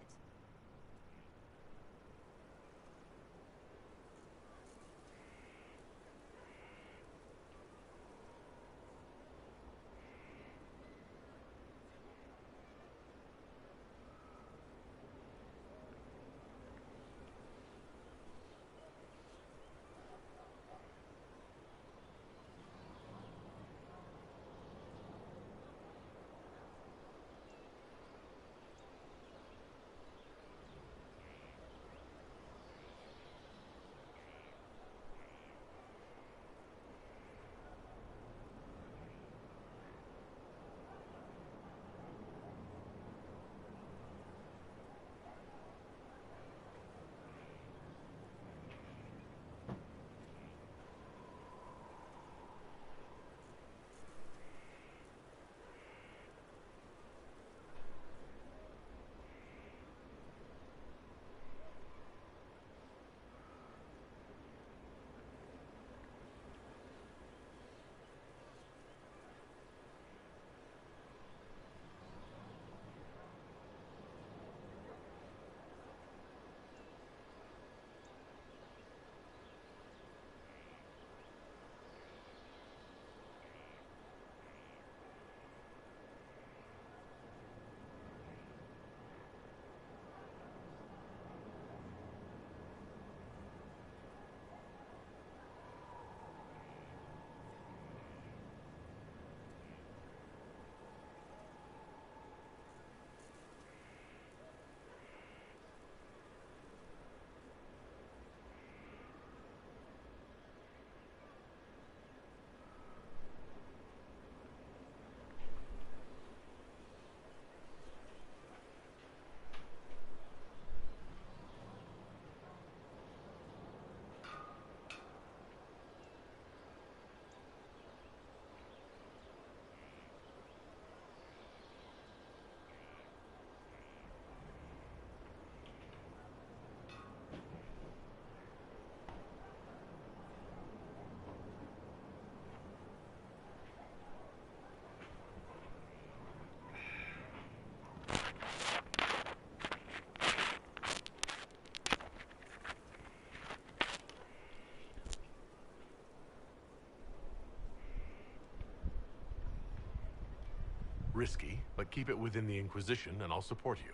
risky, but keep it within the Inquisition and I'll support you.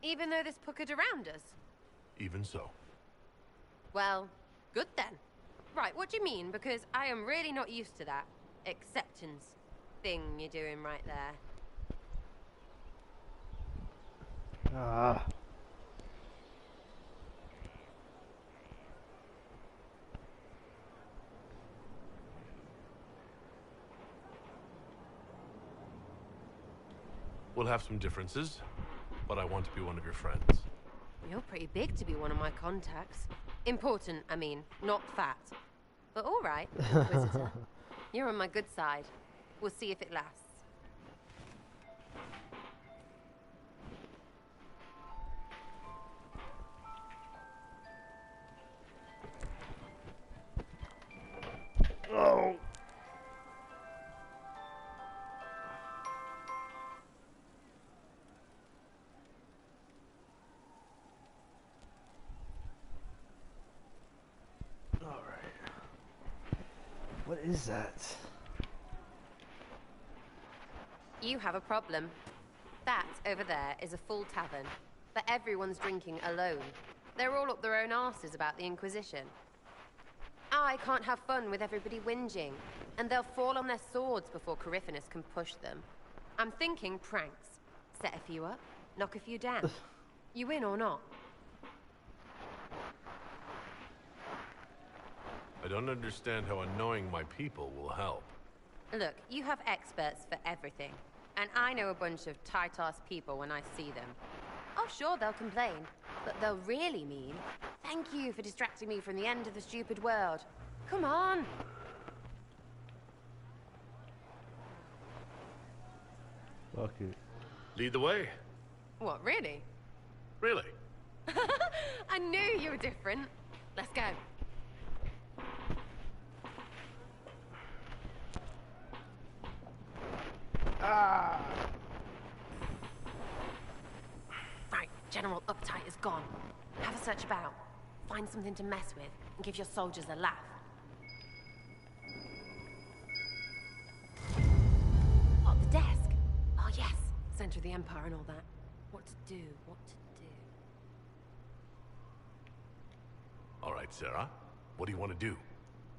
Even though there's puckered around us? Even so. Well, good then. Right, what do you mean? Because I am really not used to that acceptance thing you're doing right there. Ah. We'll have some differences, but I want to be one of your friends. You're pretty big to be one of my contacts. Important, I mean, not fat. But all right, Inquisitor. You're on my good side. We'll see if it lasts. Oh. What is that? You have a problem. That over there is a full tavern, but everyone's drinking alone. They're all up their own arses about the Inquisition. I can't have fun with everybody whinging, and they'll fall on their swords before Coryphanus can push them. I'm thinking pranks. Set a few up, knock a few down. You win or not? I don't understand how annoying my people will help. Look, you have experts for everything. And I know a bunch of tight-ass people when I see them. Oh, sure, they'll complain. But they'll really mean, thank you for distracting me from the end of the stupid world. Come on! Fuck it. Lead the way. What, really? Really? I knew you were different. Let's go. Ah. Right, General Uptight is gone. Have a search about. Find something to mess with, and give your soldiers a laugh. What, the desk? Oh yes, center of the Empire and all that. What to do, what to do. All right, Sarah. What do you want to do?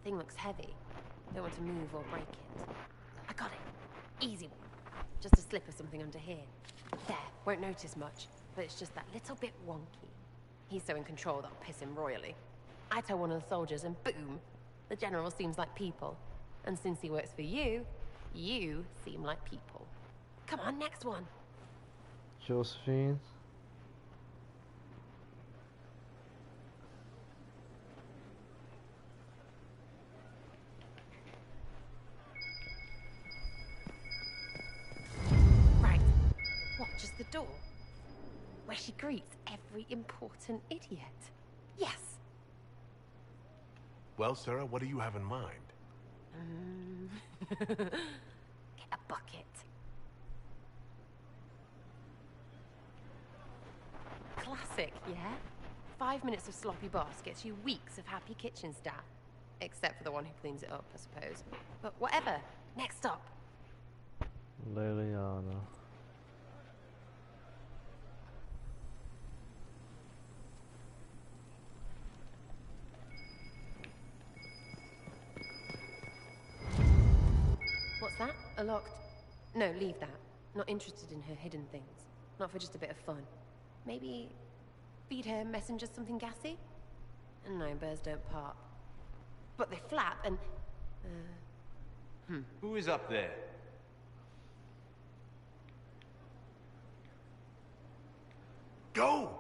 Thing looks heavy. Don't want to move or break it. I got it. Easy one. Just a slip or something under here. There, won't notice much, but it's just that little bit wonky. He's so in control that'll piss him royally. I tell one of the soldiers and boom, the general seems like people. And since he works for you, you seem like people. Come on, next one. Josephine. Right. What, just the door? Where she greets every important idiot. Yes. Well, Sarah, what do you have in mind? Get a bucket. Classic, yeah? 5 minutes of sloppy boss gets you weeks of happy kitchen staff. Except for the one who cleans it up, I suppose. But whatever. Next up. Liliana. What's that? A locked... No, leave that. Not interested in her hidden things. Not for just a bit of fun. Maybe... feed her messengers something gassy? No, birds don't part. But they flap and... Who is up there? Go!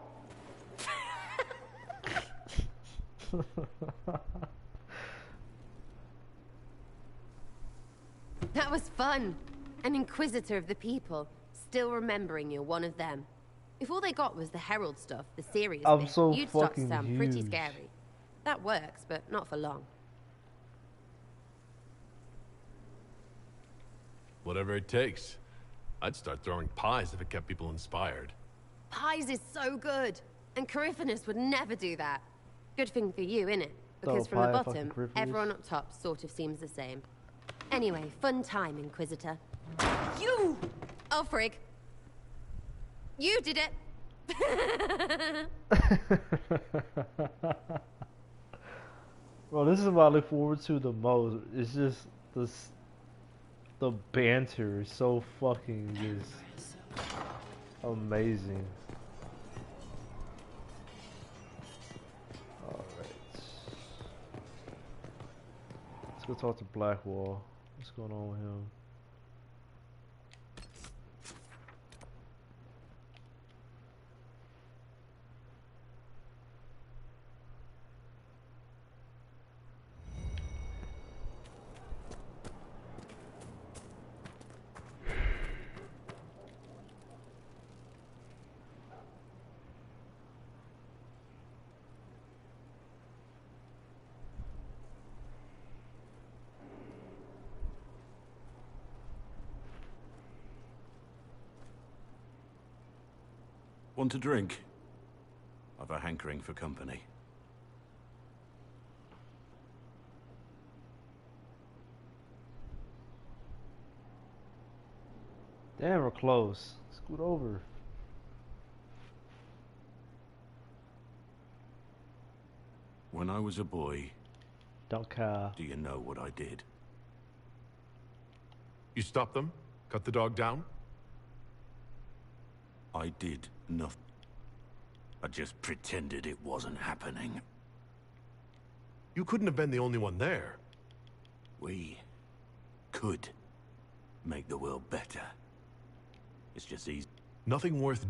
That was fun. An inquisitor of the people, still remembering you're one of them. If all they got was the herald stuff, the serious bit, so you'd start to fucking sound pretty huge. scary. That works, but not for long. Whatever it takes. I'd start throwing pies if it kept people inspired. Pies is so good, and Coryphanus would never do that. Good thing for you, innit? Because from the pie, bottom, fucking Coryphanus. everyone up top sort of seems the same. Anyway, fun time, Inquisitor. You! Oh, frig. You did it. Bro, this is what I look forward to the most. It's just this, the banter is so fucking just amazing. Alright. Let's go talk to Blackwall. What's going on with him? Want a drink? I've a hankering for company. Damn, we're close. Scoot over. When I was a boy, don't care. Do you know what I did? You stopped them? Cut the dog down? I did nothing. I just pretended it wasn't happening. You couldn't have been the only one there. We could make the world better. It's just easy. Nothing worth...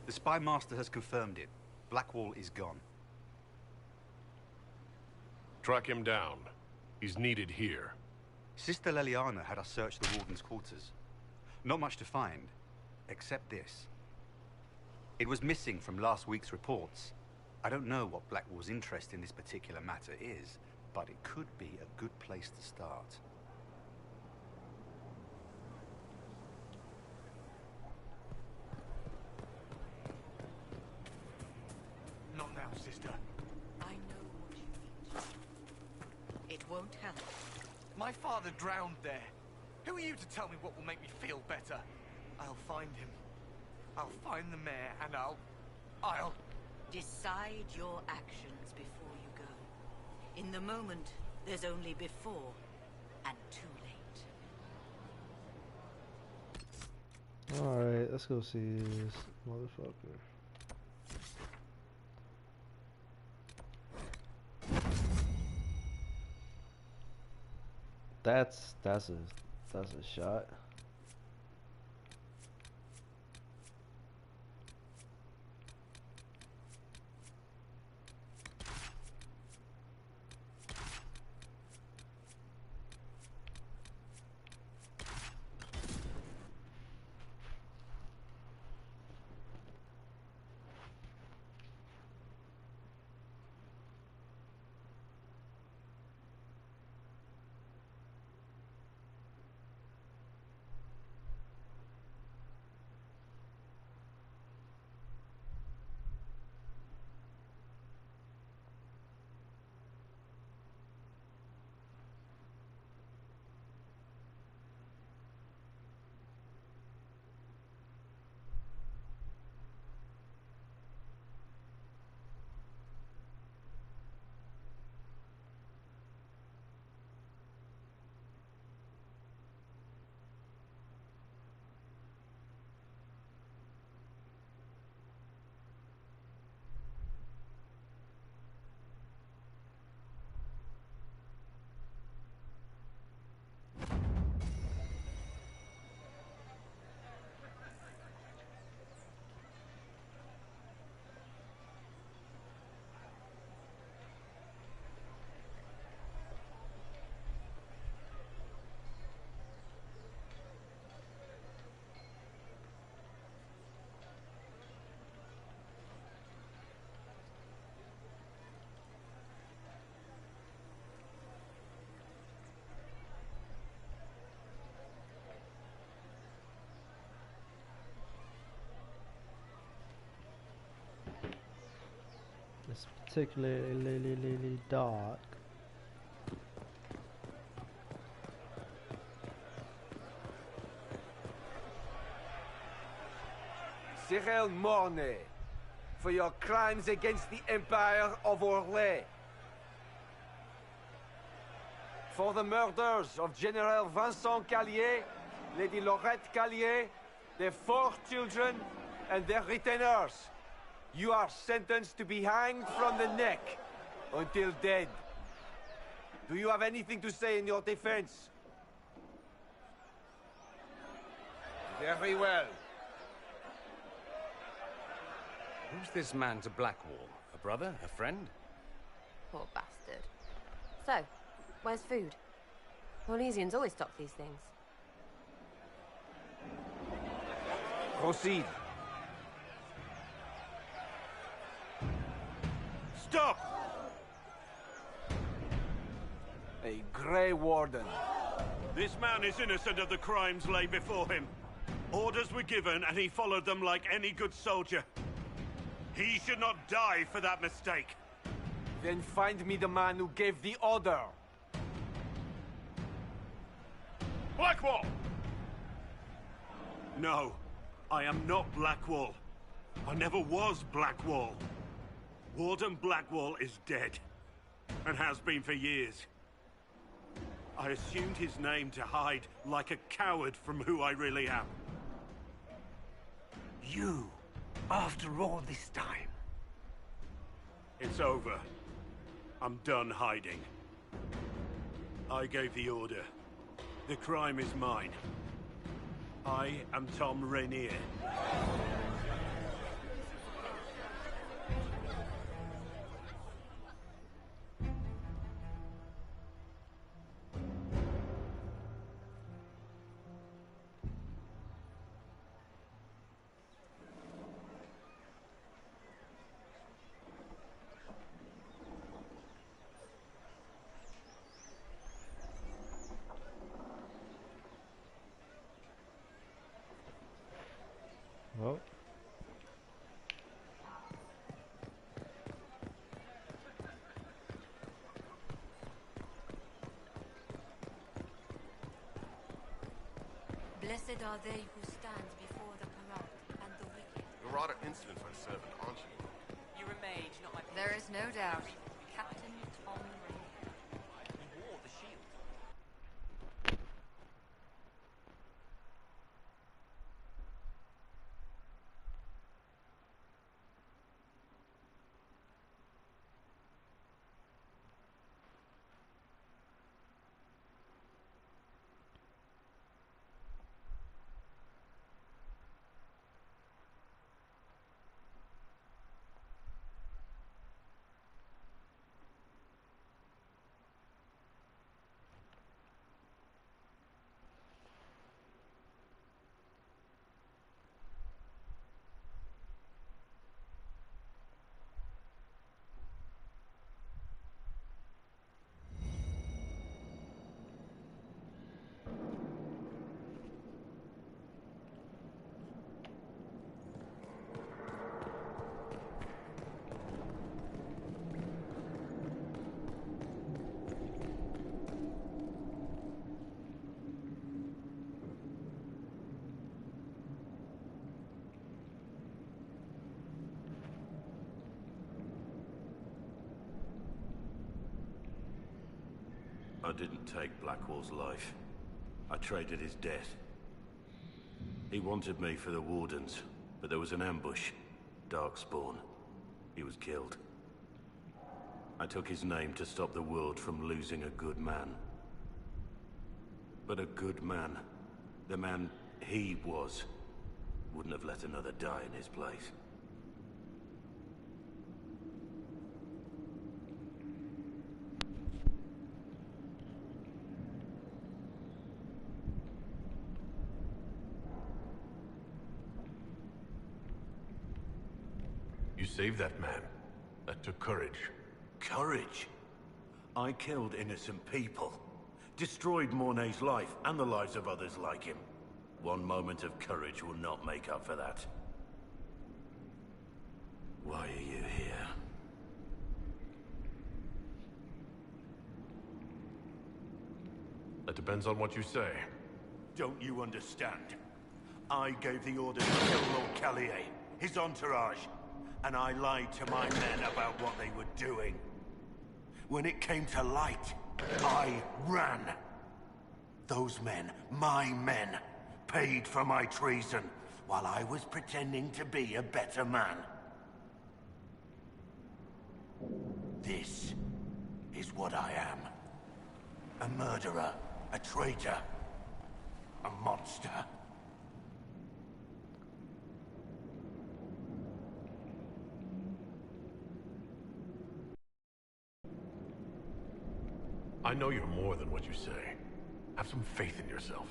The Spy Master has confirmed it. Blackwall is gone. Track him down. He's needed here. Sister Leliana had us search the Warden's quarters. Not much to find, except this. It was missing from last week's reports. I don't know what Blackwall's interest in this particular matter is, but it could be a good place to start. Not now, sister. I know what you need. It won't help. My father drowned there. Who are you to tell me what will make me feel better? I'll find him. I'll find the mayor and I'll... Decide your actions before you go. In the moment, there's only before and too late. Alright, let's go see this motherfucker. That's a shot. It's particularly dark. Cyril Mornay, for your crimes against the Empire of Orlais. For the murders of General Vincent Callier, Lady Laurette Callier, their 4 children, and their retainers. You are sentenced to be hanged from the neck until dead. Do you have anything to say in your defense? Very well. Who's this man to Blackwall? A brother? A friend? Poor bastard. So, where's food? Orlesians always stock these things. Proceed. Stop! A Grey Warden. This man is innocent of the crimes laid before him. Orders were given, and he followed them like any good soldier. He should not die for that mistake. Then find me the man who gave the order. Blackwall! No, I am not Blackwall. I never was Blackwall. Warden Blackwall is dead, and has been for years. I assumed his name to hide like a coward from who I really am. You, after all this time. It's over. I'm done hiding. I gave the order. The crime is mine. I am Tom Rainier. Well. Blessed are they who stand before the corrupt and the wicked. You're rather insolent for a servant, aren't you? You're a mage, not my... There is no doubt. Captain Tom Rainier. He wore the shield. I didn't take Blackwall's life. I traded his death. He wanted me for the Wardens, but there was an ambush. Darkspawn. He was killed. I took his name to stop the world from losing a good man. But a good man, the man he was, wouldn't have let another die in his place. You saved that man. That took courage. Courage? I killed innocent people. Destroyed Mornay's life and the lives of others like him. One moment of courage will not make up for that. Why are you here? That depends on what you say. Don't you understand? I gave the order to kill Lord Callier, his entourage, and I lied to my men about what they were doing. When it came to light, I ran. Those men, my men, paid for my treason, while I was pretending to be a better man. This is what I am. A murderer, a traitor, a monster. I know you're more than what you say. Have some faith in yourself.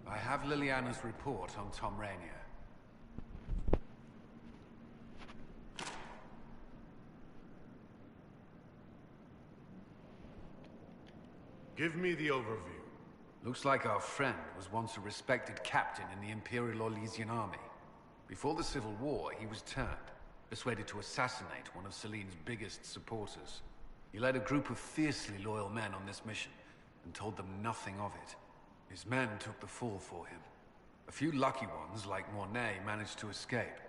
I have Liliana's report on Tom Rainier. Give me the overview. Looks like our friend was once a respected captain in the Imperial Orlesian army. Before the Civil War, he was turned, persuaded to assassinate one of Celine's biggest supporters. He led a group of fiercely loyal men on this mission, and told them nothing of it. His men took the fall for him. A few lucky ones, like Mornay, managed to escape.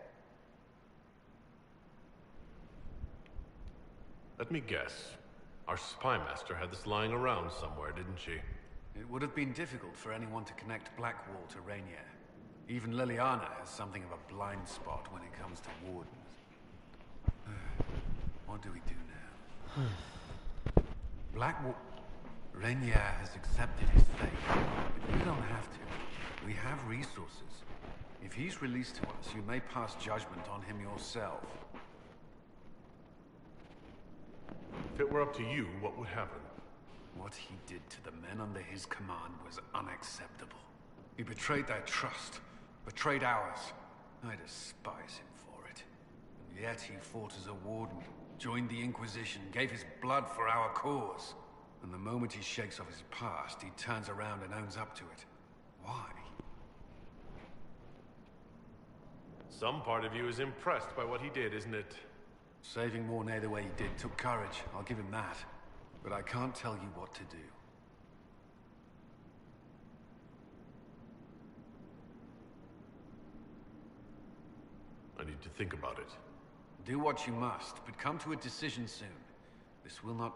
Let me guess. Our spy master had this lying around somewhere, didn't she? It would have been difficult for anyone to connect Blackwall to Rainier. Even Liliana has something of a blind spot when it comes to wardens. What do we do now? Blackwall... Rainier has accepted his fate, but you don't have to. We have resources. If he's released to us, you may pass judgment on him yourself. If it were up to you, what would happen? What he did to the men under his command was unacceptable. He betrayed their trust, betrayed ours. I despise him for it. And yet he fought as a warden, joined the Inquisition, gave his blood for our cause. And the moment he shakes off his past, he turns around and owns up to it. Why? Some part of you is impressed by what he did, isn't it? Saving Mornay the way he did took courage, I'll give him that. But I can't tell you what to do. I need to think about it. Do what you must, but come to a decision soon. This will not...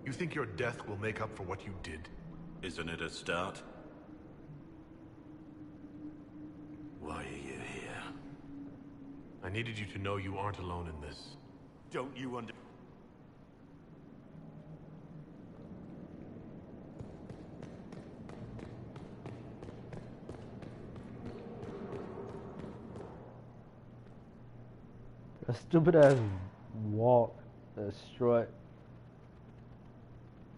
You think your death will make up for what you did? Isn't it a start? Why are you here? I needed you to know you aren't alone in this. Don't you under... A stupid ass walk, that strut.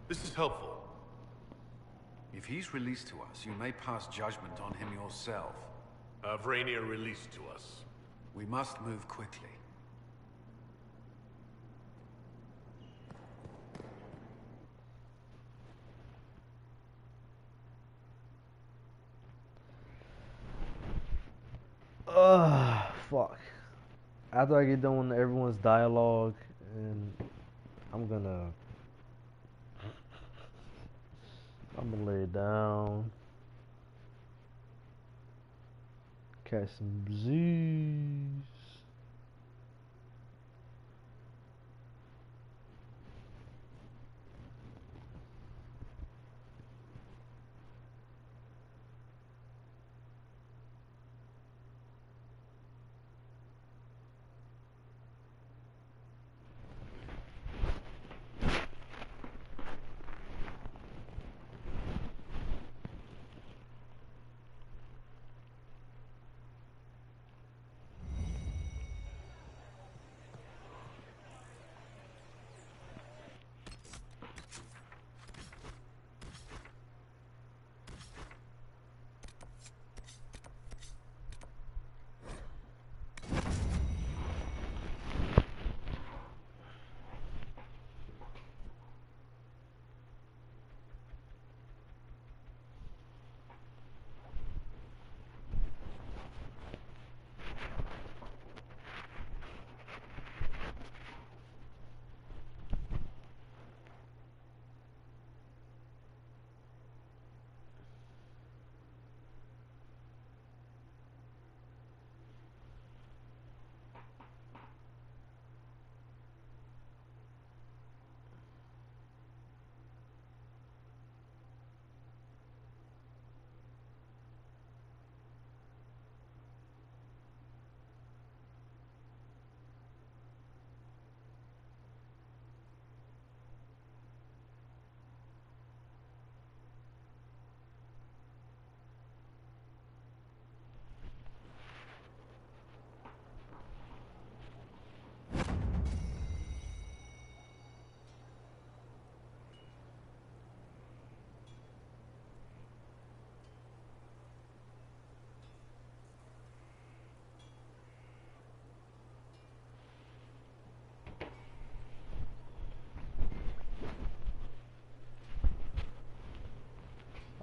This is helpful. If he's released to us, you may pass judgment on him yourself. Have Rainier released to us. We must move quickly. Fuck. After I get done with everyone's dialogue, and I'm gonna lay it down. Catch some Z's.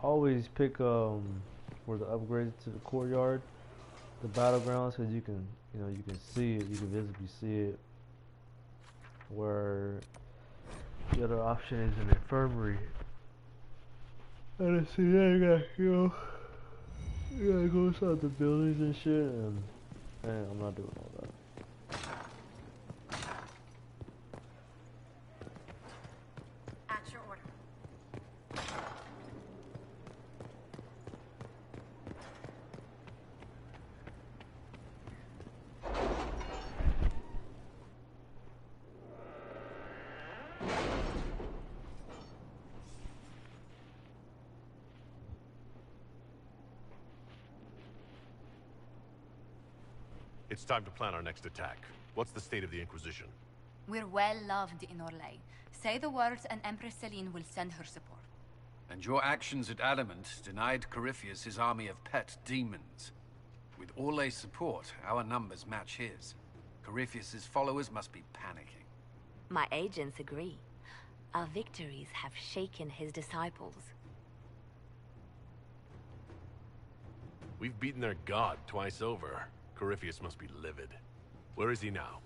Always pick where the upgrades to the courtyard, the battlegrounds, because you can see it, you can visibly see it. Where the other option is an infirmary. And see that you gotta go inside the buildings and shit, and I'm not doing all that. At your order. It's time to plan our next attack. What's the state of the Inquisition? We're well loved in Orlais. Say the words and Empress Celine will send her support. And your actions at Adamant denied Corypheus his army of pet demons. With Orlais' support, our numbers match his. Corypheus' followers must be panicking. My agents agree. Our victories have shaken his disciples. We've beaten their god twice over. Corypheus must be livid. Where is he now?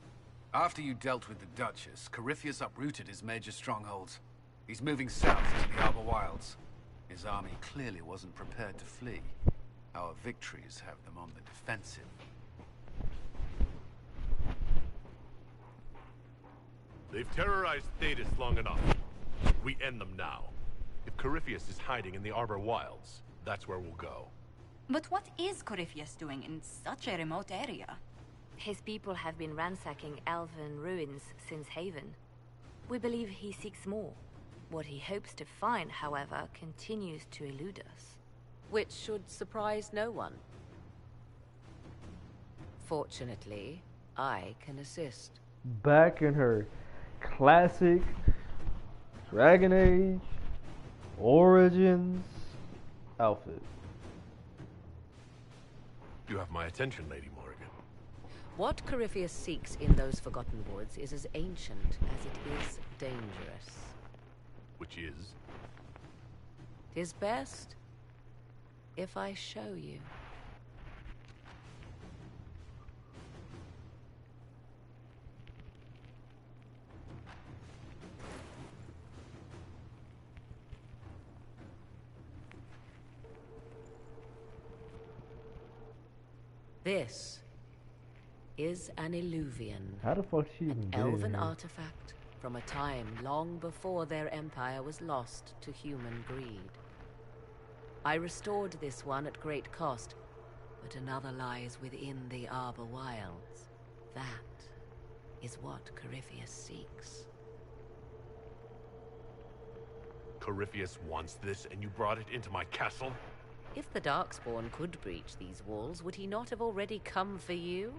After you dealt with the Duchess, Corypheus uprooted his major strongholds. He's moving south into the Arbor Wilds. His army clearly wasn't prepared to flee. Our victories have them on the defensive. They've terrorized Thetis long enough. We end them now. If Corypheus is hiding in the Arbor Wilds, that's where we'll go. But what is Corypheus doing in such a remote area? His people have been ransacking elven ruins since Haven. We believe he seeks more. What he hopes to find, however, continues to elude us. Which should surprise no one. Fortunately, I can assist. Back in her classic Dragon Age Origins outfit. You have my attention, Lady Morrigan. What Corypheus seeks in those Forgotten Woods is as ancient as it is dangerous. Which is? 'Tis best if I show you. This is an Illuvian. How the fuck she even an get in elven here? artifact from a time long before their empire was lost to human greed. I restored this one at great cost, but another lies within the Arbor Wilds. That is what Corypheus seeks. Corypheus wants this, and you brought it into my castle? If the Darkspawn could breach these walls, would he not have already come for you?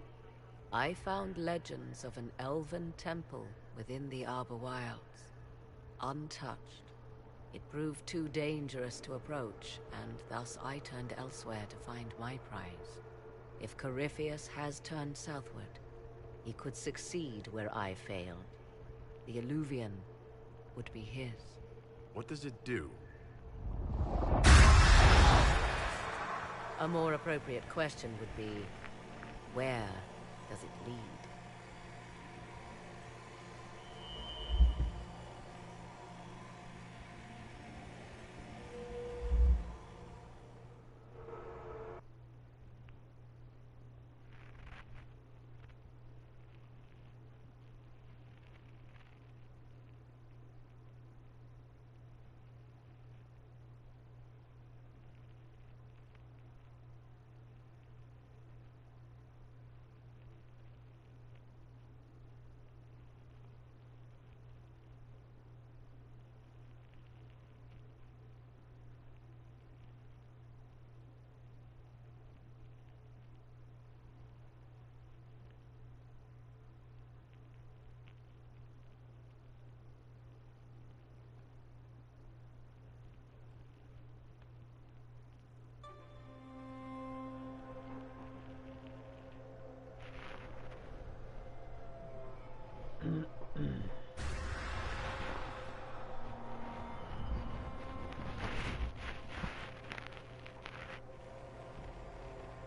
I found legends of an elven temple within the Arbor Wilds, untouched. It proved too dangerous to approach, and thus I turned elsewhere to find my prize. If Corypheus has turned southward, he could succeed where I failed. The Illuvian would be his. What does it do? A more appropriate question would be, where does it lead?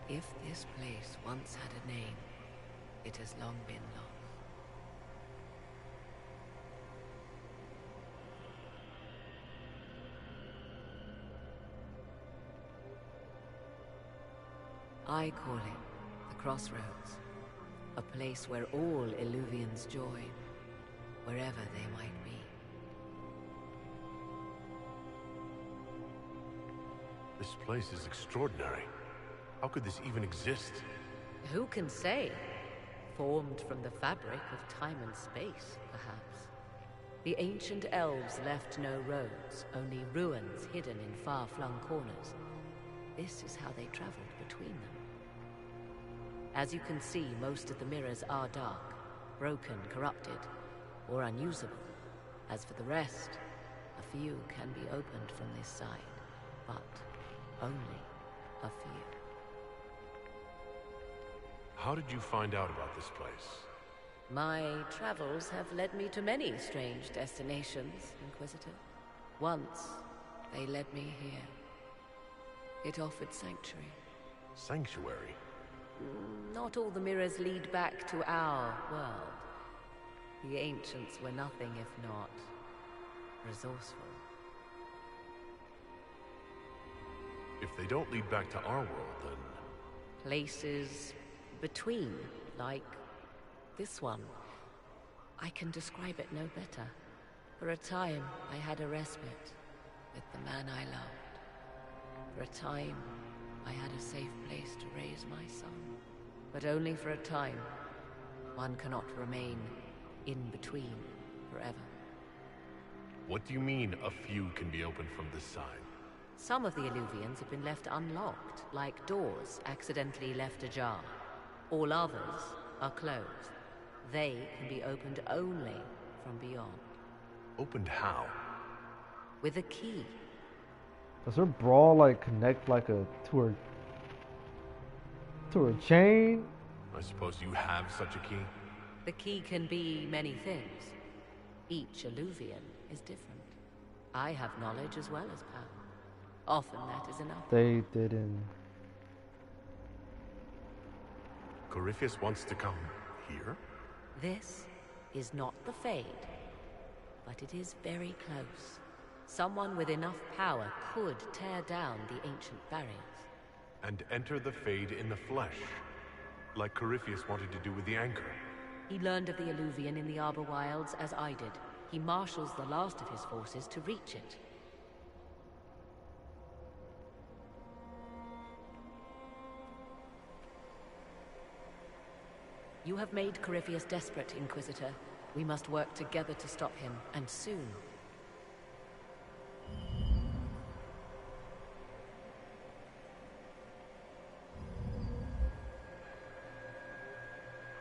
If this place once had a name, it has long been lost. I call it the Crossroads, a place where all Illuvians join, wherever they might be. This place is extraordinary. How could this even exist? Who can say? Formed from the fabric of time and space, perhaps. The ancient elves left no roads, only ruins hidden in far-flung corners. This is how they traveled between them. As you can see, most of the mirrors are dark, broken, corrupted, or unusable. As for the rest, a few can be opened from this side, but only a few. How did you find out about this place? My travels have led me to many strange destinations, Inquisitor. Once, they led me here. It offered sanctuary. Sanctuary? Not all the mirrors lead back to our world. The ancients were nothing if not resourceful. If they don't lead back to our world, then... Places between, like this one. I can describe it no better. For a time, I had a respite with the man I loved. For a time, I had a safe place to raise my son. But only for a time. One cannot remain in between forever. What do you mean, a few can be opened from this side? Some of the Illuvians have been left unlocked, like doors accidentally left ajar. All others are closed. They can be opened only from beyond. Opened how? With a key. Does her brawl like connect like a to her chain? I suppose you have such a key? The key can be many things. Each Illuvian is different. I have knowledge as well as power. Often that is enough. They didn't. Corypheus wants to come here? This is not the Fade, but it is very close. Someone with enough power could tear down the ancient barriers. And enter the Fade in the flesh? Like Corypheus wanted to do with the anchor. He learned of the Alluvian in the Arbor Wilds, as I did. He marshals the last of his forces to reach it. You have made Corypheus desperate, Inquisitor. We must work together to stop him, and soon.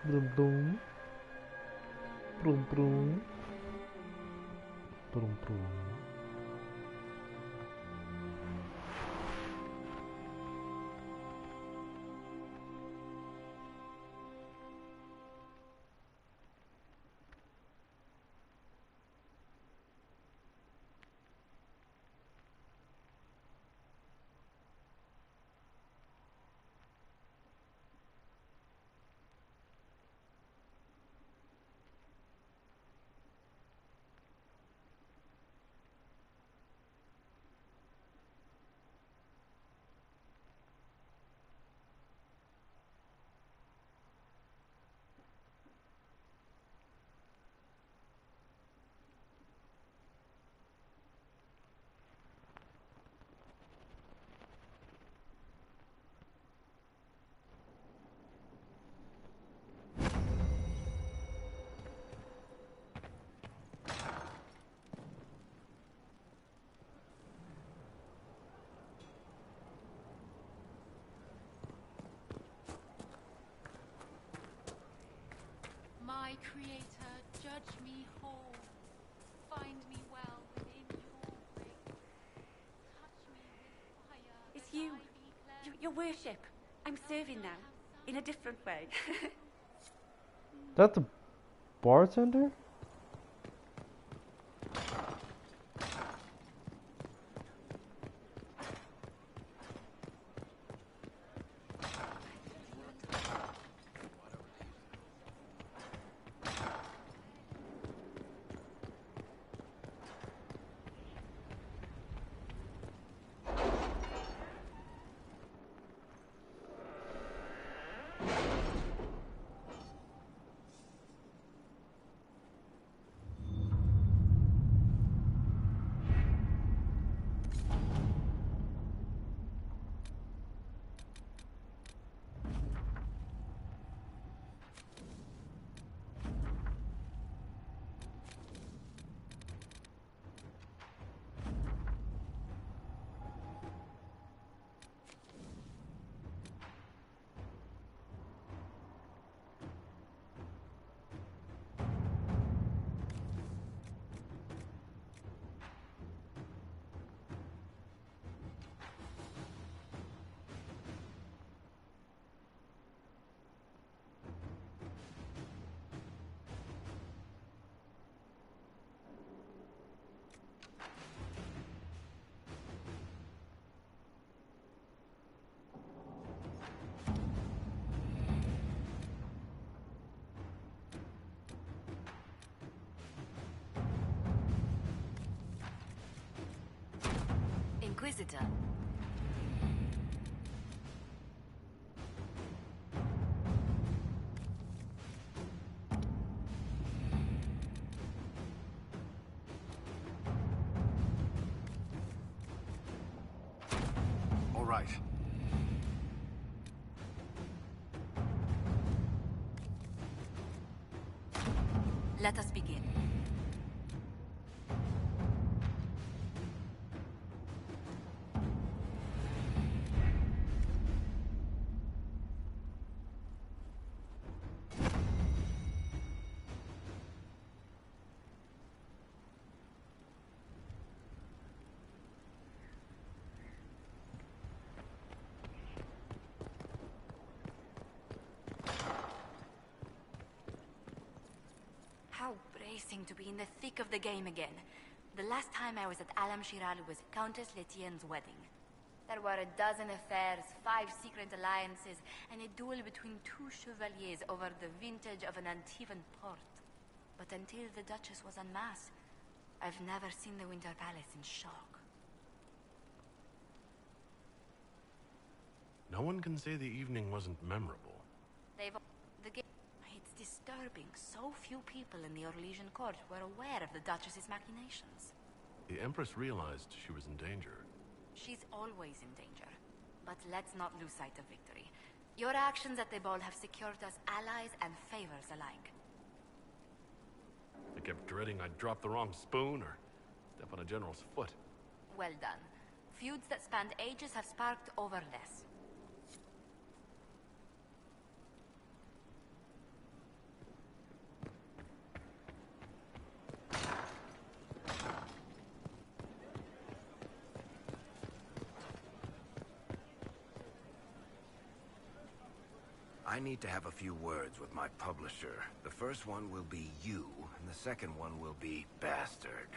Boom boom. Boom boom. Boom boom. My Creator, judge me whole. Find me well within your grace. Touch me with fire. It's you. Your worship. I'm serving now. In a different way. That the bartender? Inquisitor. All right. Let us begin. How bracing to be in the thick of the game again. The last time I was at Alam Shiral was Countess Letienne's wedding. There were a dozen affairs, 5 secret alliances, and a duel between 2 chevaliers over the vintage of an Antivan port. But until the Duchess was en masse, I've never seen the Winter Palace in shock. No one can say the evening wasn't memorable. They've the game. It's disturbing. So few people in the Orlesian court were aware of the Duchess's machinations. The Empress realized she was in danger. She's always in danger. But let's not lose sight of victory. Your actions at the ball have secured us allies and favors alike. I kept dreading I'd drop the wrong spoon or step on a general's foot. Well done. Feuds that spanned ages have sparked over less. I need to have a few words with my publisher. The first one will be you, and the second one will be Bastard.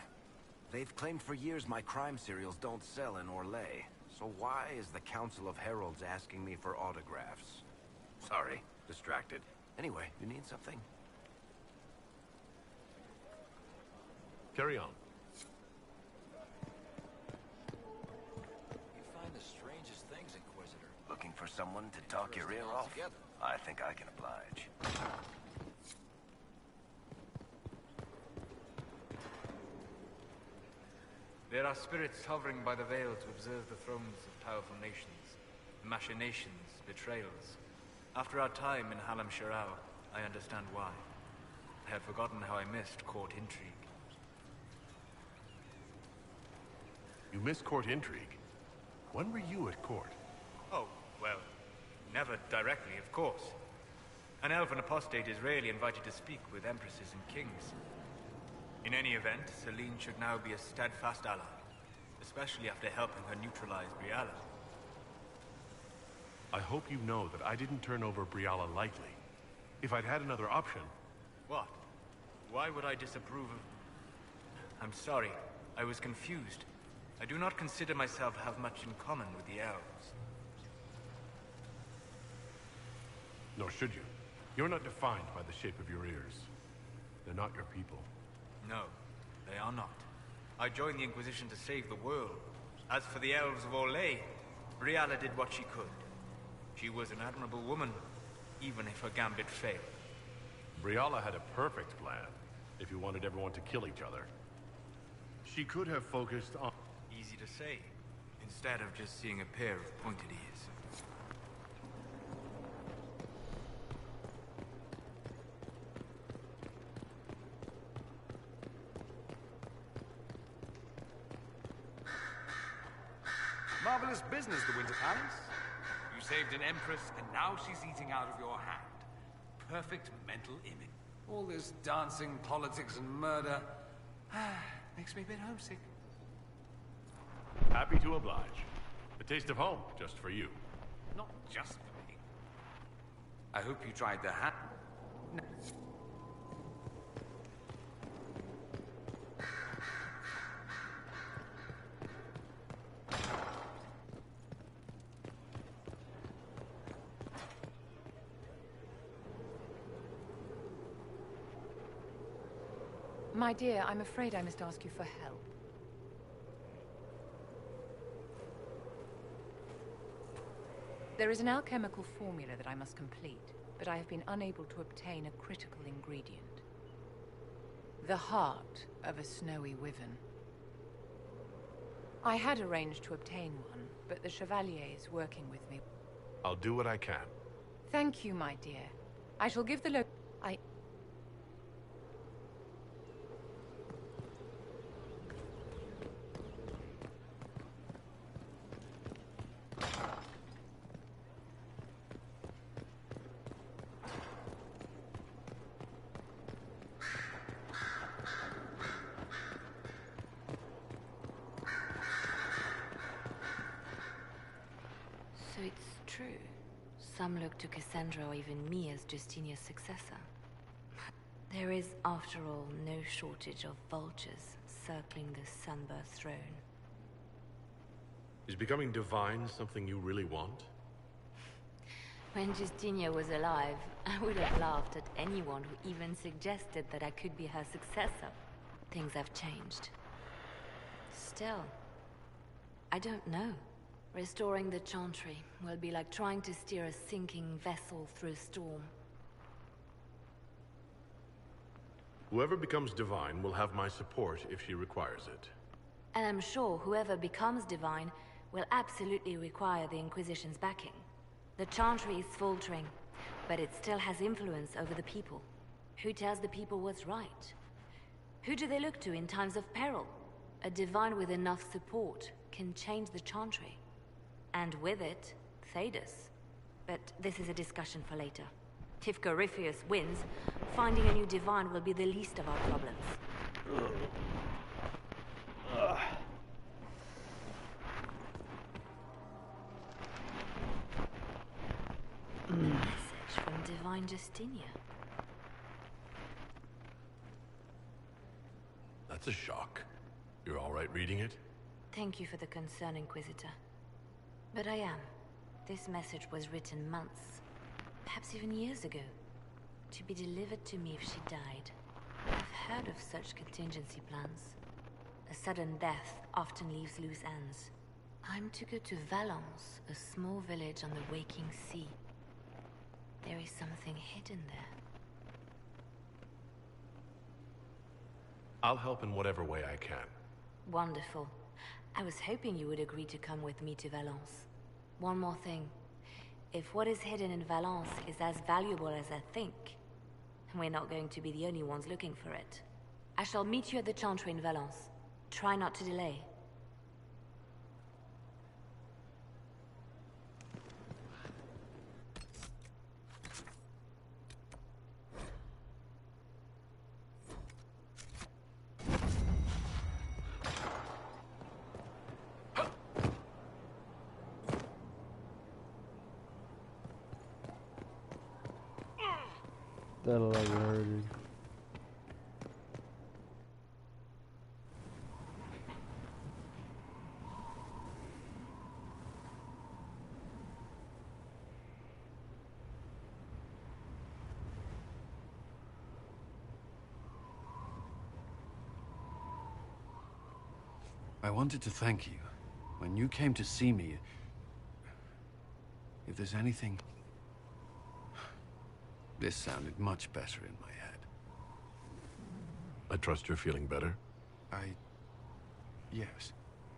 They've claimed for years my crime serials don't sell in Orlais. So why is the Council of Heralds asking me for autographs? Sorry, distracted. Anyway, you need something? Carry on. You find the strangest things, Inquisitor. Looking for someone to talk your ear off? I think I can oblige. There are spirits hovering by the veil to observe the thrones of powerful nations, machinations, betrayals. After our time in Halam Shirao, I understand why. I had forgotten how I missed court intrigue. You missed court intrigue? When were you at court? Oh, well, never directly, of course. An elven apostate is rarely invited to speak with empresses and kings. In any event, Celine should now be a steadfast ally, especially after helping her neutralize Briala. I hope you know that I didn't turn over Briala lightly. If I'd had another option... What? Why would I disapprove of... I'm sorry, I was confused. I do not consider myself to have much in common with the elves. Nor should you. You're not defined by the shape of your ears. They're not your people. No, they are not. I joined the Inquisition to save the world. As for the elves of Orlais, Briala did what she could. She was an admirable woman, even if her gambit failed. Briala had a perfect plan, if you wanted everyone to kill each other. She could have focused on... Easy to say, instead of just seeing a pair of pointed ears. Marvelous business, the Winter Palace. You saved an empress, and now she's eating out of your hand. Perfect mental image. All this dancing, politics, and murder makes me a bit homesick. Happy to oblige. A taste of home, just for you. Not just for me. I hope you tried the hat. No. My dear, I'm afraid I must ask you for help. There is an alchemical formula that I must complete, but I have been unable to obtain a critical ingredient. The heart of a snowy wyvern. I had arranged to obtain one, but the Chevalier is working with me. I'll do what I can. Thank you, my dear. I shall give the So it's true. Some look to Cassandra or even me as Justinia's successor. There is, after all, no shortage of vultures circling the sunburst throne. Is becoming divine something you really want? When Justinia was alive, I would have laughed at anyone who even suggested that I could be her successor. Things have changed. Still, I don't know. Restoring the Chantry will be like trying to steer a sinking vessel through a storm. Whoever becomes divine will have my support if she requires it. And I'm sure whoever becomes divine will absolutely require the Inquisition's backing. The Chantry is faltering, but it still has influence over the people. Who tells the people what's right? Who do they look to in times of peril? A divine with enough support can change the Chantry. And with it, Thedas. But this is a discussion for later. If Corypheus wins, finding a new divine will be the least of our problems. Message from Divine Justinia. That's a shock. You're all right reading it? Thank you for the concern, Inquisitor. But I am. This message was written months, perhaps even years ago, to be delivered to me if she died. I've heard of such contingency plans. A sudden death often leaves loose ends. I'm to go to Valence, a small village on the waking sea. There is something hidden there. I'll help in whatever way I can. Wonderful. I was hoping you would agree to come with me to Valence. One more thing. If what is hidden in Valence is as valuable as I think, we're not going to be the only ones looking for it. I shall meet you at the Chantry in Valence. Try not to delay. That'll like hurted. I wanted to thank you. When you came to see me, if there's anything... This sounded much better in my head. I trust you're feeling better? Yes.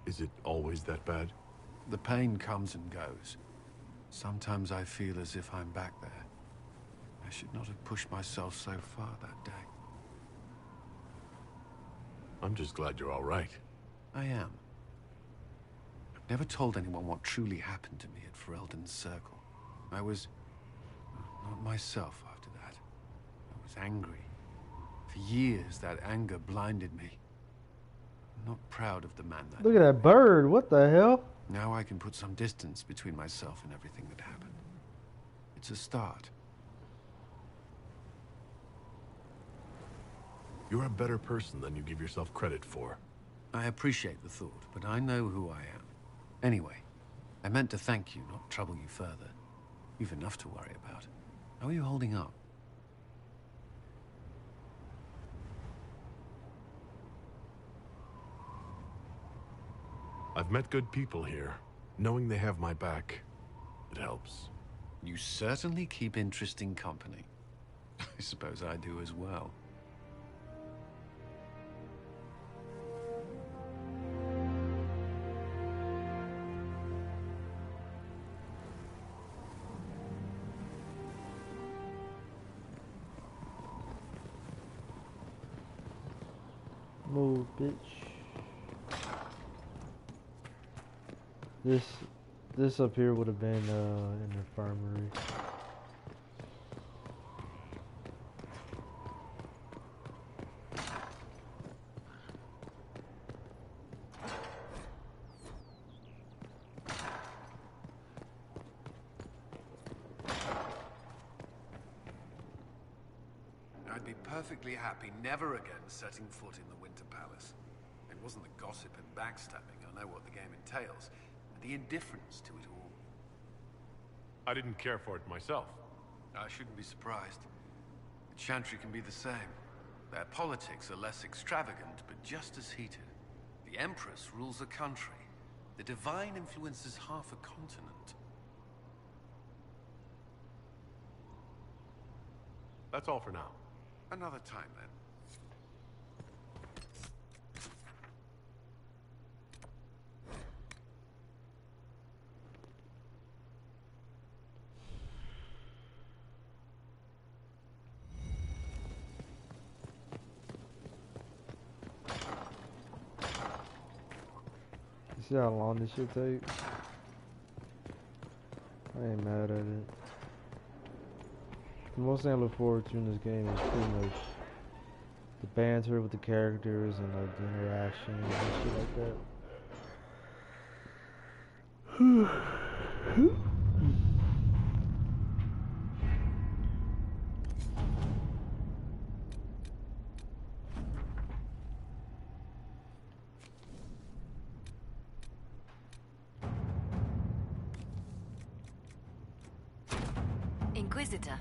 Is it always that bad? The pain comes and goes. Sometimes I feel as if I'm back there. I should not have pushed myself so far that day. I'm just glad you're all right. I am. I've never told anyone what truly happened to me at Ferelden's Circle. I was... not myself after that. I was angry. For years, that anger blinded me. I'm not proud of the man that... Look at that bird. What the hell? Now I can put some distance between myself and everything that happened. It's a start. You're a better person than you give yourself credit for. I appreciate the thought, but I know who I am. Anyway, I meant to thank you, not trouble you further. You've enough to worry about. How are you holding up? I've met good people here. Knowing they have my back, it helps. You certainly keep interesting company. I suppose I do as well. Move, bitch. This up here would have been an infirmary. I'd be perfectly happy never again setting foot in the Winter Palace. It wasn't the gossip and backstabbing, I know what the game entails, but the indifference to it all. I didn't care for it myself. I shouldn't be surprised. The Chantry can be the same. Their politics are less extravagant, but just as heated. The Empress rules a country. The Divine influences half a continent. That's all for now. Another time, then. See how long this shit takes? I ain't mad at it. The most thing I look forward to in this game is pretty much the banter with the characters and like the interactions and shit like that. Inquisitor.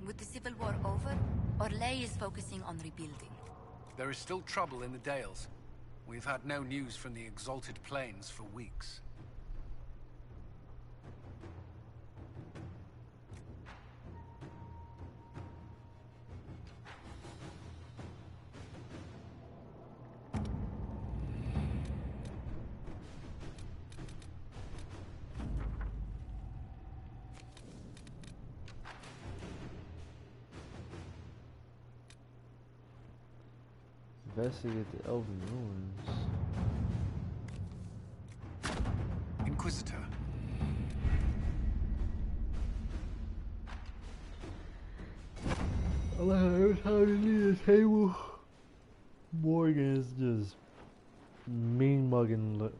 With the Civil War over, Orlais is focusing on rebuilding. There is still trouble in the Dales. We've had no news from the Exalted Plains for weeks. Investigate the Elven Ruins. Inquisitor. I like how every time you leave the table, Morgan is just mean mugging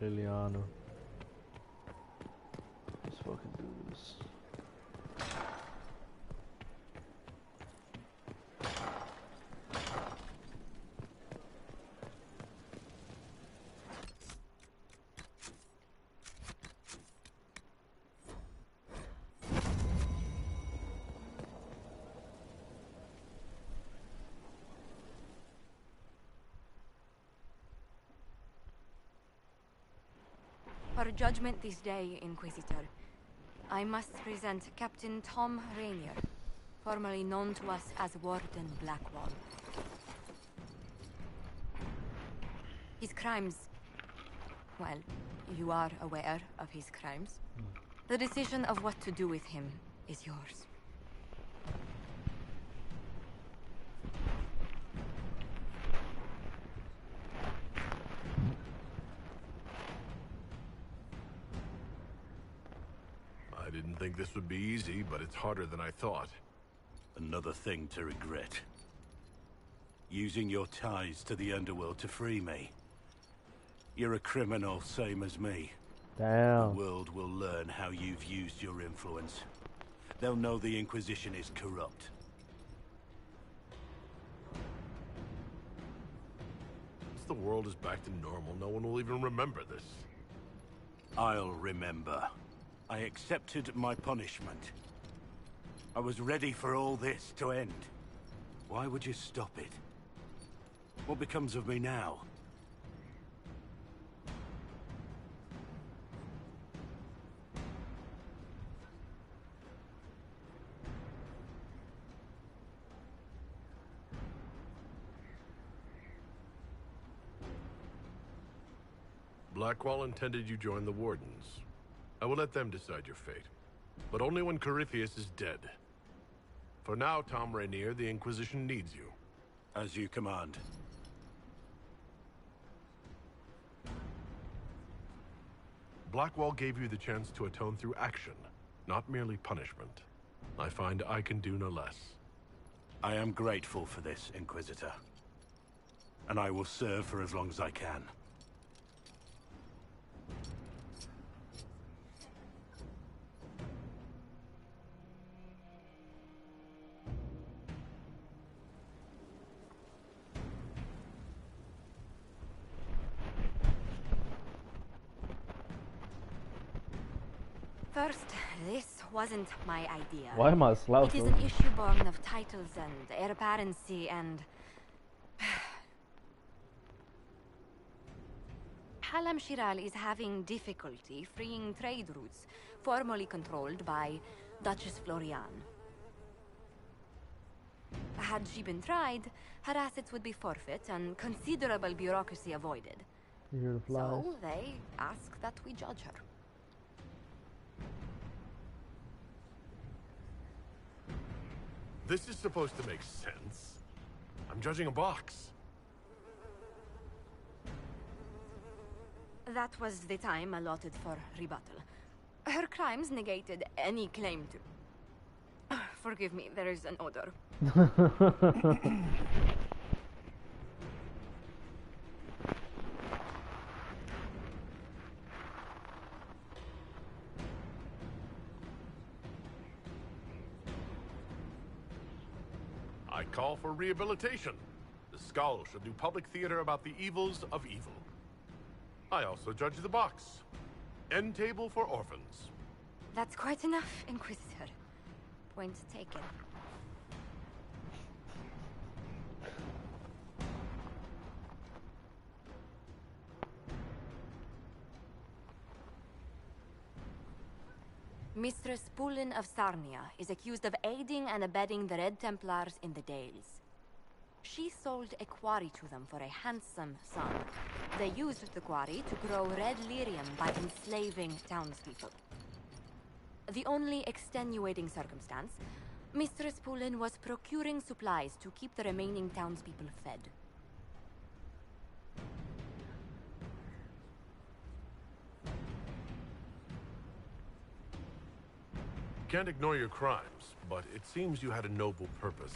Liliana. Let's fucking do this. For judgment this day, Inquisitor, I must present Captain Tom Rainier, formerly known to us as Warden Blackwall. His crimes... well, you are aware of his crimes. The decision of what to do with him is yours. I didn't think this would be easy, but it's harder than I thought. Another thing to regret. Using your ties to the underworld to free me. You're a criminal, same as me. Damn. The world will learn how you've used your influence. They'll know the Inquisition is corrupt. Once the world is back to normal, no one will even remember this. I'll remember. I accepted my punishment. I was ready for all this to end. Why would you stop it? What becomes of me now? Blackwall intended you join the Wardens. I will let them decide your fate. But only when Corypheus is dead. For now, Tom Rainier, the Inquisition needs you. As you command. Blackwall gave you the chance to atone through action, not merely punishment. I find I can do no less. I am grateful for this, Inquisitor. And I will serve for as long as I can. First, this wasn't my idea. Why am I slouching? It is an issue born of titles and heir apparency and... Halam Shiral is having difficulty freeing trade routes formerly controlled by Duchess Florian. Had she been tried, her assets would be forfeit and considerable bureaucracy avoided. You hear the flies? So they ask that we judge her. This is supposed to make sense. I'm judging a box. That was the time allotted for rebuttal. Her crimes negated any claim to... Forgive me, there is an odor. I call for rehabilitation. The Skull should do public theater about the evils of evil. I also judge the box. End table for orphans. That's quite enough, Inquisitor. Point taken. Mistress Pullen of Sarnia is accused of aiding and abetting the Red Templars in the Dales. She sold a quarry to them for a handsome sum. They used the quarry to grow red lyrium by enslaving townspeople. The only extenuating circumstance, Mistress Pullen was procuring supplies to keep the remaining townspeople fed. You can't ignore your crimes, but it seems you had a noble purpose.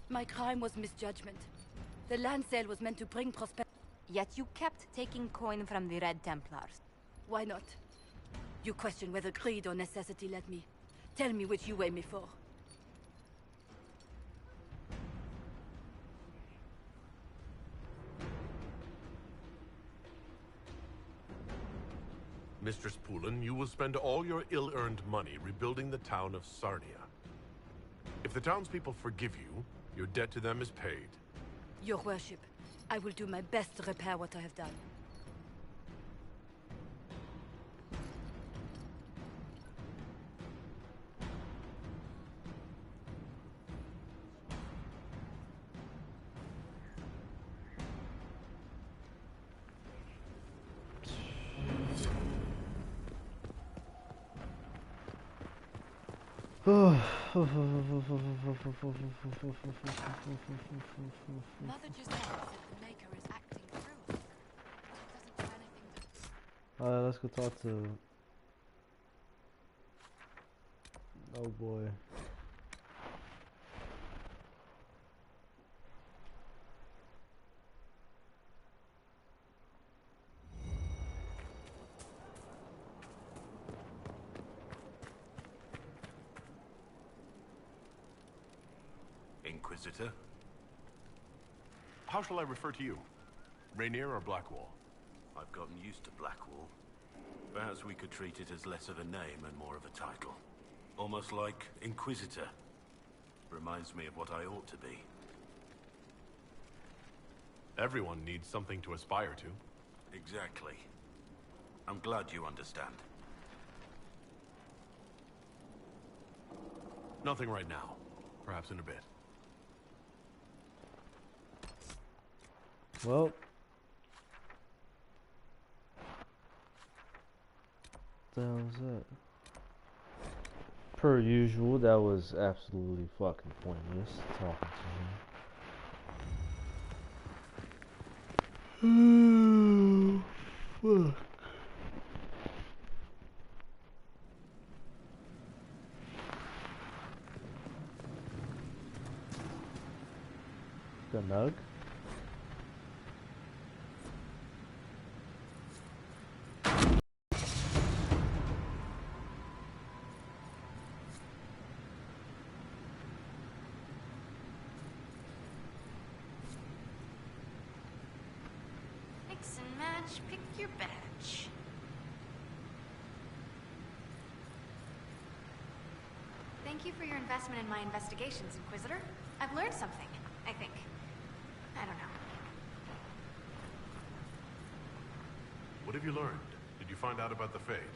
My crime was misjudgment. The land sale was meant to bring prosperity. Yet you kept taking coin from the Red Templars. Why not? You question whether greed or necessity led me. Tell me which you weigh me for. Mistress Pullen, you will spend all your ill-earned money rebuilding the town of Sarnia. If the townspeople forgive you, your debt to them is paid. Your worship, I will do my best to repair what I have done. Mother just said the Maker is acting through us. It doesn't do anything to... Alright, let's go talk to... Oh boy. Inquisitor? How shall I refer to you? Rainier or Blackwall? I've gotten used to Blackwall. Perhaps we could treat it as less of a name and more of a title. Almost like Inquisitor. Reminds me of what I ought to be. Everyone needs something to aspire to. Exactly. I'm glad you understand. Nothing right now. Perhaps in a bit. Well, what the hell is that? Per usual, that was absolutely fucking pointless talking to him. Fuck. The nug? Mix and match, pick your batch. Thank you for your investment in my investigations, Inquisitor. I've learned something, I think. I don't know. What have you learned? Did you find out about the Fade?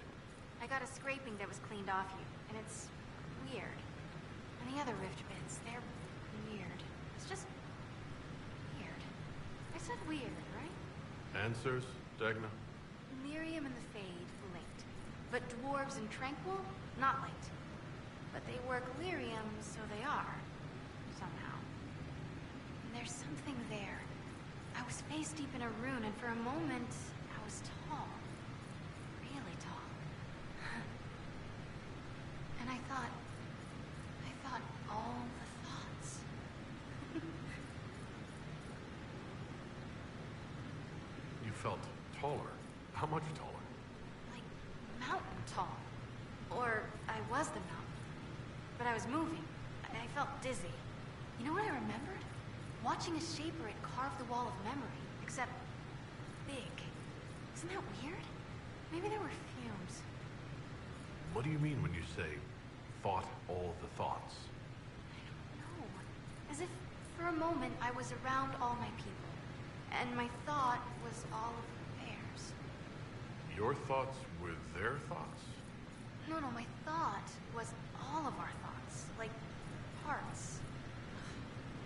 I got a scraping that was cleaned off you, and it's weird. And the other rift bits, they're weird. It's just weird. I said weird, right? Answers, Dagna? Miriam and the Fade linked, but dwarves and Tranquil, not linked. But they work lyrium, so they are. Somehow. And there's something there. I was face deep in a rune, and for a moment, I was tall. felt taller. How much taller? Like, mountain tall. Or I was the mountain. But I was moving. I felt dizzy. You know what I remembered? Watching a shaper had carved the wall of memory, except big. Isn't that weird? Maybe there were fumes. What do you mean when you say, fought all the thoughts? No. As if for a moment I was around all my people. And my thought was all of theirs. Your thoughts were their thoughts? No, my thought was all of our thoughts. Like, parts.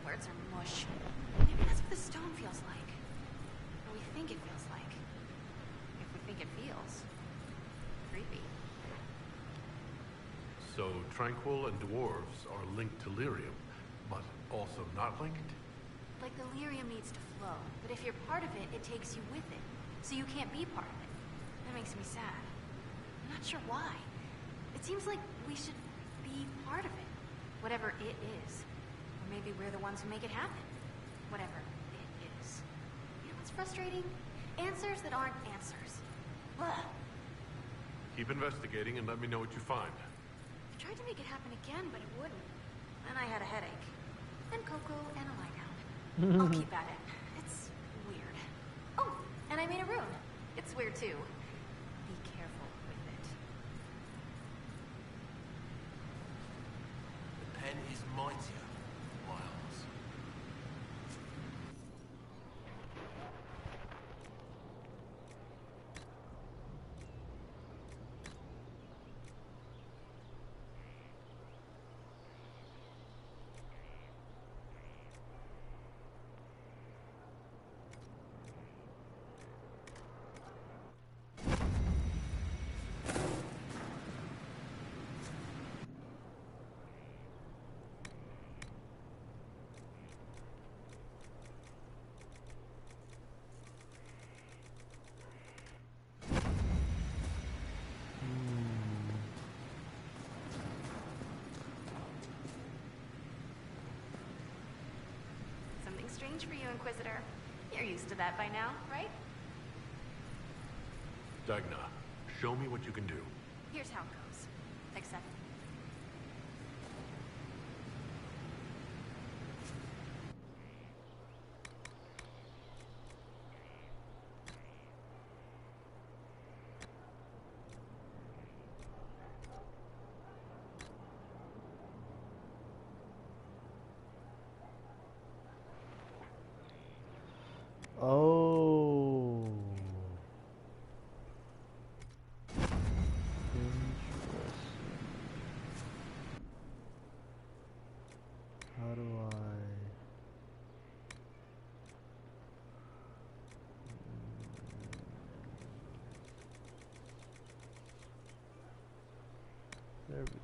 Words are mush. Maybe that's what the stone feels like. Or we think it feels like. If we think it feels. Creepy. So, Tranquil and dwarves are linked to lyrium, but also not linked? Like the lyrium needs to flow, but if you're part of it, it takes you with it. So you can't be part of it. That makes me sad. I'm not sure why. It seems like we should be part of it. Whatever it is. Or maybe we're the ones who make it happen. Whatever it is. You know what's frustrating? Answers that aren't answers. Blah. Keep investigating and let me know what you find. I tried to make it happen again, but it wouldn't. Then I had a headache. And cocoa and a lie down. I'll keep at it. It's weird. Oh, and I made a rune. It's weird too. Be careful with it. The pen is mightier, Miles. Strange for you, Inquisitor. You're used to that by now, right? Dagna, show me what you can do. Here's how it goes. Accept. Oh. Interesting. How do I... There we go.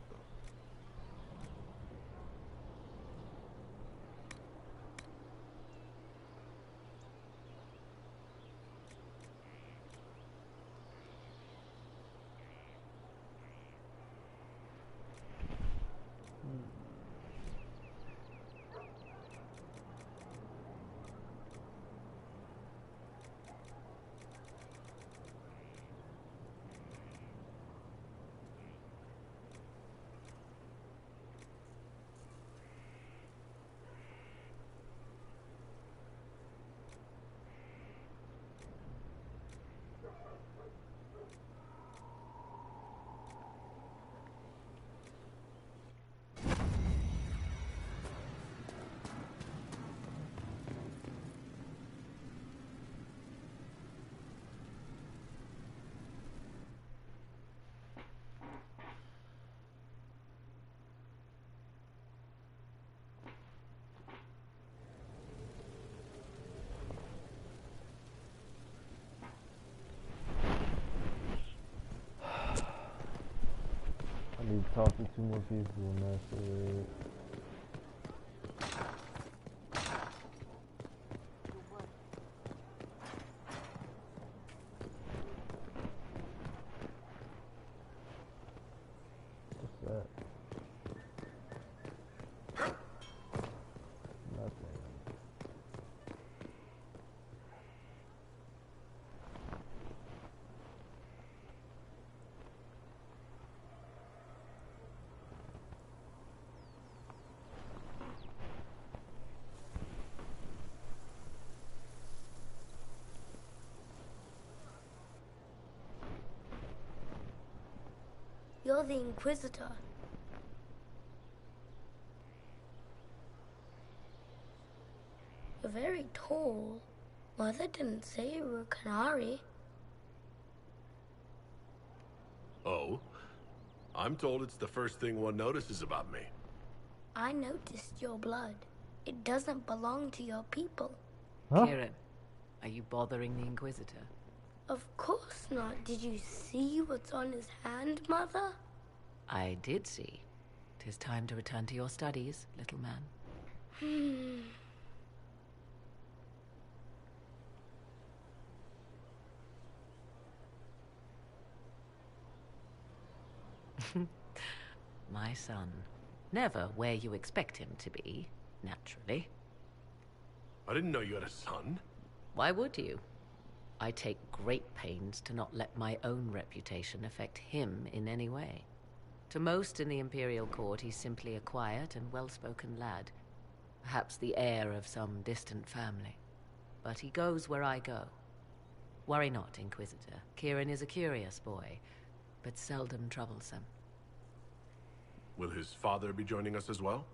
I need to talk to 2 more people, man. What's that? Nothing. you're the Inquisitor. You're very tall. Mother didn't say you were a Canary. Oh? I'm told it's the first thing one notices about me. I noticed your blood. It doesn't belong to your people. Huh? Kieran, are you bothering the Inquisitor? Of course not. Did you see what's on his hand, Mother? I did see. 'Tis time to return to your studies, little man. My son. Never where you expect him to be, naturally. I didn't know you had a son. Why would you? I take great pains to not let my own reputation affect him in any way. To most in the Imperial Court, he's simply a quiet and well-spoken lad. Perhaps the heir of some distant family. But he goes where I go. Worry not, Inquisitor. Kieran is a curious boy, but seldom troublesome. Will his father be joining us as well?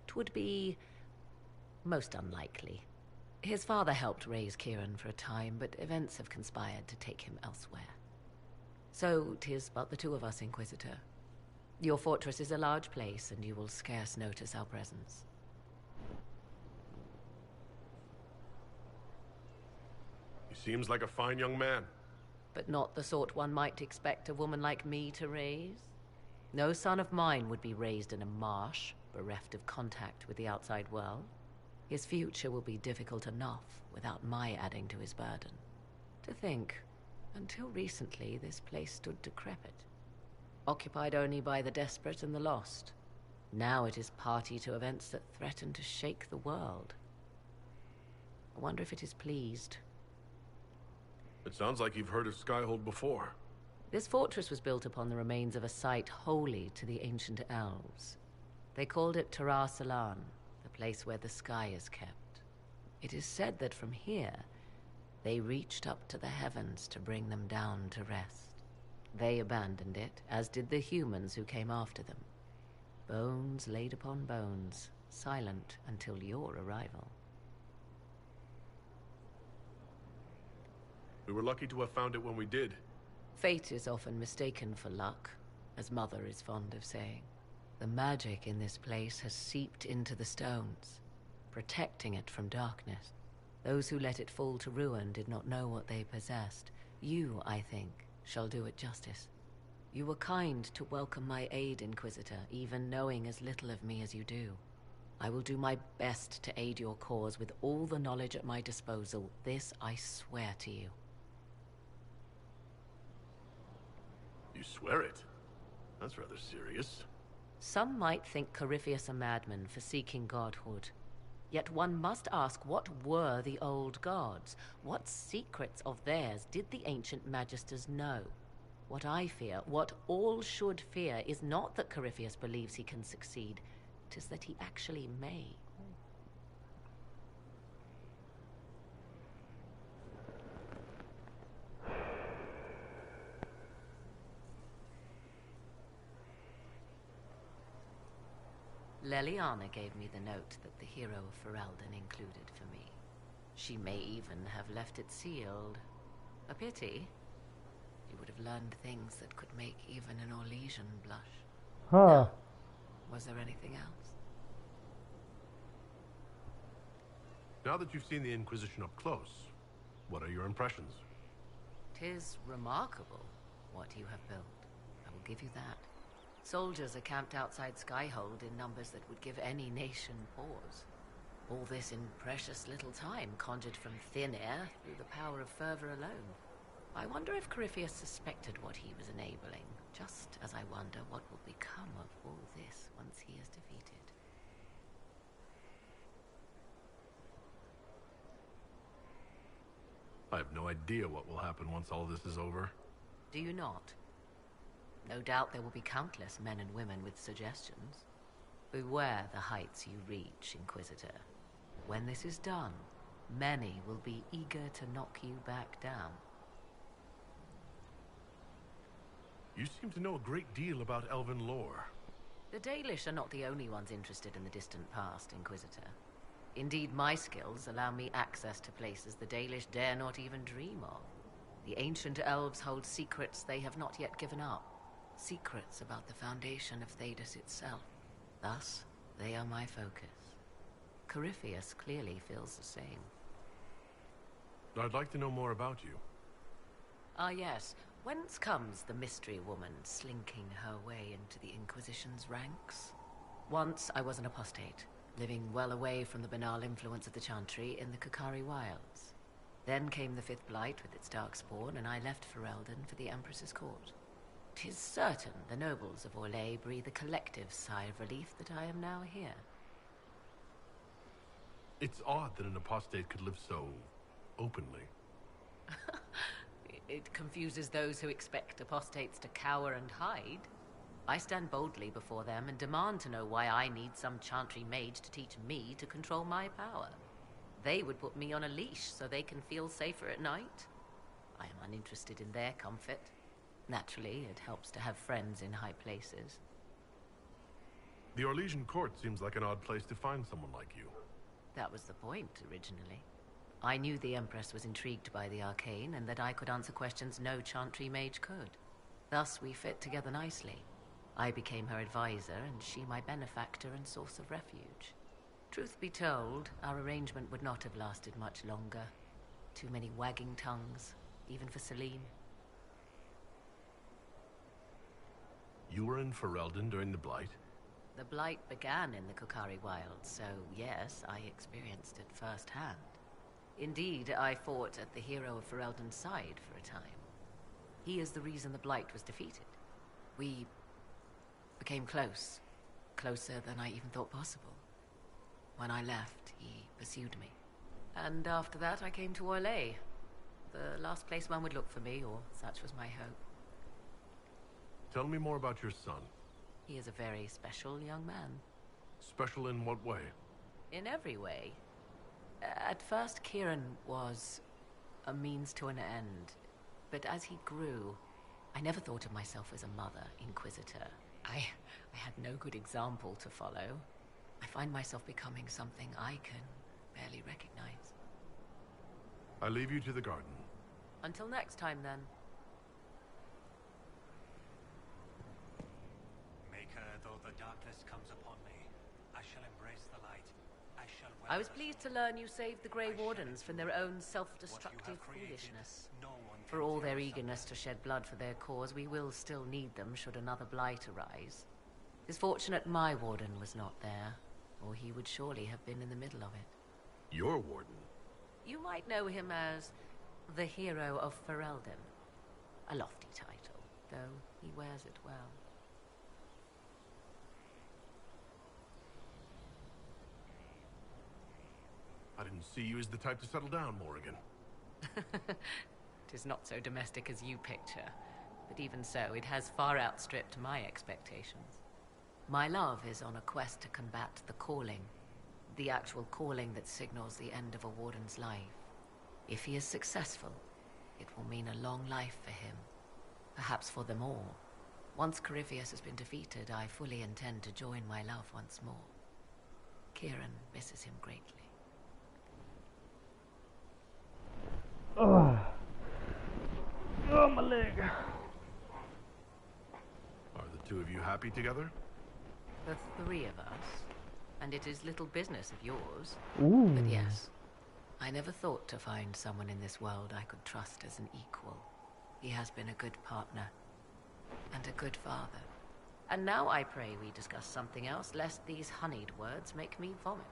'Twould be most unlikely. His father helped raise Kieran for a time, but events have conspired to take him elsewhere. So 'tis but the two of us, Inquisitor. Your fortress is a large place, and you will scarce notice our presence. He seems like a fine young man. But not the sort one might expect a woman like me to raise. No son of mine would be raised in a marsh, bereft of contact with the outside world. His future will be difficult enough without my adding to his burden. To think, until recently this place stood decrepit, occupied only by the desperate and the lost. Now it is party to events that threaten to shake the world. I wonder if it is pleased. It sounds like you've heard of Skyhold before. This fortress was built upon the remains of a site holy to the ancient elves. They called it Tara Salan, the place where the sky is kept. It is said that from here, they reached up to the heavens to bring them down to rest. They abandoned it, as did the humans who came after them. Bones laid upon bones, silent until your arrival. We were lucky to have found it when we did. Fate is often mistaken for luck, as Mother is fond of saying. The magic in this place has seeped into the stones, protecting it from darkness. Those who let it fall to ruin did not know what they possessed. You, I think, shall do it justice. You were kind to welcome my aid, Inquisitor, even knowing as little of me as you do. I will do my best to aid your cause with all the knowledge at my disposal. This I swear to you. You swear it? That's rather serious. Some might think Corypheus a madman for seeking godhood. Yet one must ask, what were the old gods? What secrets of theirs did the ancient magisters know? What I fear, what all should fear, is not that Corypheus believes he can succeed. 'Tis that he actually may. Leliana gave me the note that the hero of Ferelden included for me. She may even have left it sealed. A pity. You would have learned things that could make even an Orlesian blush. Huh. Was there anything else? Now that you've seen the Inquisition up close, what are your impressions? 'Tis remarkable what you have built. I will give you that. Soldiers are camped outside Skyhold in numbers that would give any nation pause. All this in precious little time, conjured from thin air through the power of fervor alone. I wonder if Corypheus suspected what he was enabling, just as I wonder what will become of all this once he is defeated. I have no idea what will happen once all this is over. Do you not? No doubt there will be countless men and women with suggestions. Beware the heights you reach, Inquisitor. When this is done, many will be eager to knock you back down. You seem to know a great deal about elven lore. The Dalish are not the only ones interested in the distant past, Inquisitor. Indeed, my skills allow me access to places the Dalish dare not even dream of. The ancient elves hold secrets they have not yet given up. Secrets about the foundation of Thedas itself. Thus, they are my focus. Corypheus clearly feels the same. I'd like to know more about you. Ah yes, whence comes the mystery woman slinking her way into the Inquisition's ranks? Once I was an apostate, living well away from the banal influence of the Chantry in the Kukari Wilds. Then came the Fifth Blight with its darkspawn, and I left Ferelden for the Empress's court. 'Tis certain the nobles of Orlais breathe a collective sigh of relief that I am now here. It's odd that an apostate could live so openly. It confuses those who expect apostates to cower and hide. I stand boldly before them and demand to know why I need some Chantry mage to teach me to control my power. They would put me on a leash so they can feel safer at night. I am uninterested in their comfort. Naturally, it helps to have friends in high places. The Orlesian court seems like an odd place to find someone like you. That was the point, originally. I knew the Empress was intrigued by the arcane, and that I could answer questions no Chantry mage could. Thus, we fit together nicely. I became her advisor, and she my benefactor and source of refuge. Truth be told, our arrangement would not have lasted much longer. Too many wagging tongues, even for Celine. You were in Ferelden during the Blight? The Blight began in the Kukari Wilds, so yes, I experienced it firsthand. Indeed, I fought at the hero of Ferelden's side for a time. He is the reason the Blight was defeated. We became close. Closer than I even thought possible. When I left, he pursued me. And after that, I came to Orlais. The last place one would look for me, or such was my hope. Tell me more about your son. He is a very special young man. Special in what way? In every way. At first, Kieran was a means to an end. But as he grew, I never thought of myself as a mother, Inquisitor. I had no good example to follow. I find myself becoming something I can barely recognize. I leave you to the garden. Until next time, then. Maker, though the darkness comes upon me, I shall embrace the light. I was pleased to learn you saved the Grey Wardens from their own self-destructive foolishness. For all their eagerness to shed blood for their cause, we will still need them should another Blight arise. It's fortunate my Warden was not there, or he would surely have been in the middle of it. Your Warden? You might know him as the Hero of Ferelden. A lofty title, though he wears it well. I didn't see you as the type to settle down, Morrigan. It is not so domestic as you picture, but even so, it has far outstripped my expectations. My love is on a quest to combat the calling, the actual calling that signals the end of a Warden's life. If he is successful, it will mean a long life for him, perhaps for them all. Once Corypheus has been defeated, I fully intend to join my love once more. Kieran misses him greatly. Oh, my leg. Are the two of you happy together? The three of us, and it is little business of yours. Ooh. But yes, I never thought to find someone in this world I could trust as an equal. He has been a good partner, and a good father. And now I pray we discuss something else, lest these honeyed words make me vomit.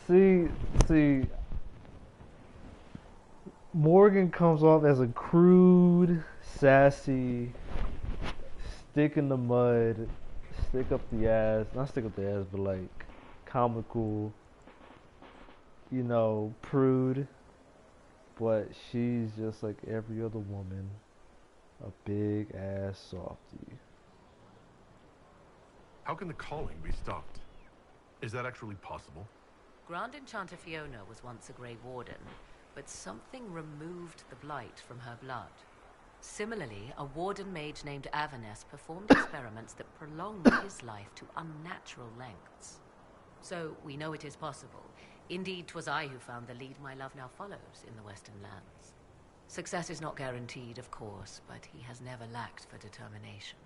See, Morgan comes off as a crude, sassy, stick in the mud, stick up the ass, not stick up the ass, but like comical, you know, prude. But she's just like every other woman, a big ass softie. How can the calling be stopped? Is that actually possible? Grand Enchanter Fiona was once a Grey Warden, but something removed the blight from her blood. Similarly, a warden mage named Avernus performed experiments that prolonged his life to unnatural lengths. So, we know it is possible. Indeed, 'twas I who found the lead my love now follows in the Western lands. Success is not guaranteed, of course, but he has never lacked for determination.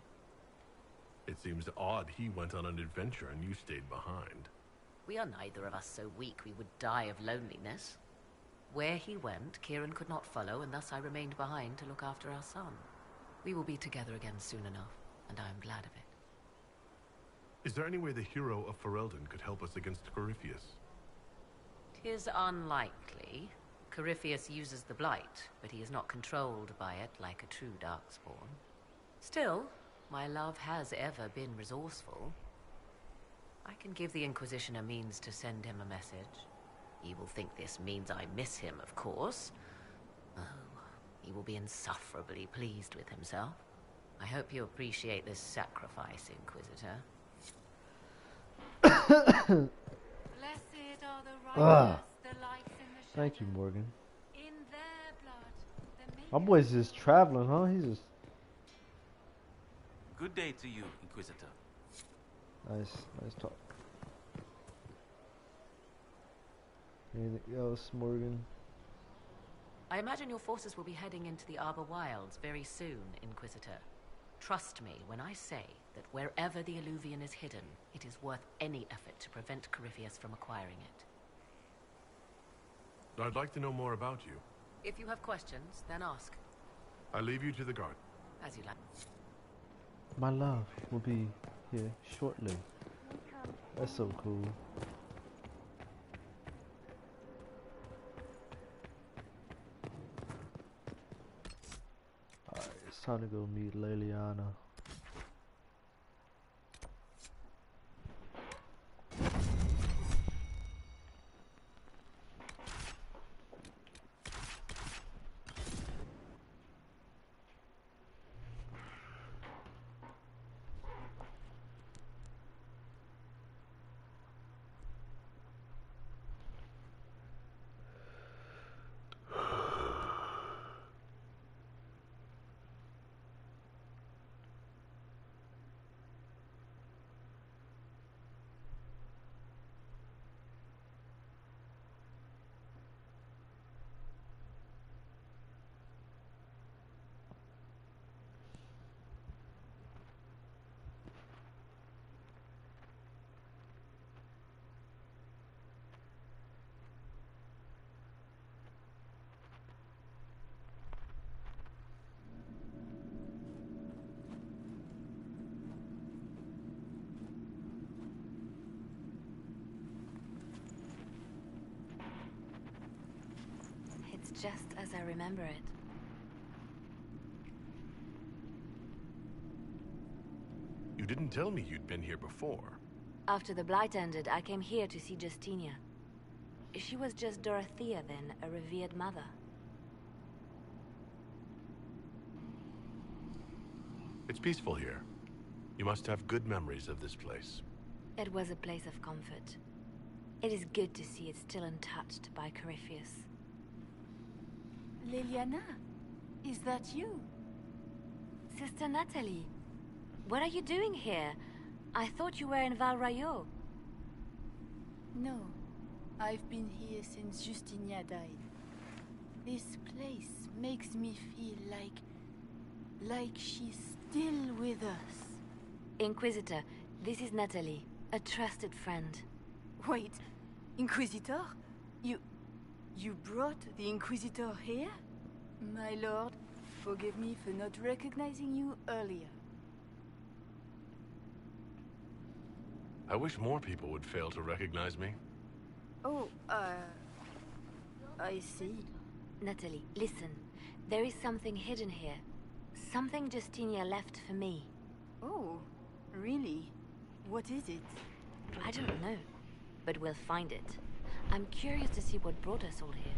It seems odd he went on an adventure and you stayed behind. We are neither of us so weak we would die of loneliness. Where he went, Kieran could not follow, and thus I remained behind to look after our son. We will be together again soon enough, and I am glad of it. Is there any way the hero of Ferelden could help us against Corypheus? 'Tis unlikely. Corypheus uses the Blight, but he is not controlled by it like a true Darkspawn. Still, my love has ever been resourceful. I can give the Inquisition a means to send him a message. He will think this means I miss him, of course. Oh, he will be insufferably pleased with himself. I hope you appreciate this sacrifice, Inquisitor. Blessed are the righteous, the life in the shadow. Thank you, Morgan. In their blood, the My boy's just traveling, huh? He's just... Good day to you, Inquisitor. Nice talk. Anything else, Morgan? I imagine your forces will be heading into the Arbor Wilds very soon, Inquisitor. Trust me when I say that wherever the Illuvian is hidden, it is worth any effort to prevent Corypheus from acquiring it. I'd like to know more about you. If you have questions, then ask. I leave you to the guard. As you like. My love will be here shortly. That's so cool. Alright, it's time to go meet Leliana. Just as I remember it. You didn't tell me you'd been here before. After the Blight ended, I came here to see Justinia. She was just Dorothea then, a revered mother. It's peaceful here. You must have good memories of this place. It was a place of comfort. It is good to see it still untouched by Corypheus. Leliana, is that you? Sister Natalie, what are you doing here? I thought you were in Val Rayo. No, I've been here since Justinia died. This place makes me feel like she's still with us. Inquisitor, this is Natalie, a trusted friend. Wait, Inquisitor? You brought the Inquisitor here? My lord, forgive me for not recognizing you earlier. I wish more people would fail to recognize me. Oh, I see. Natalie, listen. There is something hidden here. Something Justinia left for me. Oh, really? What is it? I don't know, but we'll find it. I'm curious to see what brought us all here.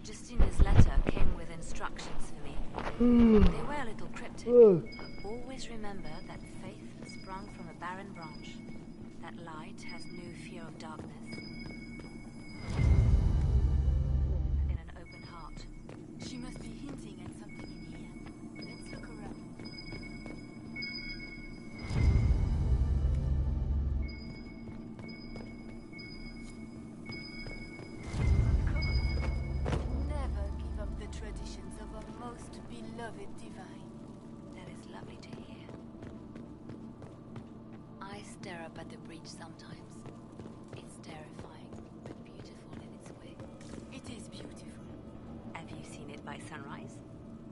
Justinia's letter came with instructions for me. They were a little cryptic. Always remember that faith sprung from a barren branch. That light has no fear of darkness. In an open heart. She must be hinting at the bridge sometimes. It's terrifying, but beautiful in its way. It is beautiful. Have you seen it by sunrise?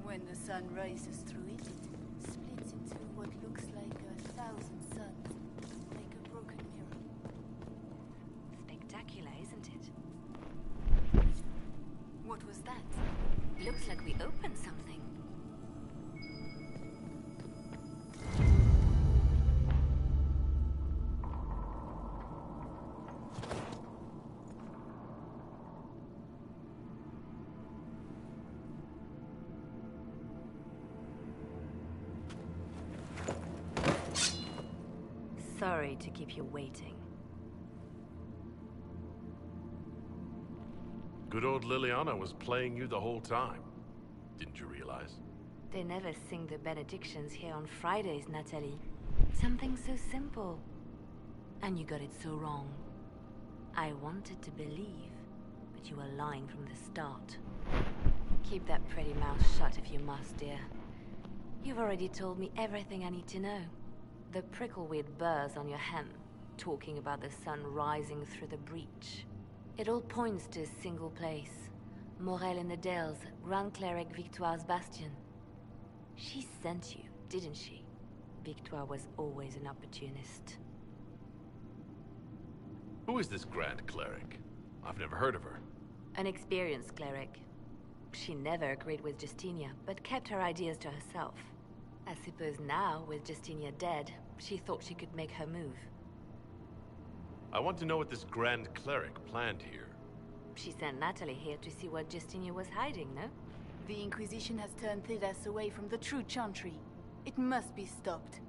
When the sun rises through it, it splits into what looks like 1,000 suns, like a broken mirror. Spectacular, isn't it? What was that? Looks like we opened something. Sorry to keep you waiting. Good old Liliana was playing you the whole time. Didn't you realize? They never sing the benedictions here on Fridays, Natalie. Something so simple. And you got it so wrong. I wanted to believe, but you were lying from the start. Keep that pretty mouth shut if you must, dear. You've already told me everything I need to know. The prickleweed burrs on your hem, talking about the sun rising through the breach. It all points to a single place. Morel in the Dales, Grand Cleric Victoire's bastion. She sent you, didn't she? Victoire was always an opportunist. Who is this Grand Cleric? I've never heard of her. An experienced cleric. She never agreed with Justinia, but kept her ideas to herself. I suppose now, with Justinia dead, she thought she could make her move. I want to know what this Grand Cleric planned here. She sent Natalie here to see what Justinia was hiding, no? The Inquisition has turned Thidas away from the true chantry. It must be stopped.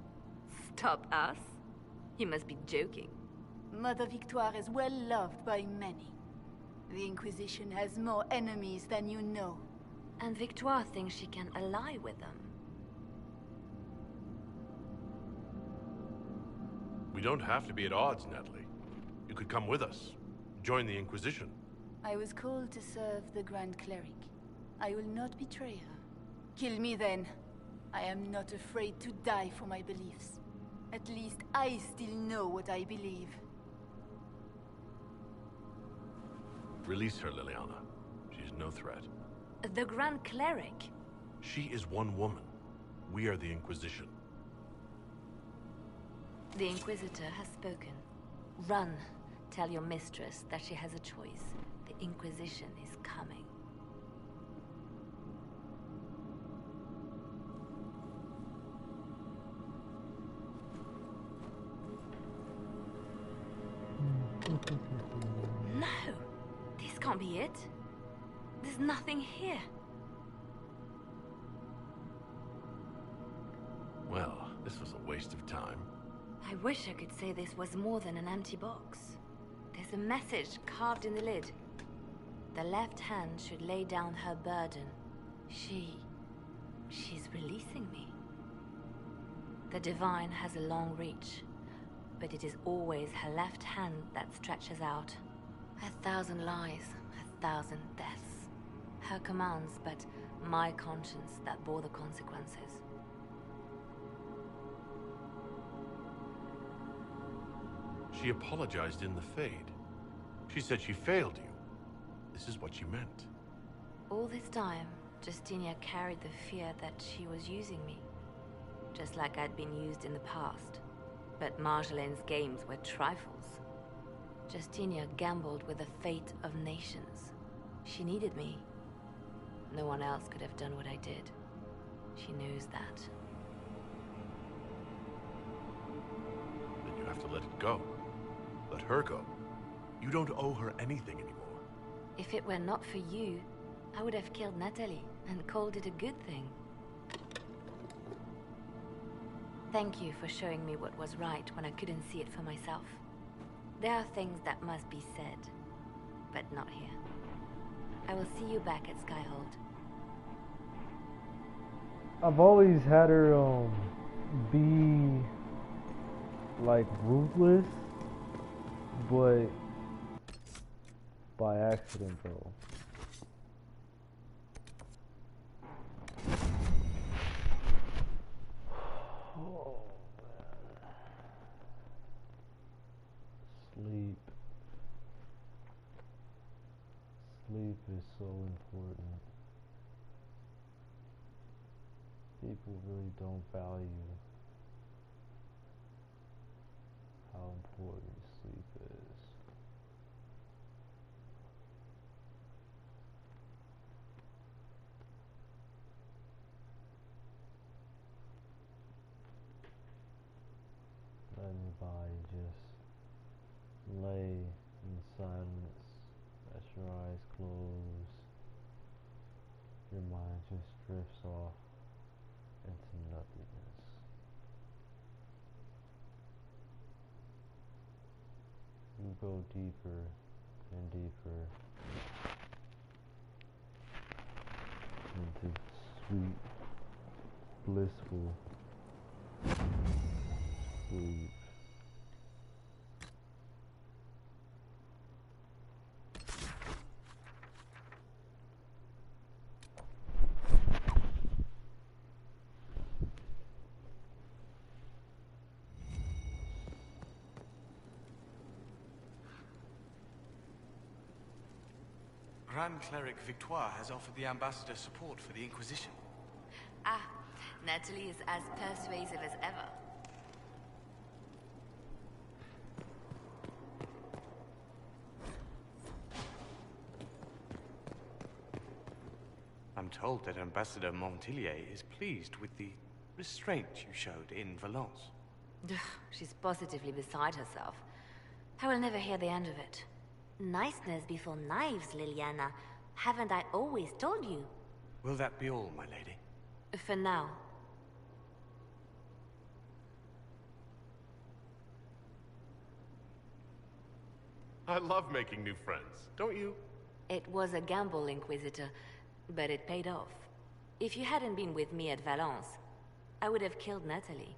Stop us? You must be joking. Mother Victoire is well loved by many. The Inquisition has more enemies than you know. And Victoire thinks she can ally with them. We don't have to be at odds, Natalie. You could come with us. Join the Inquisition. I was called to serve the Grand Cleric. I will not betray her. Kill me then. I am not afraid to die for my beliefs. At least I still know what I believe. Release her, Liliana. She's no threat. The Grand Cleric? She is one woman. We are the Inquisition. The Inquisitor has spoken. Run. Tell your mistress that she has a choice. The Inquisition is coming. No! This can't be it. There's nothing here. Well, this was a waste of time. I wish I could say this was more than an empty box. There's a message carved in the lid. The left hand should lay down her burden. She's releasing me. The Divine has a long reach, but it is always her left hand that stretches out. 1,000 lies, 1,000 deaths. Her commands, but my conscience that bore the consequences. She apologized in the Fade. She said she failed you. This is what she meant. All this time, Justinia carried the fear that she was using me. Just like I'd been used in the past. But Marjolaine's games were trifles. Justinia gambled with the fate of nations. She needed me. No one else could have done what I did. She knows that. Then you have to let it go. Let her go. You don't owe her anything anymore. If it were not for you, I would have killed Natalie and called it a good thing. Thank you for showing me what was right when I couldn't see it for myself. There are things that must be said, but not here. I will see you back at Skyhold. I've always had her be like ruthless, but by accident though. Sleep. Sleep is so important. People really don't value how important sleep is. Let your body just lay in silence as your eyes close. Your mind just drifts off into nothingness. You go deeper and deeper into sweet, blissful sleep. Grand Cleric Victoire has offered the Ambassador support for the Inquisition. Ah, Natalie is as persuasive as ever. I'm told that Ambassador Montillier is pleased with the restraint you showed in Valence. She's positively beside herself. I will never hear the end of it. Niceness before knives, Liliana. Haven't I always told you? Will that be all, my lady? For now. I love making new friends, don't you? It was a gamble, Inquisitor, but it paid off. If you hadn't been with me at Valence, I would have killed Natalie.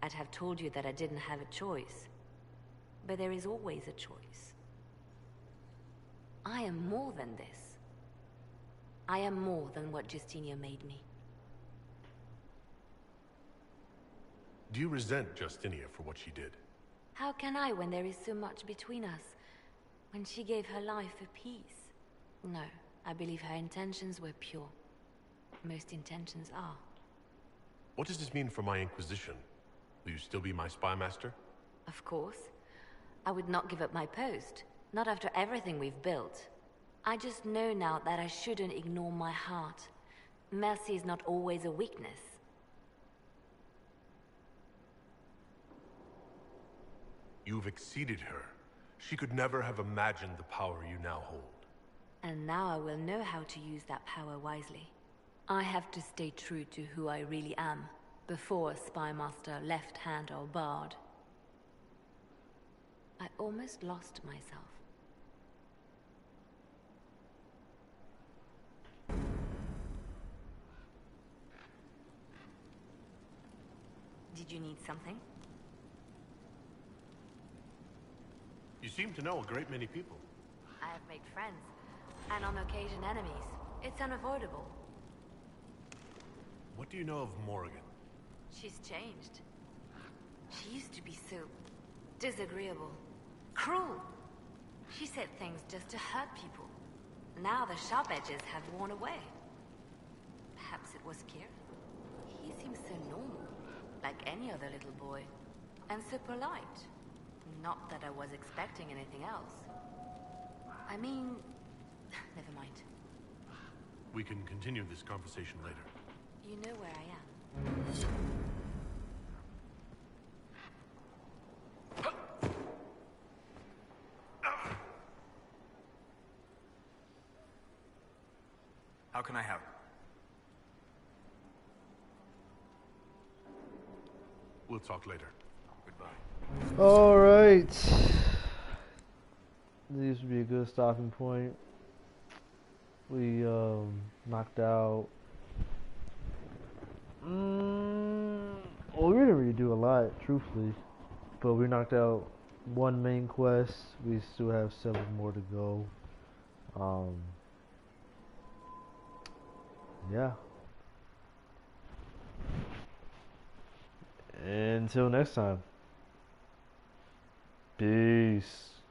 I'd have told you that I didn't have a choice. But there is always a choice. I am more than this. I am more than what Justinia made me. Do you resent Justinia for what she did? How can I when there is so much between us? When she gave her life for peace? No, I believe her intentions were pure. Most intentions are. What does this mean for my Inquisition? Will you still be my spy master? Of course. I would not give up my post. Not after everything we've built. I just know now that I shouldn't ignore my heart. Mercy is not always a weakness. You've exceeded her. She could never have imagined the power you now hold. And now I will know how to use that power wisely. I have to stay true to who I really am, before a spy master left hand or barred. I almost lost myself. Did you need something? You seem to know a great many people. I have made friends, and on occasion enemies. It's unavoidable. What do you know of Morrigan? She's changed. She used to be so disagreeable, cruel. She said things just to hurt people. Now the sharp edges have worn away. Perhaps it was Kieran. He seems so normal, like any other little boy. And so polite. Not that I was expecting anything else. I mean... never mind. We can continue this conversation later. You know where I am. How can I help? We'll talk later. Goodbye. Alright. This would be a good stopping point. We knocked out well, we didn't really do a lot, truthfully. But we knocked out one main quest. We still have 7 more to go. Yeah. Until next time. Peace.